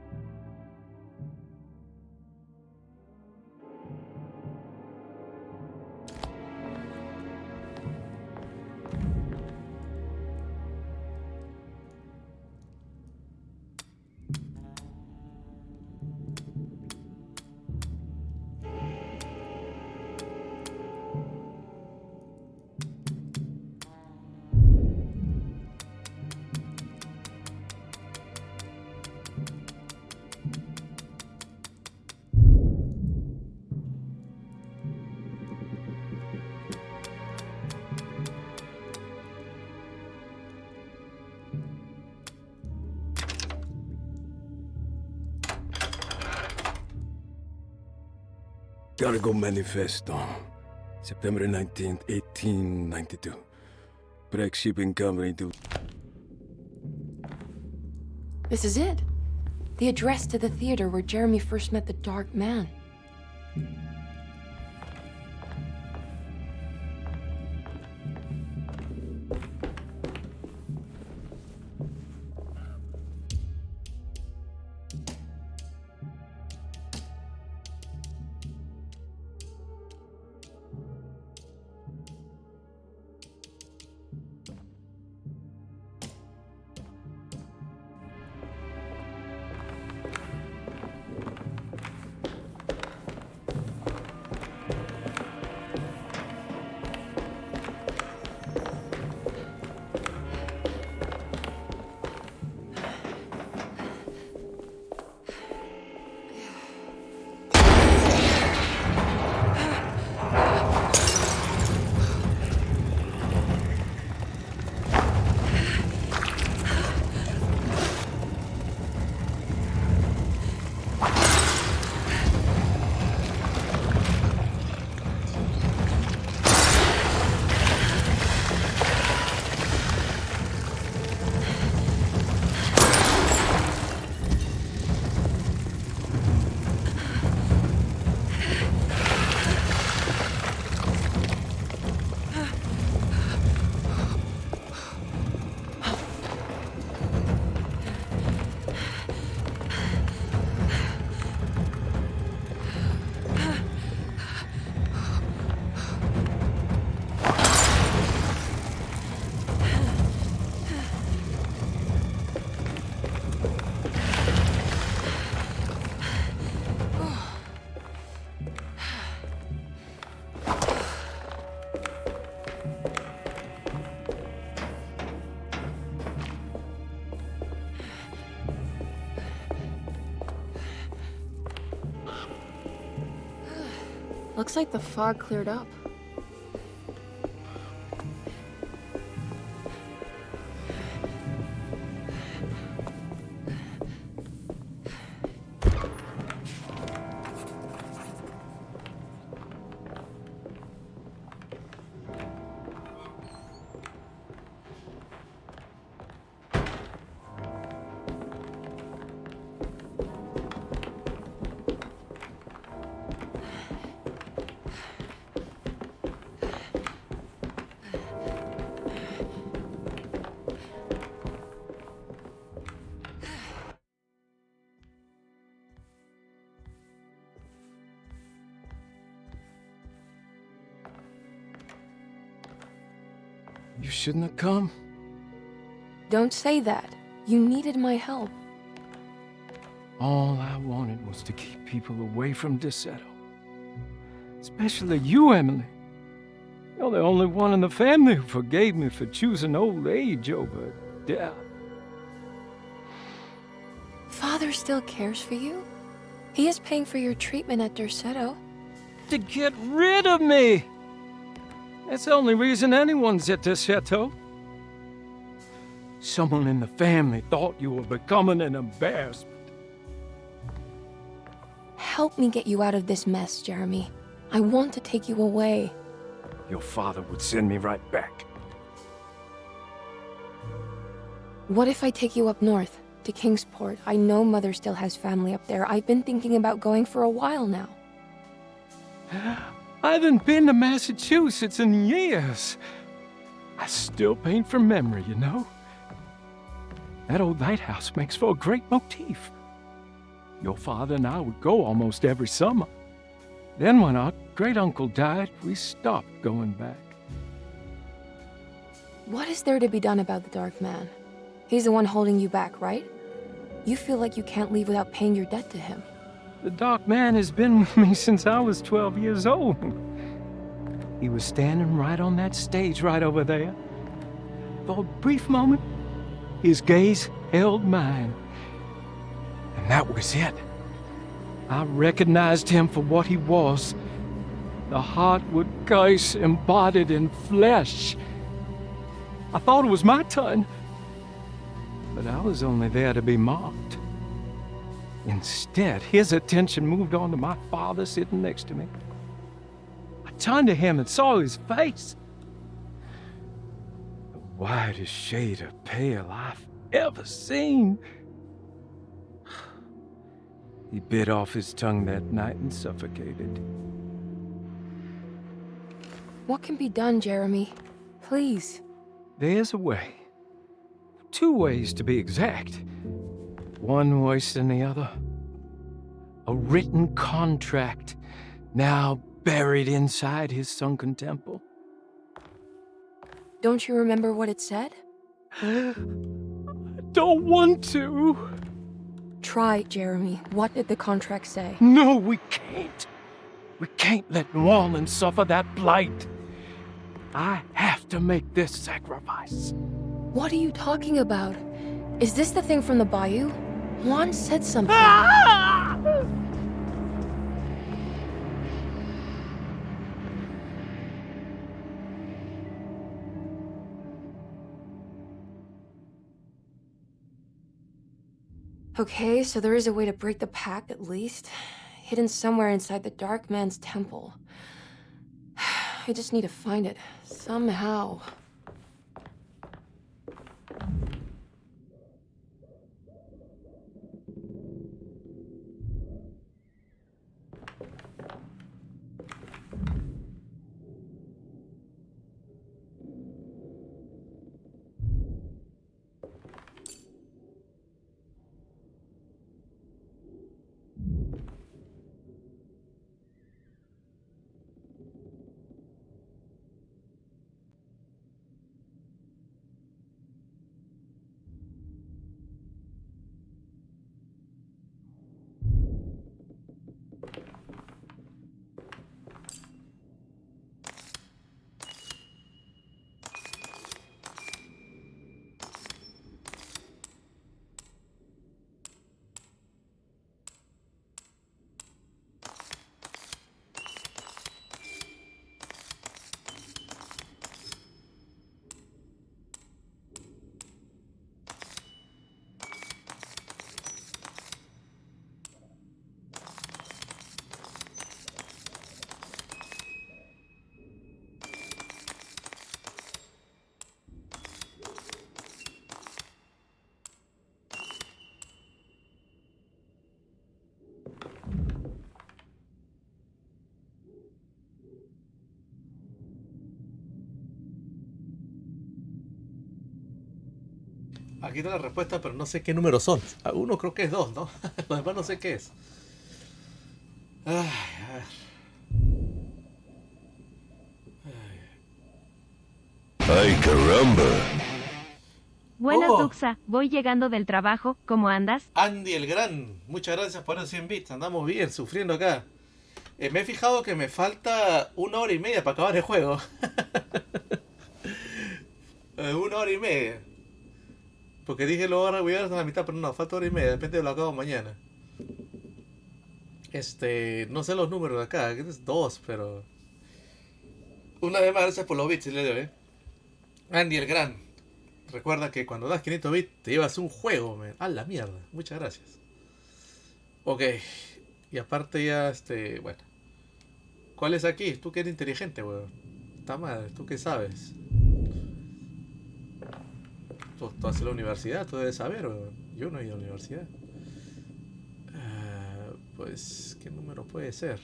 [SPEAKER 11] Cargo Manifesto, September 19th, 1892. Break shipping company to...
[SPEAKER 3] This is it. The address to the theater where Jeremy first met the Dark Man. Looks like the fog cleared up.
[SPEAKER 11] You shouldn't have come.
[SPEAKER 3] Don't say that. You needed my help.
[SPEAKER 11] All I wanted was to keep people away from Duxativa. Especially you, Emily. You're the only one in the family who forgave me for choosing old age over death.
[SPEAKER 3] Father still cares for you? He is paying for your treatment at Derceto.
[SPEAKER 11] To get rid of me! That's the only reason anyone's at Derceto. Someone in the family thought you were becoming an embarrassment.
[SPEAKER 3] Help me get you out of this mess, Jeremy. I want to take you away.
[SPEAKER 11] Your father would send me right back.
[SPEAKER 3] What if I take you up north, to Kingsport? I know Mother still has family up there. I've been thinking about going for a while now.
[SPEAKER 11] I haven't been to Massachusetts in years. I still paint from memory, you know? That old lighthouse makes for a great motif. Your father and I would go almost every summer. Then when our great-uncle died, we stopped going back.
[SPEAKER 3] What is there to be done about the Dark Man? He's the one holding you back, right? You feel like you can't leave without paying your debt to him.
[SPEAKER 11] The Dark Man has been with me since I was 12 years old. He was standing right on that stage right over there. For a brief moment, his gaze held mine. And that was it. I recognized him for what he was. The Heartwood curse embodied in flesh. I thought it was my turn. But I was only there to be mocked. Instead, his attention moved on to my father sitting next to me. I turned to him and saw his face. The whitest shade of pale I've ever seen. He bit off his tongue that night and suffocated.
[SPEAKER 3] What can be done, Jeremy? Please.
[SPEAKER 11] There's a way. 2 ways to be exact. One worse than the other. A written contract, now buried inside his sunken temple.
[SPEAKER 3] Don't you remember what it said?
[SPEAKER 11] I don't want to.
[SPEAKER 3] Try, Jeremy. What did the contract say?
[SPEAKER 11] No, we can't. We can't let New Orleans suffer that blight. I have to make this sacrifice.
[SPEAKER 3] What are you talking about? Is this the thing from the bayou? Juan said something. Okay, so there is a way to break the pact at least. Hidden somewhere inside the Dark Man's temple. I just need to find it, somehow.
[SPEAKER 1] Aquí está la respuesta, pero no sé qué números son. Uno creo que es 2, ¿no? Los demás no sé qué es. Ay, a ver.
[SPEAKER 13] ¡Ay, caramba!
[SPEAKER 20] Buenas,
[SPEAKER 1] Oh.
[SPEAKER 20] Duxa. Voy llegando del trabajo. ¿Cómo andas?
[SPEAKER 1] Andy el Gran, muchas gracias por esos 100 bits. Andamos bien, sufriendo acá. Me he fijado que me falta 1 hora y media para acabar el juego. 1 hora y media. Porque dije lo voy a dar hasta la mitad, pero no, falta 1 hora y media. Depende de lo acabo mañana. No sé los números de acá, es 2, pero... Una vez más, gracias por los bits, le Andy el Gran. Recuerda que cuando das 500 bits te llevas un juego, man. A la mierda. Muchas gracias. Ok. Y aparte ya, bueno. ¿Cuál es aquí? Tú que eres inteligente, weón. Está madre, ¿tú qué sabes? Tú haces la universidad, tú debes saber, weón. Yo no he ido a la universidad. Pues, ¿qué número puede ser?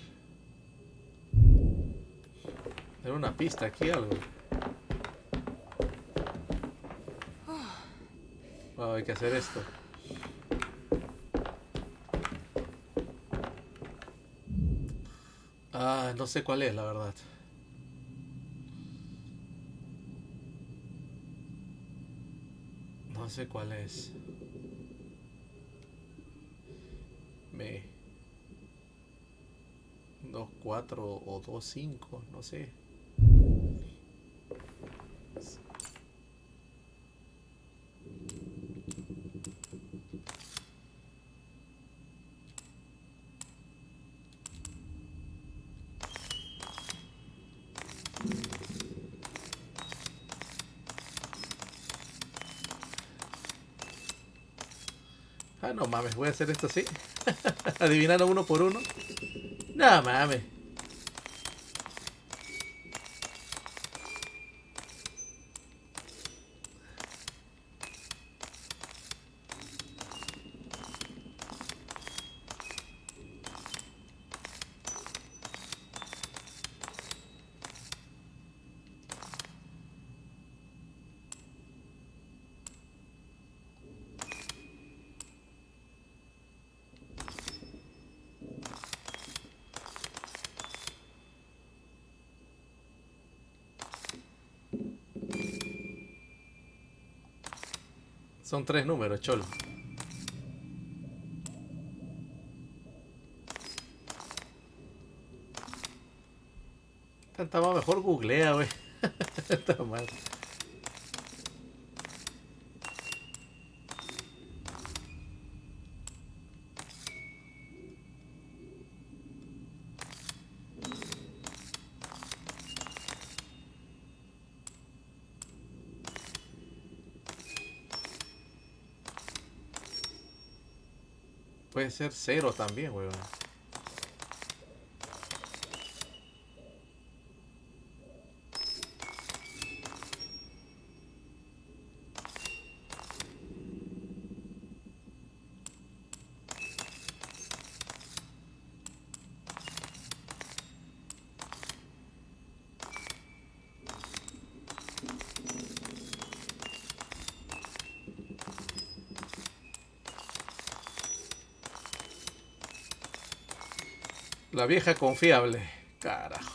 [SPEAKER 1] Era una pista aquí, algo. Oh, hay que hacer esto. No sé cuál es, la verdad. No sé cuál es. 2-4 o 2-5, no sé. No mames, voy a hacer esto así. Adivinando uno por uno. No mames. Son 3 números, cholo. Tanta más mejor googlea, wey. Está mal. Puede ser 0 también, weón. La vieja confiable. Carajo.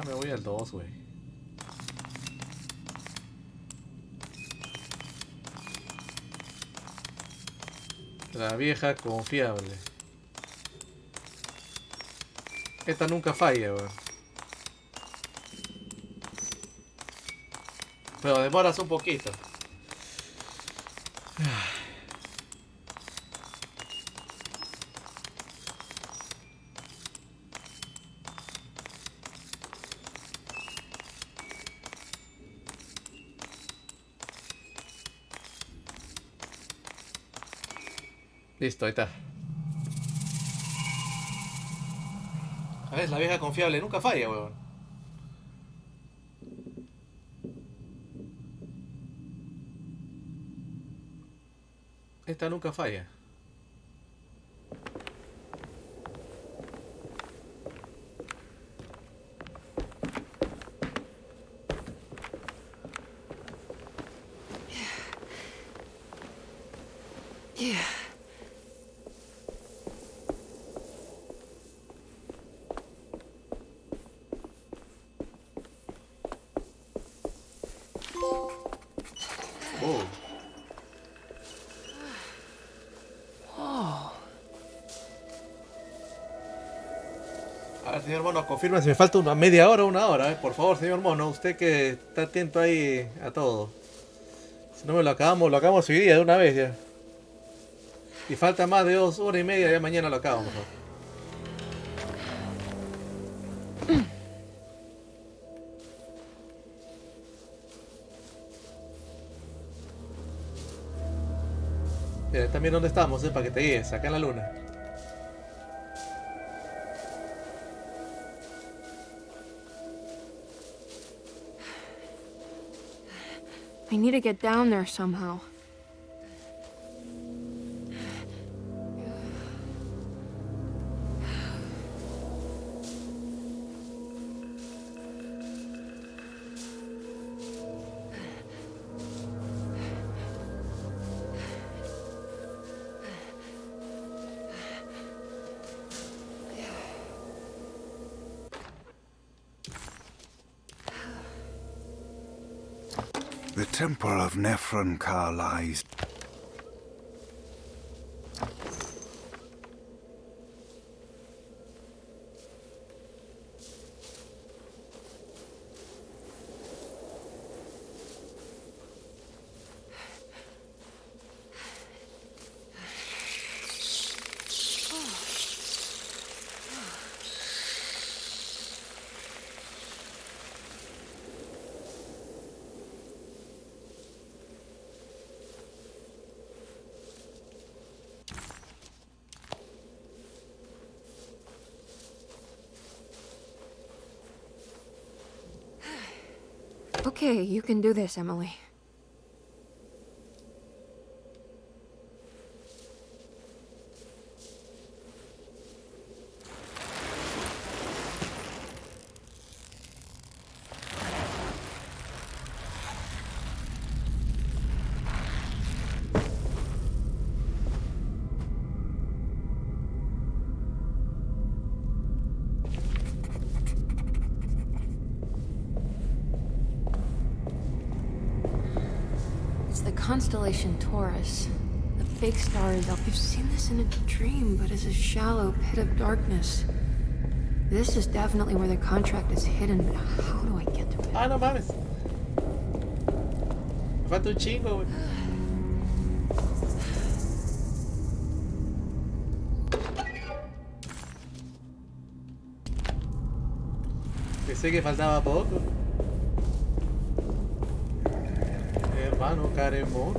[SPEAKER 1] Me voy al 2, güey. La vieja confiable. Esta nunca falla, güey. Pero demoras un poquito. Listo, ahí está. A ver, la vieja confiable nunca falla, weón. Esta nunca falla.
[SPEAKER 3] Yeah.
[SPEAKER 1] A ver, señor Mono, confirma si me falta una media hora o una hora, Por favor, señor Mono, usted que está atento ahí a todo. Si no me lo acabamos hoy día de una vez ya. Y falta más de 2 horas y media, ya mañana lo acabo mejor. Mira, también dónde estamos, para que te guíes, acá en la luna.
[SPEAKER 18] I need to get down there somehow.
[SPEAKER 21] The temple of Nephron-Ka lies.
[SPEAKER 18] Okay, you can do this, Emily. Constellation Taurus. The big star is up. I've seen this in a dream, but it's a shallow pit of darkness. This is definitely where the contract is hidden, but how do I get to it?
[SPEAKER 1] Ah, no mames. Me falta un chingo, güey. Pensé que faltaba poco. Hermano Caremón.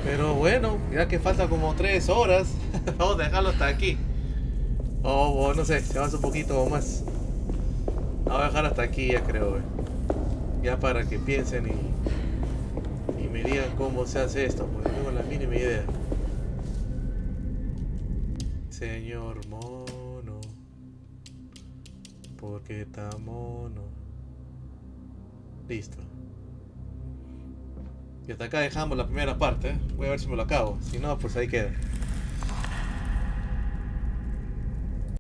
[SPEAKER 1] Pero bueno, ya que falta como 3 horas, vamos a dejarlo hasta aquí. O no sé, se avanza un poquito más. Lo voy a dejar hasta aquí, ya creo. Ya para que piensen y me digan cómo se hace esto, porque no tengo la mínima idea. Señor mono, ¿por qué tan mono? Listo. Y hasta acá dejamos la primera parte, Voy a ver si me lo acabo. Si no, pues ahí queda.